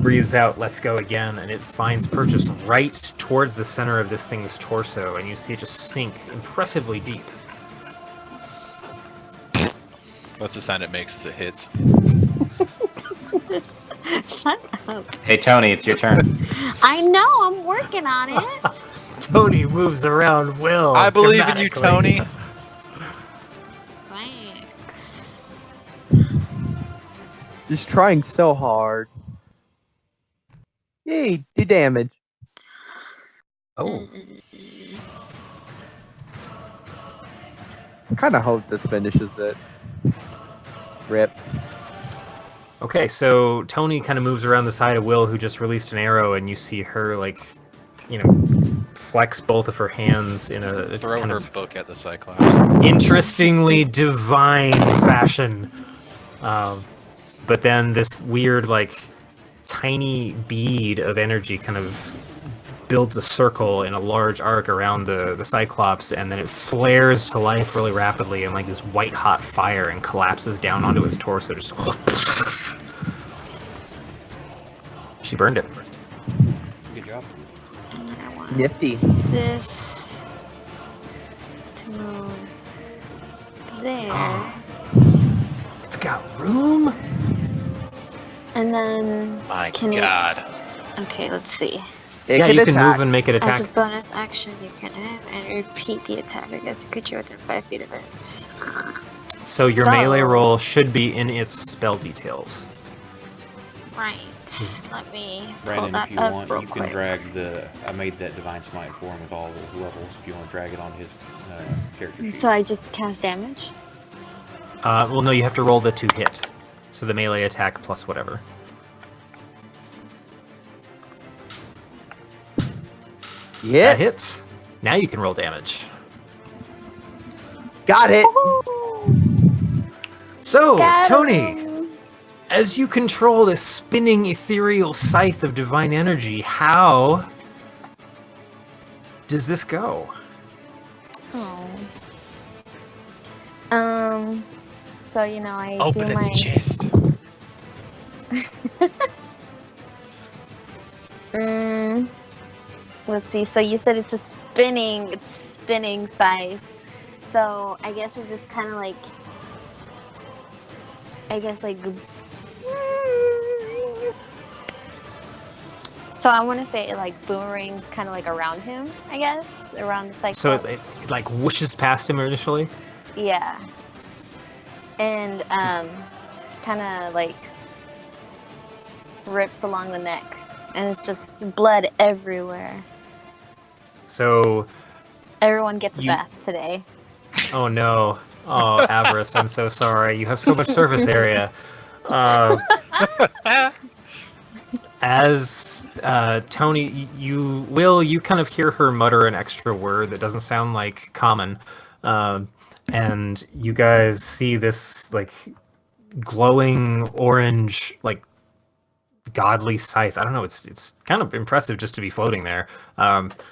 breathes out, let's go again, and it finds purchase right towards the center of this thing's torso, and you see it just sink impressively deep. That's the sound it makes as it hits. Shut up. Hey Tony, it's your turn. I know, I'm working on it. Tony moves around Will. I believe in you, dramatically. Tony. Thanks. He's trying so hard. Yay, do damage. Oh, I kind of hope this finishes it. Rip. okay. So Tony kind of moves around the side of Will, who just released an arrow, and you see her flex both of her hands in a Throw kind her of book at the Cyclops. interestingly divine fashion. But then this weird, tiny bead of energy kind of builds a circle in a large arc around the Cyclops, and then it flares to life really rapidly in this white hot fire and collapses down onto its torso. Just she burned it. Good job. And I want Nifty. this to move there. It's got room. And then My Can it- God. okay, let's see. It Yeah, can you can attack. move and make it As attack. a bonus action, you can and repeat the attack against a creature within 5 feet of it. So your melee roll should be in its spell details. Right. Let me pull Brandon, that if you up want, real you can quick. drag the. I made that divine smite for him with all the levels. If you want to drag it on his character sheet. So I just cast damage? Well, no, you have to roll the 2 hit. So the melee attack plus whatever. Yeah, That hits. Now you can roll damage. got it. So, Got Tony, him. as you control this spinning ethereal scythe of divine energy, how does this go? Oh. So I Open do its my chest. Let's see. So you said it's spinning scythe. So I guess it just kind of So I want to say it boomerangs kind of around him. I guess around the Cyclops. So it whooshes past him initially. Yeah. And kind of rips along the neck, and it's just blood everywhere. So, Everyone gets a You- bath today. oh no. Oh, Avarice, I'm so sorry. You have so much surface area. As Tony, you kind of hear her mutter an extra word that doesn't sound like common, and you guys see this glowing orange godly scythe. I don't know. It's kind of impressive just to be floating there.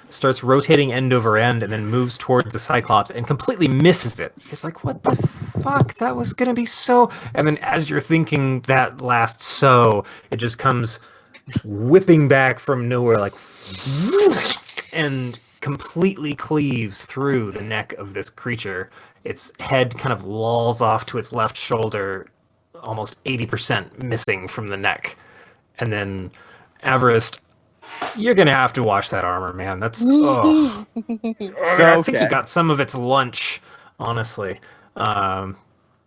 Starts rotating end over end and then moves towards the Cyclops and completely misses it. You're just like, what the fuck? That was gonna be so. And then as you're thinking that last so, it just comes whipping back from nowhere and completely cleaves through the neck of this creature. Its head kind of lolls off to its left shoulder, almost 80% missing from the neck. And then Avarice, you're gonna have to wash that armor, man. That's I think you Okay. got some of its lunch, honestly.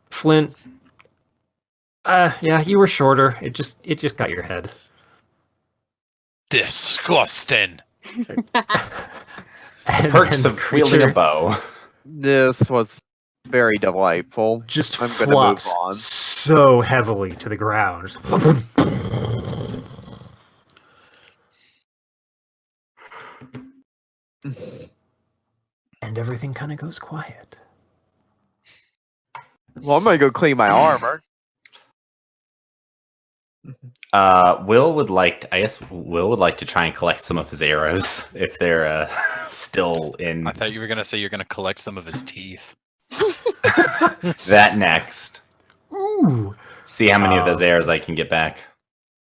Flint, yeah, you were shorter. It just got your head. Disgusting. And Perks then of the wielding a creature bow. This was very delightful. just I'm gonna move flops on. so heavily to the ground. Just and everything kind of goes quiet. Well, I'm gonna go clean my armor. Will would like to try and collect some of his arrows if they're still in I thought you were gonna say you're gonna collect some of his teeth. that next. Ooh. See how many of those arrows I can get back.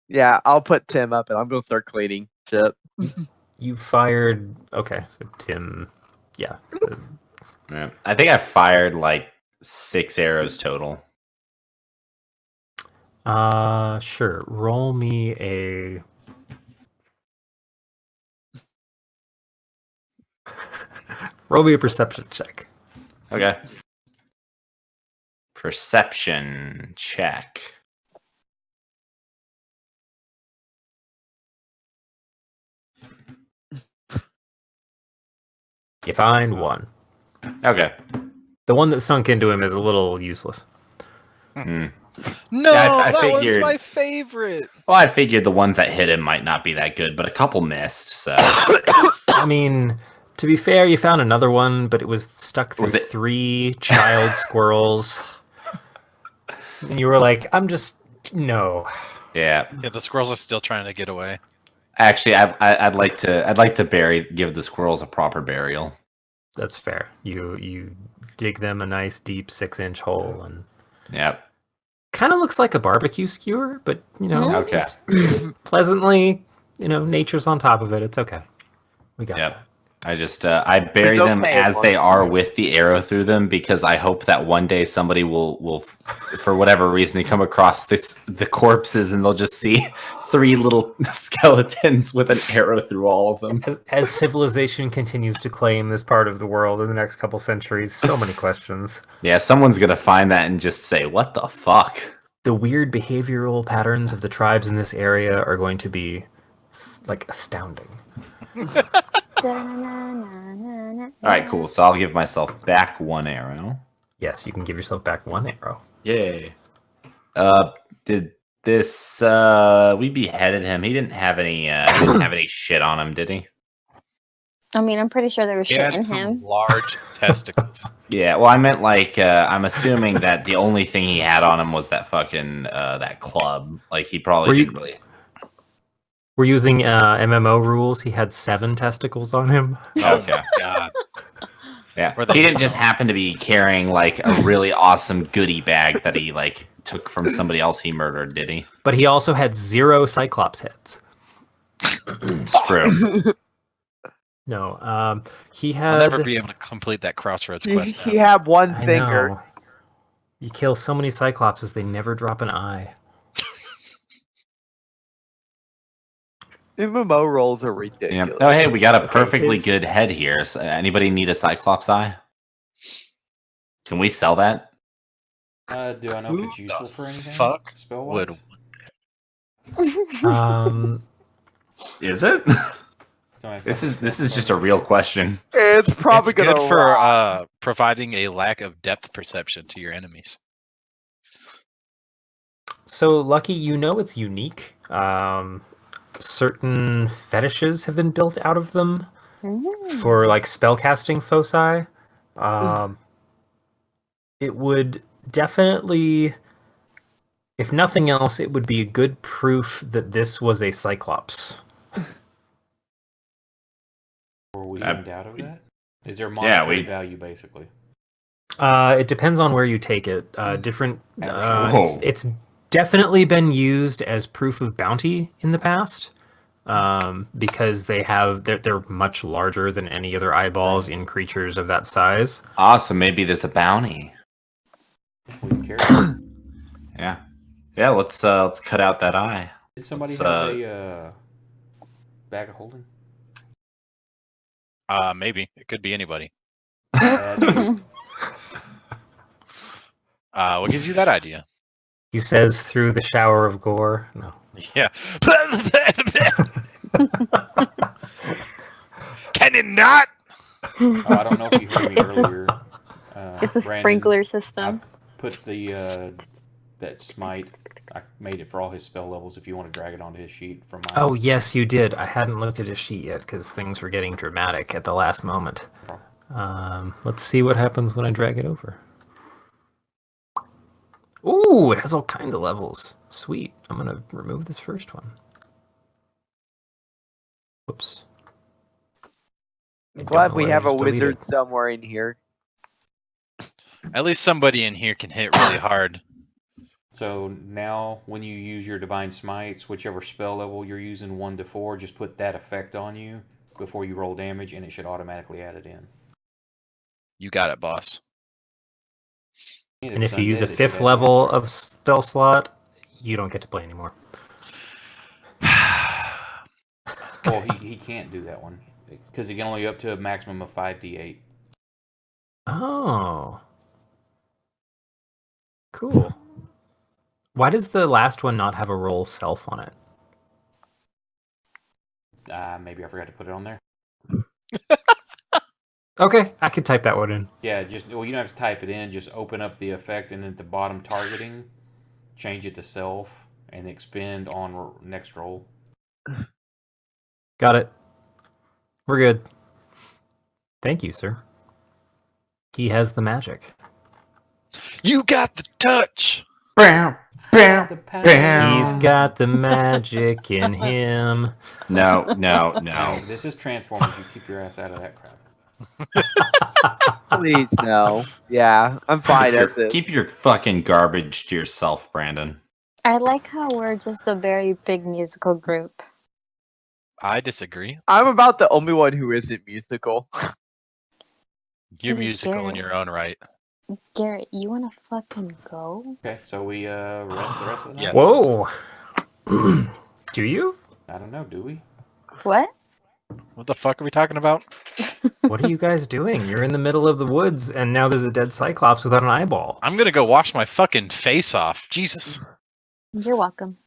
Yeah, I'll put Tim up and I'm gonna start cleaning shit. You fired. Okay, so Tim. Yeah. Yeah. I think I fired 6 arrows total. Sure. Roll me a. Roll me a perception check. Okay. Perception check. You find one. Okay. The one that sunk into him is a little useless. No, Yeah, I that one's figured- my favorite. Well, I figured the ones that hit him might not be that good, but a couple missed, so. I mean, to be fair, you found another one, but it was stuck through Was it- 3 child squirrels. And you were like, no. Yeah. Yeah, the squirrels are still trying to get away. Actually, I'd like to give the squirrels a proper burial. That's fair. You dig them a nice deep 6-inch hole, and Yep. kind of looks like a barbecue skewer, but Okay. just pleasantly, nature's on top of it. It's okay. We got Yep. that. I just I bury them okay, as Mark. they are with the arrow through them because I hope that one day somebody will for whatever reason come across the corpses and they'll just see 3 little skeletons with an arrow through all of them. As civilization continues to claim this part of the world in the next couple centuries, so many questions. Yeah, someone's gonna find that and just say, "What the fuck?" The weird behavioral patterns of the tribes in this area are going to be astounding. All right, cool. So I'll give myself back 1 arrow. Yes, you can give yourself back 1 arrow. Yay. Did this we beheaded him? He didn't have any shit on him, did he? I mean, I'm pretty sure there was He shit had in some him. large testicles. Yeah, well, I meant I'm assuming that the only thing he had on him was that fucking that club. Like he probably didn't really. We're using MMO rules. He had 7 testicles on him. Okay. God. Yeah. Or the He didn't just missile. happen to be carrying like a really awesome goodie bag that he like took from somebody else he murdered, did he? But he also had 0 Cyclops heads. It's true. No, he had. I'll never be able to complete that Crossroads quest He now. had one I finger. know. You kill so many Cyclopses, they never drop an eye. MMO rolls are Yeah. ridiculous. Oh, hey, we got a Okay, perfectly his- good head here. So anybody need a Cyclops eye? Can we sell that? Do I know if Who it's useful the for anything? fuck Spell would- Um, Is it? This is just a real question. It's probably It's gonna good for rock. providing a lack of depth perception to your enemies. so, Lucky, it's unique. Certain fetishes have been built out of them for spellcasting foci. It would definitely, if nothing else, it would be a good proof that this was a Cyclops. Were we Uh, in doubt of that? Is there yeah, monetary we- value basically? It depends on where you take it. Different. Whoa. It's definitely been used as proof of bounty in the past, because they're much larger than any other eyeballs in creatures of that size. So maybe there's a bounty. We care. Yeah. Yeah, let's cut out that eye. Did somebody Let's, have a bag of holding? Maybe it could be anybody. What gives you that idea? He says through the shower of gore. No. Yeah. Can it not? Oh, I don't know if you heard me It's a- earlier. It's a Brandon, sprinkler system. Put the that smite. I made it for all his spell levels. If you want to drag it onto his sheet from mine. Oh yes, you did. I hadn't looked at his sheet yet because things were getting dramatic at the last moment. Let's see what happens when I drag it over. Ooh, it has all kinds of levels. Sweet. I'm gonna remove this first one. Whoops. I'm I glad don't we know where I have a just deleted. wizard somewhere in here. At least somebody in here can hit really hard. So now, when you use your divine smites, whichever spell level you're using, 1 to 4, just put that effect on you before you roll damage, and it should automatically add it in. You got it, boss. And if it's you use a undead, it should 5th add level damage. of spell slot, you don't get to play anymore. Well, he can't do that one because he can only up to a maximum of 5d8. Oh. Cool. Why does the last one not have a roll self on it? Maybe I forgot to put it on there. Okay, I could type that one in. Yeah, you don't have to type it in. Just open up the effect and at the bottom targeting, change it to self and expend on next roll. Got it. We're good. Thank you, sir. He has the magic. You got the touch. Bam, bam, He's bam. got the magic in him. No. Hey, this is Transformers. You keep your ass out of that crap. Please no. Yeah, I'm fine at this. Keep your fucking garbage to yourself, Brandon. I like how we're just a very big musical group. I disagree. I'm about the only one who isn't musical. You're Hey, musical in Garrett. your own right. Garrett, you wanna fucking go? Okay, so we rest the rest of the night. Yes. Whoa. Do you? I don't know. Do we? What? What the fuck are we talking about? What are you guys doing? You're in the middle of the woods, and now there's a dead Cyclops without an eyeball. I'm gonna go wash my fucking face off. Jesus. You're welcome.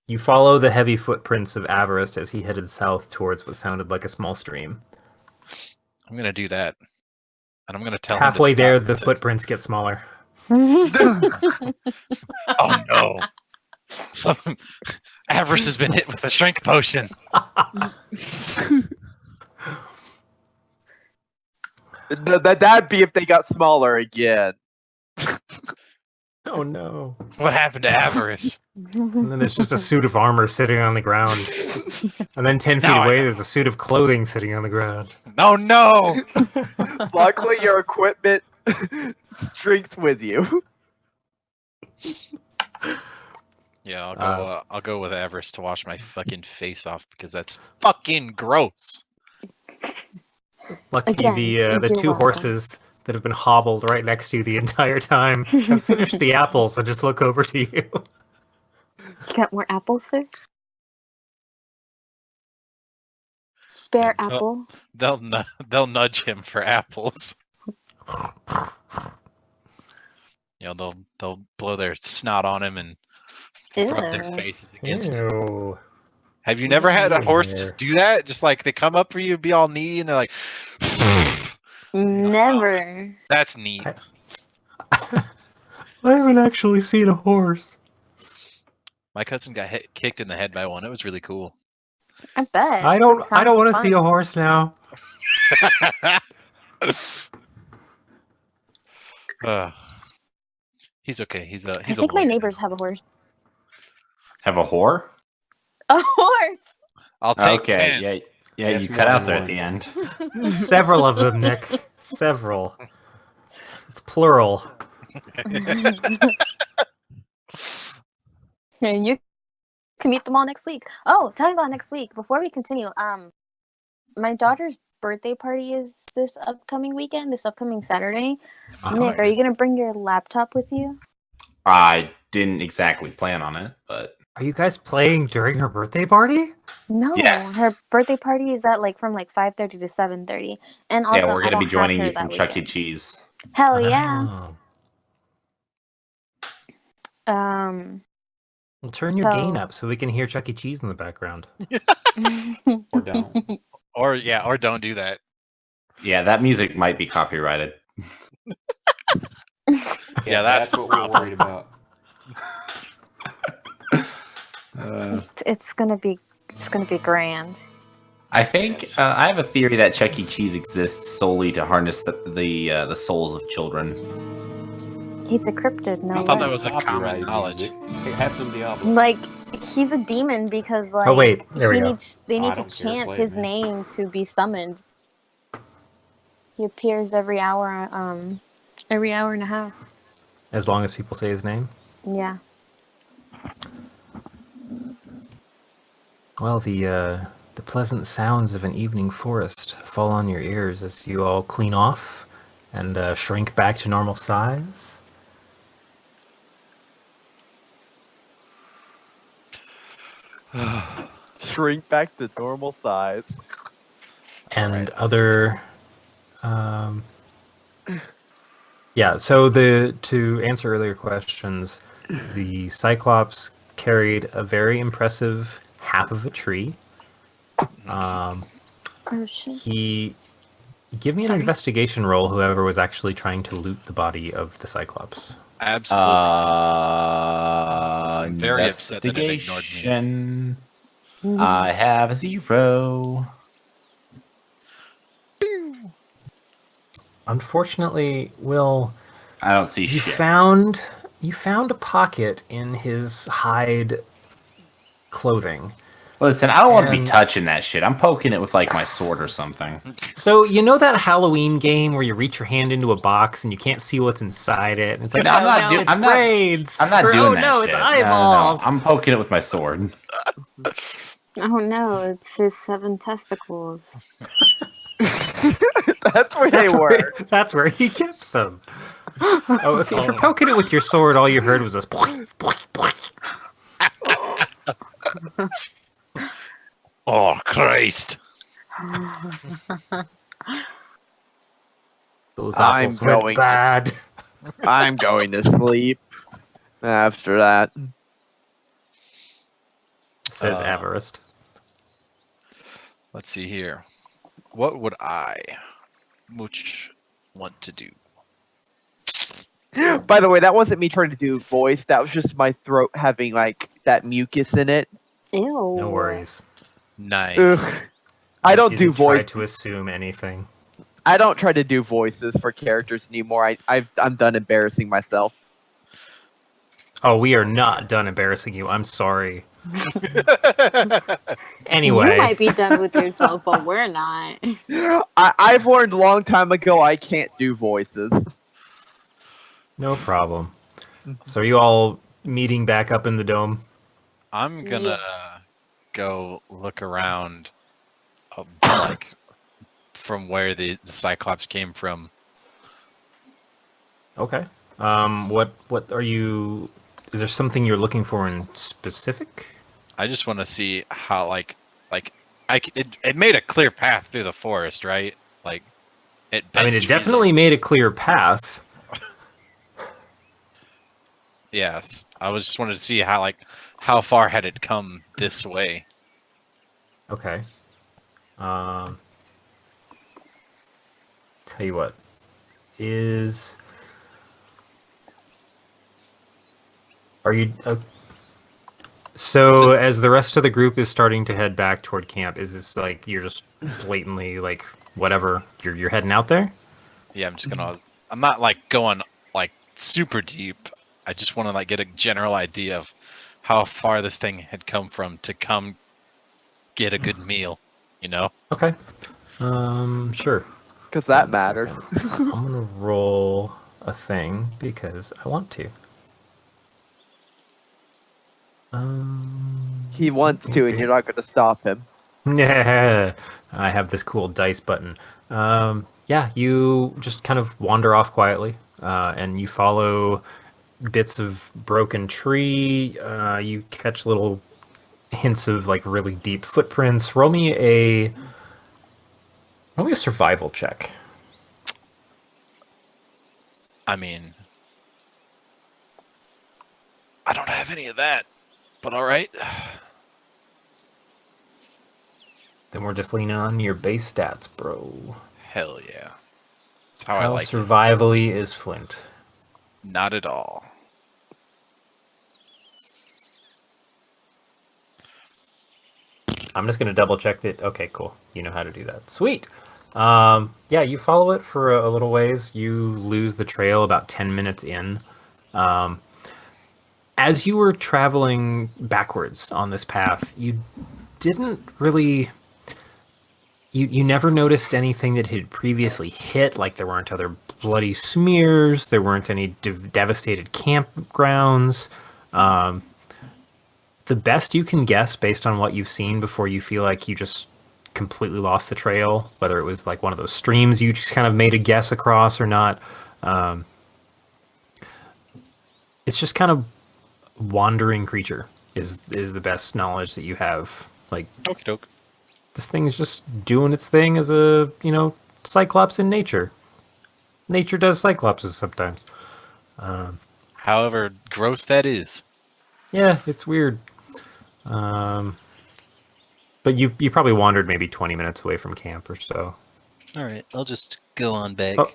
You follow the heavy footprints of Avarice as he headed south towards what sounded like a small stream. I'm gonna do that. And I'm gonna tell Halfway him to there, stop. the footprints get smaller. Oh no. Avarice has been hit with a shrink potion. That'd be if they got smaller again. Oh no. What happened to Avarice? And then there's just a suit of armor sitting on the ground. And then 10 feet Now I away, know. there's a suit of clothing sitting on the ground. No, no. Luckily, your equipment drinks with you. Yeah, I'll go with Avarice to wash my fucking face off because that's fucking gross. Lucky Again, the you're two welcome. horses that have been hobbled right next to you the entire time have finished the apples and just look over to you. You got more apples, sir? Spare Yeah, apple. They'll nudge him for apples. You know, they'll blow their snot on him and rub their Ew. faces against him. Ew. Have you never had a Ew. horse just do that? Just like they come up for you, be all needy, and they're like, Never. "That's neat." I haven't actually seen a horse. My cousin got kicked in the head by one. It was really cool. I bet. I don't Sounds want to fun. see a horse now. He's okay. He's a I think my lawyer neighbors now. have a horse. Have a whore? A horse! I'll take Okay, 10. yeah, That's you more cut out than there at one. the end. Several of them, Nick. Several. It's plural. And you can meet them all next week. Oh, talking about next week, before we continue, my daughter's birthday party is this upcoming weekend, this upcoming Saturday. Nick, are you gonna bring your laptop with you? I didn't exactly plan on it, but Are you guys playing during her birthday party? No, Yes. her birthday party is at from 5:30 to 7:30, and also yeah, we're I gonna don't be have joining her you that from Chuck E. weekend. Cheese. Hell yeah! Oh. Well, turn your gain So- up so we can hear Chuck E. Cheese in the background. Or don't. Or don't do that. Yeah, that music might be copyrighted. Yeah, that's the what we're problem. worried about. It's gonna be grand. I think Yes. I have a theory that Chuck E. Cheese exists solely to harness the souls of children. He's a cryptid, no I thought that less. was a common Copyrighted knowledge. music. Hey, have some Diablo. Like he's a demon because Oh, wait, there we go. they Oh, I need to don't care, chant play it, his man. name to be summoned. He appears every hour and a half. As long as people say his name. Yeah. Well, the pleasant sounds of an evening forest fall on your ears as you all clean off and shrink back to normal size. Shrink back to normal size. And Alright. other yeah, so to answer earlier questions, the Cyclops carried a very impressive half of a tree. Oh shit. He give me an Sorry. investigation roll, whoever was actually trying to loot the body of the Cyclops. Absolutely. I'm very upset that it ignored me. investigation. I have 0. Unfortunately, Will, I don't see you shit. found a pocket in his hide clothing. Listen, I don't want to be And- touching that shit. I'm poking it with like my sword or something. So you know that Halloween game where you reach your hand into a box and you can't see what's inside it? And it's like, No, I'm oh not no, doing- it's I'm not- braids. I'm not Or, doing oh that no, shit. it's No, eyeballs. I'm poking it with my sword. Oh no, it's his 7 testicles. That's where they were. That's where he kept them. Oh, if you're poking it with your sword, all you heard was this. Oh Christ! Those I'm apples went going- bad. I'm going to sleep after that. Says Uh, Everest. Let's see here. What would I Mooch want to do? By the way, that wasn't me trying to do voice. That was just my throat having like that mucus in it. Ew. No worries. Nice. Ugh. I don't do didn't try voice. to assume anything. I don't try to do voices for characters anymore. I'm done embarrassing myself. Oh, we are not done embarrassing you. I'm sorry. You Anyway, might be done with yourself, but we're not. I've learned a long time ago I can't do voices. no problem. So are you all meeting back up in the dome? I'm gonna go look around, like from where the Cyclops came from. Okay. What are you? Is there something you're looking for in specific? I just want to see how it made a clear path through the forest, right? Like it. I mean, bent it trees definitely made a clear path. Yes, I was just wanted to see how far had it come this way. Okay. Tell you what. Are you? So as the rest of the group is starting to head back toward camp, is this like you're just blatantly like whatever you're heading out there? Yeah, I'm just gonna. I'm not like going like super deep. I just want to like get a general idea of how far this thing had come from to come get a good meal. You know. Okay. Sure. Because that One mattered. second. I'm gonna roll a thing because I want to. He wants to, and you're not going to stop him. Yeah, I have this cool dice button. Yeah, you just kind of wander off quietly, and you follow bits of broken tree. You catch little hints of like really deep footprints. Roll me a survival check. I mean, I don't have any of that, but all right. Then we're just leaning on your base stats, bro. Hell yeah. That's how I How like it. survivally is Flint? Not at all. I'm just gonna double check that. Okay, cool. You know how to do that. Sweet. Yeah, you follow it for a little ways. You lose the trail about 10 minutes in. As you were traveling backwards on this path, you didn't really. You never noticed anything that had previously hit, like there weren't other bloody smears, there weren't any devastated campgrounds. The best you can guess based on what you've seen before you feel like you just completely lost the trail, whether it was like one of those streams you just kind of made a guess across or not. It's just kind of wandering creature is the best knowledge that you have. Like, Okie doke. this thing's just doing its thing as a, cyclops in nature. Nature does cyclopses sometimes. However gross that is. Yeah, it's weird. But you probably wandered maybe 20 minutes away from camp or so. All right, I'll just go on back. Oh,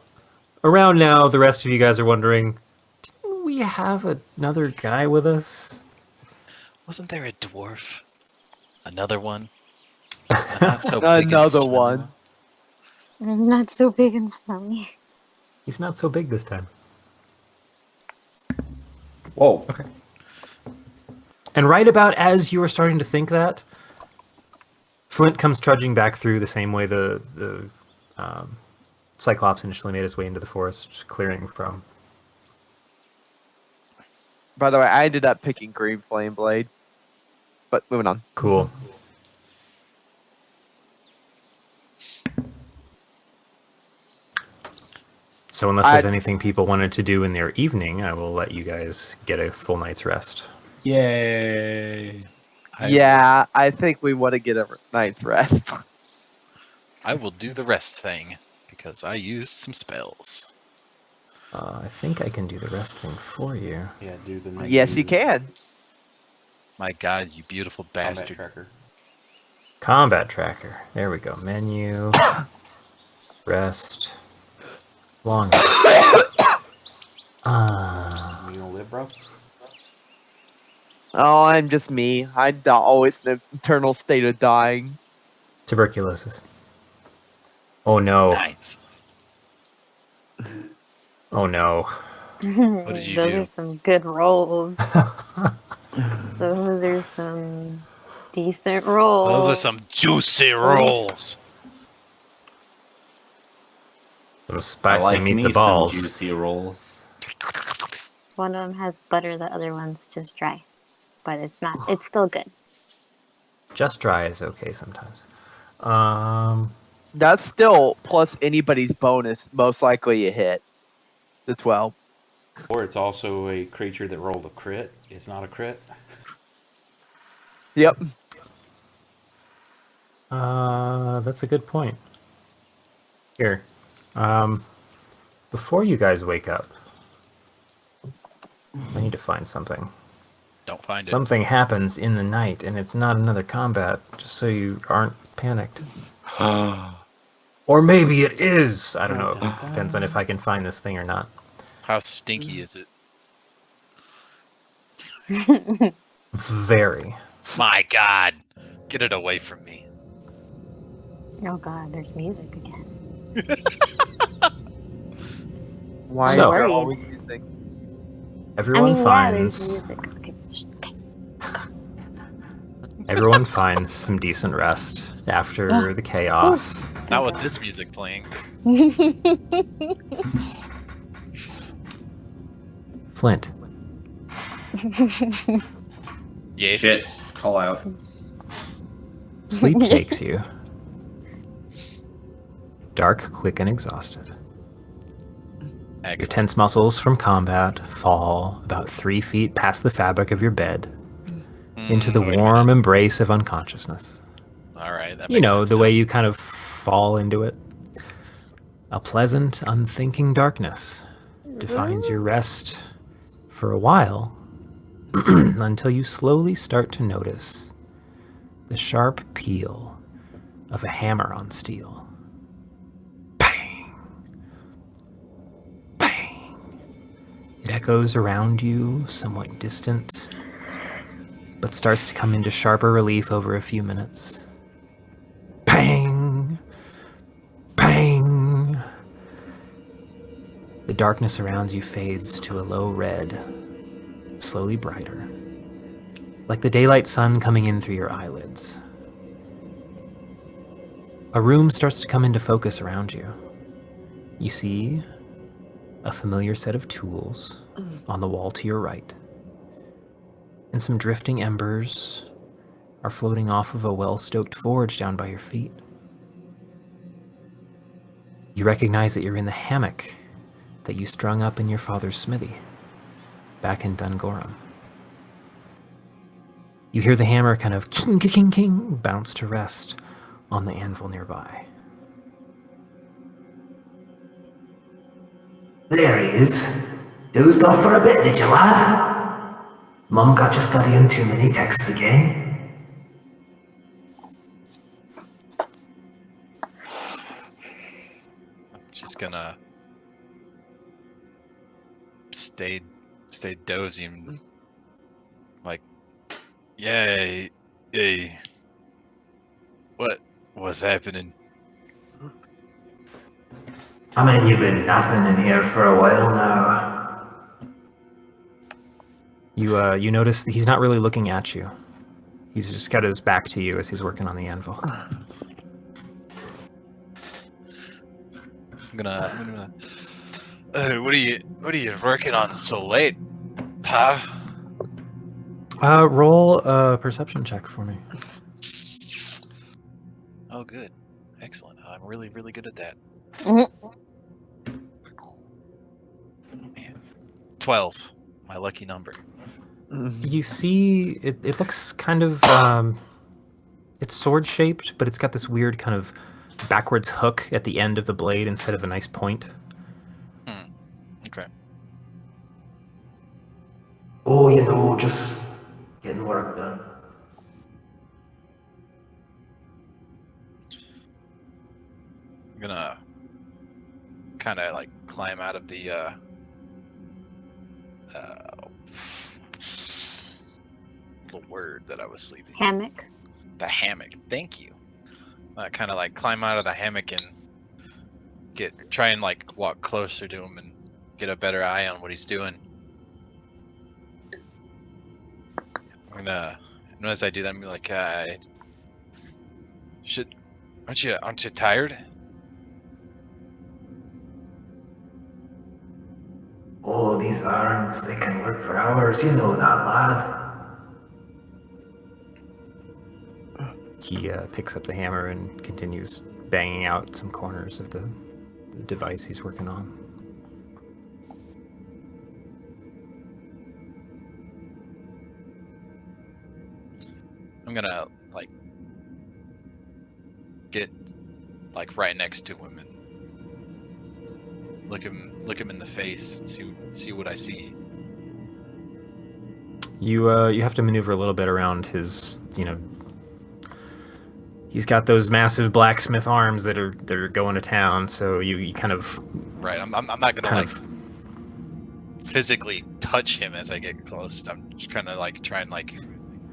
around now, the rest of you guys are wondering, didn't we have another guy with us? Wasn't there a dwarf? Another one? A not so big and Another smelly one. Not so big and smelly. He's not so big this time. Whoa. Okay. And right about as you were starting to think that, Flint comes trudging back through the same way the Cyclops initially made his way into the forest, clearing from. By the way, I ended up picking Green Flame Blade. But moving on. Cool. So unless there's anything people wanted to do in their evening, I will let you guys get a full night's rest. Yay. Yeah, I think we want to get a night's rest. I will do the rest thing because I used some spells. I think I can do the rest thing for you. Yeah, do the next. Yes, you can. My God, you beautiful Combat bastard. tracker. Combat tracker. There we go. Menu. Rest. Long rest. You gonna live, bro? Oh, I'm just me. I'm always in the eternal state of dying. Tuberculosis. Oh no. Nice. Oh no. What did you Those do? are some good rolls. Those are some decent rolls. Those are some juicy rolls. Some I spicy like meat me the balls. some juicy rolls. One of them has butter, the other one's just dry. But it's not. It's still good. Just dry is okay sometimes. That's still plus anybody's bonus. Most likely you hit the 12. Or it's also a creature that rolled a crit. It's not a crit. Yep. That's a good point. Here. Before you guys wake up, I need to find something. Don't find it. Something happens in the night, and it's not another combat, just so you aren't panicked. Or maybe it is! I don't know. Depends on if I can find this thing or not. How stinky is it? Very. My God, get it away from me. Oh god, there's music again. Why So- is there always music? Everyone there's finds music. Okay. Okay. everyone finds some decent rest after the chaos. Not with this music playing. Flint, Yes. Shit. Call out. sleep takes you. Dark, quick, and exhausted. Your Excellent. tense muscles from combat fall about 3 feet past the fabric of your bed into the Wait a warm minute. embrace of unconsciousness. All right, that You makes know, sense the now. way you kind of fall into it. A pleasant, unthinking darkness defines your rest for a while until you slowly start to notice the sharp peel of a hammer on steel. Bang! Bang! It echoes around you, somewhat distant, but starts to come into sharper relief over a few minutes. Bang! Bang! The darkness around you fades to a low red, slowly brighter, like the daylight sun coming in through your eyelids. A room starts to come into focus around you. You see a familiar set of tools on the wall to your right, and some drifting embers are floating off of a well-stoked forge down by your feet. You recognize that you're in the hammock that you strung up in your father's smithy back in Dungorum. You hear the hammer kind of king, king, king, king bounce to rest on the anvil nearby. There he is. Dozed off for a bit, did you, lad? Mum got you studying too many texts again? I'm just gonna stay dozy and like, yay, yay. What was happening? I mean, you've been napping in here for a while now. You notice that he's not really looking at you. He's just got his back to you as he's working on the anvil. I'm gonna. What are you working on so late, pa? Roll a perception check for me. Oh, good, excellent. I'm really good at that. Mhm. Man, 12, my lucky number. You see, it looks kind of, it's sword shaped, but it's got this weird kind of backwards hook at the end of the blade instead of a nice point. Okay. Oh, you know, just getting work done. I'm gonna kind of like climb out of the the word that I was sleeping. Hammock. The hammock. Thank you. Kind of like climb out of the hammock and try and like walk closer to him and get a better eye on what he's doing. I'm gonna, and as I do that, I'm gonna be like, aren't you tired? Oh, these arms, they can work for hours, you know that, lad. He picks up the hammer and continues banging out some corners of the device he's working on. I'm gonna like get like right next to him and look him in the face and see what I see. You have to maneuver a little bit around his, he's got those massive blacksmith arms that are going to town. So you kind of Right. I'm not gonna kind like of physically touch him as I get close. I'm just kind of like trying like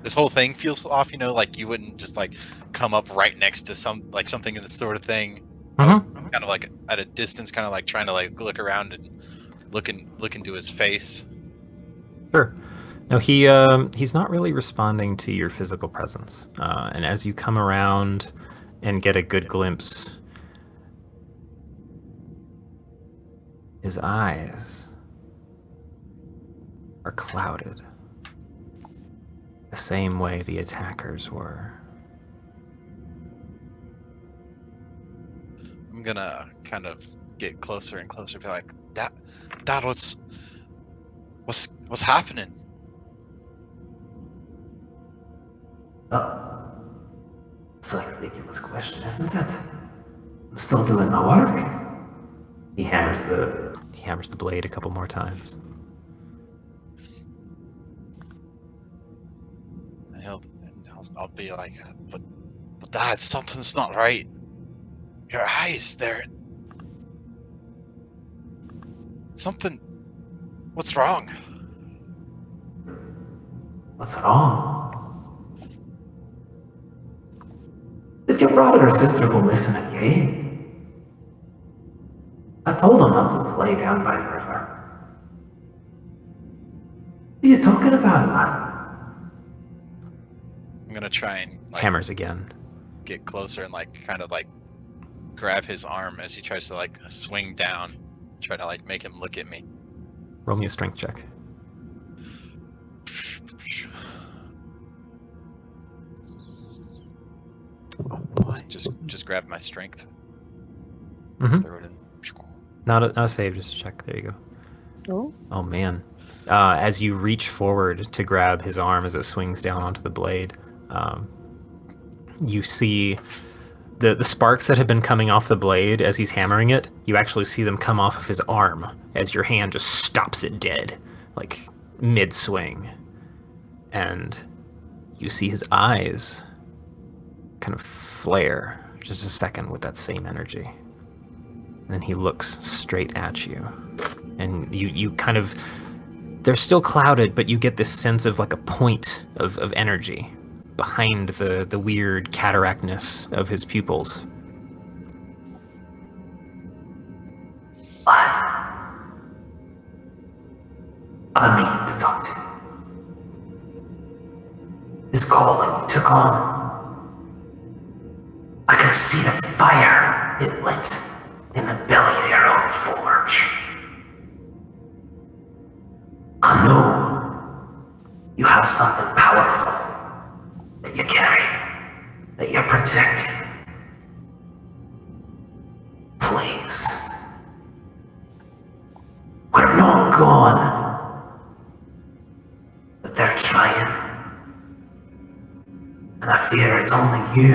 this whole thing feels off, like you wouldn't just like come up right next to something in this sort of thing. Mhm. Kind of like at a distance, kind of like trying to like look around and look into his face. Sure. No, he's not really responding to your physical presence. And as you come around and get a good glimpse, his eyes are clouded, the same way the attackers were. I'm gonna kind of get closer and closer, be like, Dad, what's happening? Oh, it's a ridiculous question, isn't it? I'm still doing my work. He hammers the blade a couple more times. And I'll be like, but Dad, something's not right. Your eyes, they're something. What's wrong? What's wrong? Did your brother or sister go missing again? I told them not to play down by the river. What are you talking about, lad? I'm gonna try and like Hammers again. get closer and like kind of like grab his arm as he tries to like swing down, try to like make him look at me. Roll me a strength check. Just grab my strength. Mhm. Throw it in. Not a save, just a check. There you go. Oh. Oh man. as you reach forward to grab his arm as it swings down onto the blade, you see the sparks that have been coming off the blade as he's hammering it. You actually see them come off of his arm as your hand just stops it dead, like mid-swing. And you see his eyes kind of flare just a second with that same energy. And then he looks straight at you. And you kind of... They're still clouded, but you get this sense of like a point of energy behind the weird cataractness of his pupils. What? I mean to talk to. This calling you took on. I can see the fire it lit in the belly of your own forge. I know you have something powerful that you carry, that you're protecting. Please. We're not gone. But they're trying. And I fear it's only you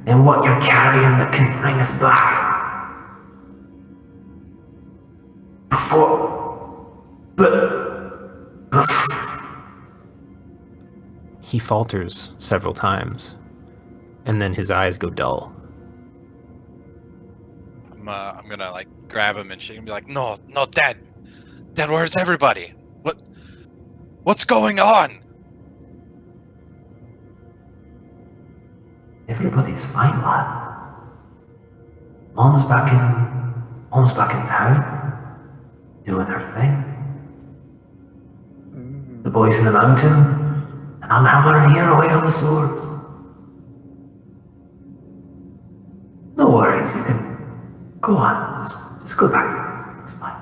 and what you're carrying that can bring us back. He falters several times, and then his eyes go dull. I'm gonna like grab him and shake and be like, no, Dad, where's everybody? What's going on? Everybody's fine, lad. Mom's back in town, doing her thing. The boys in the mountain, and I'm hammering here away on the swords. No worries, you can go on. Just go back to this. It's fine.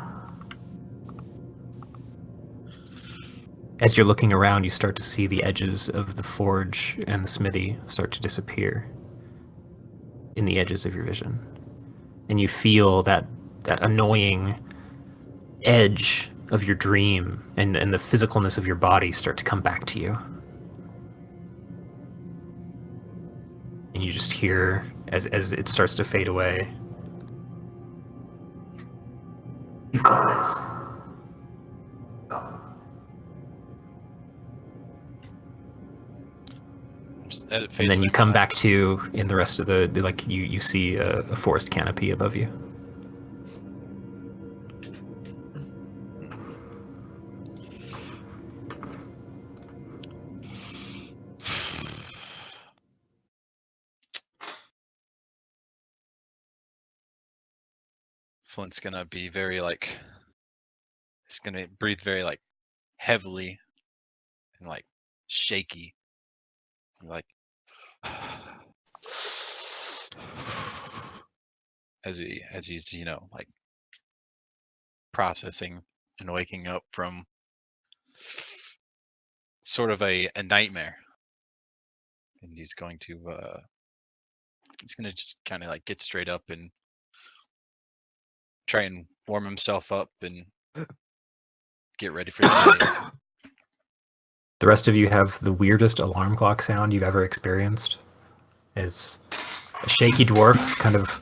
As you're looking around, you start to see the edges of the forge and the smithy start to disappear in the edges of your vision. And you feel that annoying edge of your dream and the physicalness of your body start to come back to you. And you just hear, as it starts to fade away, You've got this. Go. and then you come back to, in the rest of like, you see a forest canopy above you. Flint's gonna be very like, he's gonna breathe very like heavily and like shaky, like as he's like processing and waking up from sort of a nightmare, and he's gonna just kind of like get straight up and try and warm himself up and get ready for the day. The rest of you have the weirdest alarm clock sound you've ever experienced. It's a shaky dwarf, kind of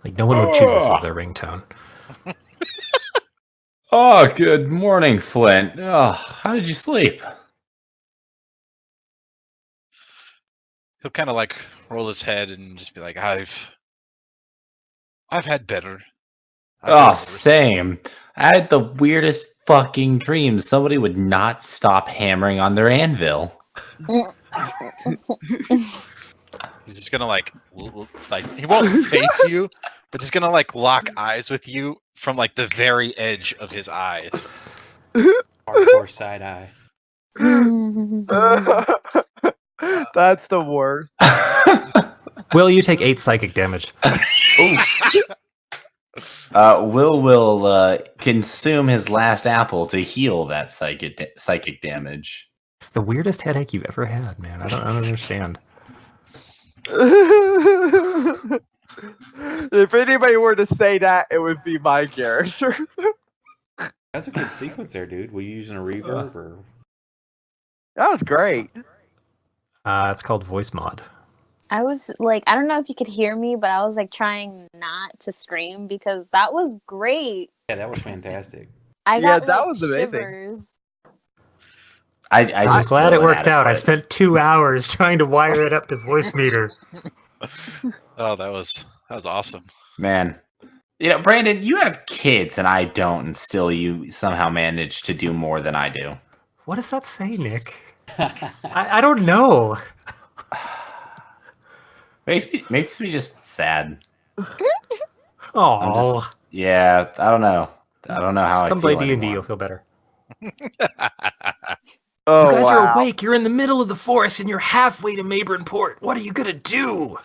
like no one would choose this as their ringtone. Oh, good morning, Flint. Oh, how did you sleep? He'll kind of like roll his head and just be like, I've had better. I've had worse." Same. I had the weirdest fucking dreams. Somebody would not stop hammering on their anvil. He's just gonna like he won't face you, but he's gonna like lock eyes with you from like the very edge of his eyes. Hardcore side eye. That's the worst. Will, you take 8 psychic damage. Will consume his last apple to heal that psychic damage. It's the weirdest headache you've ever had, man. I don't understand. If anybody were to say that, it would be my character. That's a good sequence there, dude. Were you using a reverb or? That was great. It's called voice mod. I was like, I don't know if you could hear me, but I was like trying not to scream because that was great. Yeah, that was fantastic. I Yeah, got that like was amazing. shivers. I I'm just glad feel it worked out. I inadequate. spent 2 hours trying to wire it up to voice meter. Oh, that was awesome. Man. Brandon, you have kids and I don't, and still you somehow manage to do more than I do. What does that say, Nick? I don't know. Makes me just sad. Oh, Yeah, I don't know. I don't know how I come play feel D&D, anymore. you'll feel better. Oh, You guys wow. are awake. You're in the middle of the forest and you're halfway to Mayburn Port. What are you gonna do?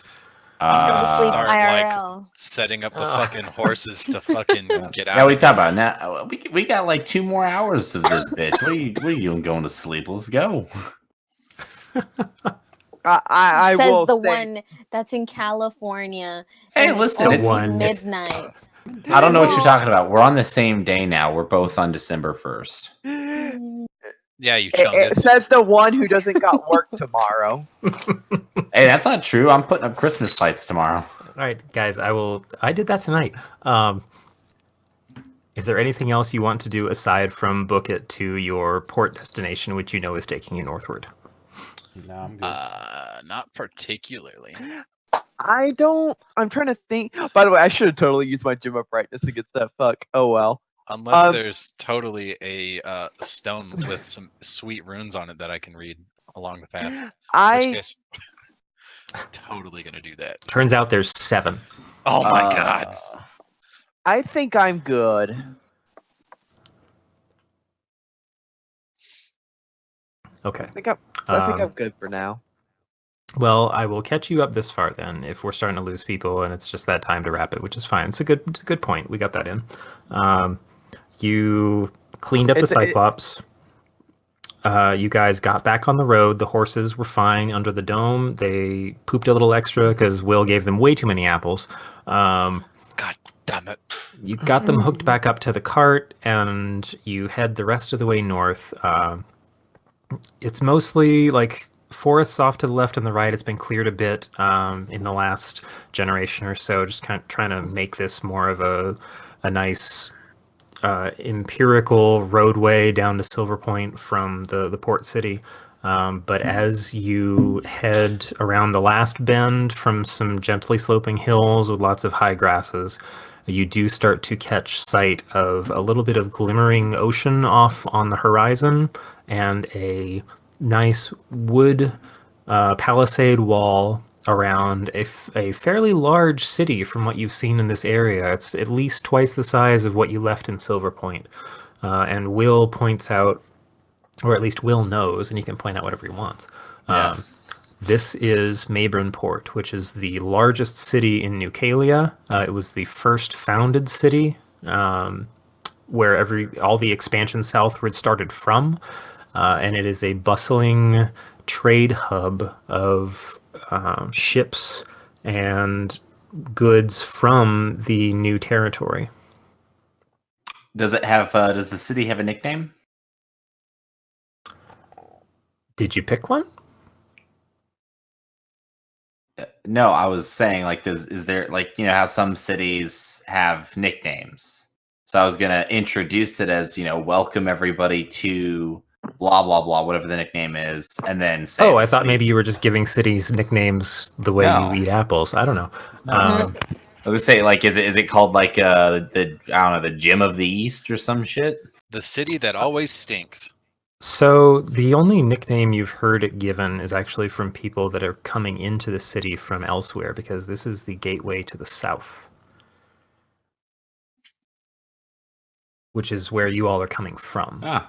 I'm Go gonna to sleep start like IRL. setting up the Ugh. fucking horses to fucking get out. Yeah, we of talk here. about now. We got like 2 more hours of this bitch. What are you doing going to sleep? Let's go. I Says will the say, one that's in California. Hey, and listen, it's it's- almost one. midnight. I don't know what you're Well- talking about. We're on the same day now. We're both on December 1st. Yeah, you it chungus. says the one who doesn't got work tomorrow. Hey, that's not true. I'm putting up Christmas lights tomorrow. All right, guys, I did that tonight. Is there anything else you want to do aside from book it to your port destination, which you know is taking you northward? No, I'm good. Not particularly. I'm trying to think. By the way, I should have totally used my gym of brightness against that fuck. Oh well. Unless there's totally a stone with some sweet runes on it that I can read along the path. In which I case, totally gonna do that. Turns out there's 7. Oh my god. I think I'm good. Okay. I think I'm good for now. Well, I will catch you up this far then. If we're starting to lose people and it's just that time to wrap it, which is fine. It's a good point. We got that in. You cleaned up the Cyclops. You guys got back on the road. The horses were fine under the dome. They pooped a little extra because Will gave them way too many apples. God damn it. You got them hooked back up to the cart, and you head the rest of the way north. It's mostly like forests off to the left and the right. It's been cleared a bit in the last generation or so, just kind of trying to make this more of a nice empirical roadway down to Silver Point from the port city. But as you head around the last bend from some gently sloping hills with lots of high grasses, you do start to catch sight of a little bit of glimmering ocean off on the horizon and a nice wood palisade wall around a fairly large city from what you've seen in this area. It's at least twice the size of what you left in Silver Point. And Will points out, or at least Will knows, and he can point out whatever he wants. Yes. This is Mayburn Port, which is the largest city in New Calia. It was the first founded city where all the expansion southward started from. And it is a bustling trade hub of ships and goods from the new territory. Does it have? Does the city have a nickname? Did you pick one? No, I was saying like, is there like how some cities have nicknames? So I was gonna introduce it as welcome everybody to blah blah blah, whatever the nickname is, and then say. Oh, I thought maybe you were just giving cities nicknames the way No. you eat apples. I don't know. No. I was gonna say like, is it called like the I don't know, the Gym of the East or some shit? The city that always stinks. So the only nickname you've heard it given is actually from people that are coming into the city from elsewhere, because this is the gateway to the south, which is where you all are coming from. Ah.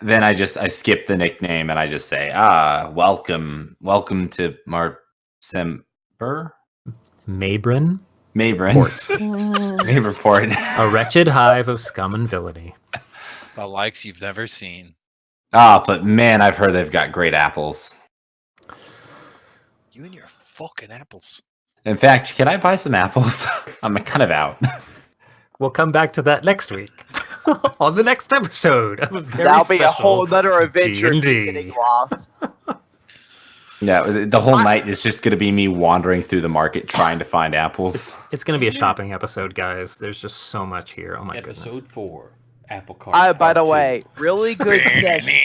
Then I skip the nickname and I just say, welcome to Marsember? Mayburn Mayburn. Port, Mayburn Port. a wretched hive of scum and villainy. The likes you've never seen. But man, I've heard they've got great apples. You and your fucking apples. In fact, can I buy some apples? I'm kind of out. We'll come back to that next week on the next episode of a very That'll be a special whole nother adventure of D&D. me getting lost. Yeah, the whole night is just going to be me wandering through the market trying to find apples. It's going to be a shopping episode, guys. There's just so much here. Oh my Episode goodness. 4, Apple Cart. By the Part 2. way, really good session.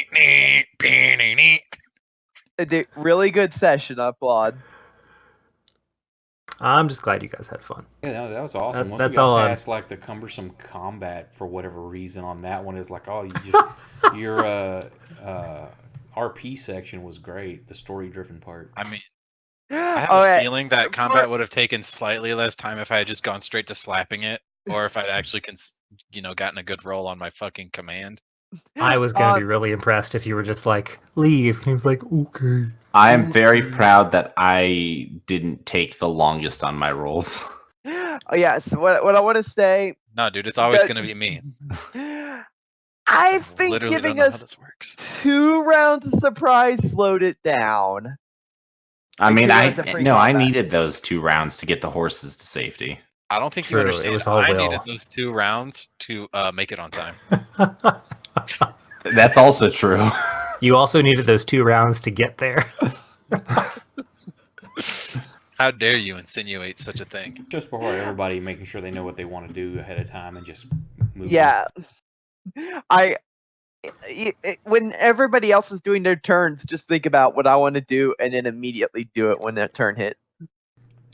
Really good session, I applaud. I'm just glad you guys had fun. Yeah, no, that was awesome. Once That's we got all past like the cumbersome combat for whatever reason on that one, is like, oh, you just your RP section was great. The story-driven part. I mean, I have a feeling that combat would have taken slightly less time if I had just gone straight to slapping it, or if I'd actually, gotten a good roll on my fucking command. I was going to be really impressed if you were just like, leave. And he was like, okay. I am very proud that I didn't take the longest on my rolls. Oh, yeah, so what I want to say... No, dude, it's always going to be me. I think literally giving don't know us how this works. 2 rounds of surprise slowed it down. I mean, Like, 2 rounds of free I combat. needed those 2 rounds to get the horses to safety. I don't think True, you it understand. was all I Will. needed those 2 rounds to make it on time. That's also true. You also needed those 2 rounds to get there. How dare you insinuate such a thing? Just before everybody making sure they know what they want to do ahead of time and just move. Yeah. When everybody else is doing their turns, just think about what I want to do and then immediately do it when that turn hits.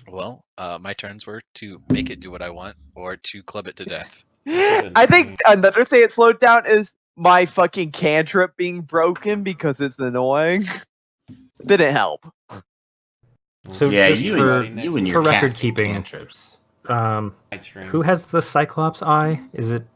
Well, my turns were to make it do what I want or to club it to death. I think another thing it slowed down is my fucking cantrip being broken because it's annoying. Didn't help. So Yeah, just you for, and your for record casting keeping, cantrips. who has the Cyclops eye? Is it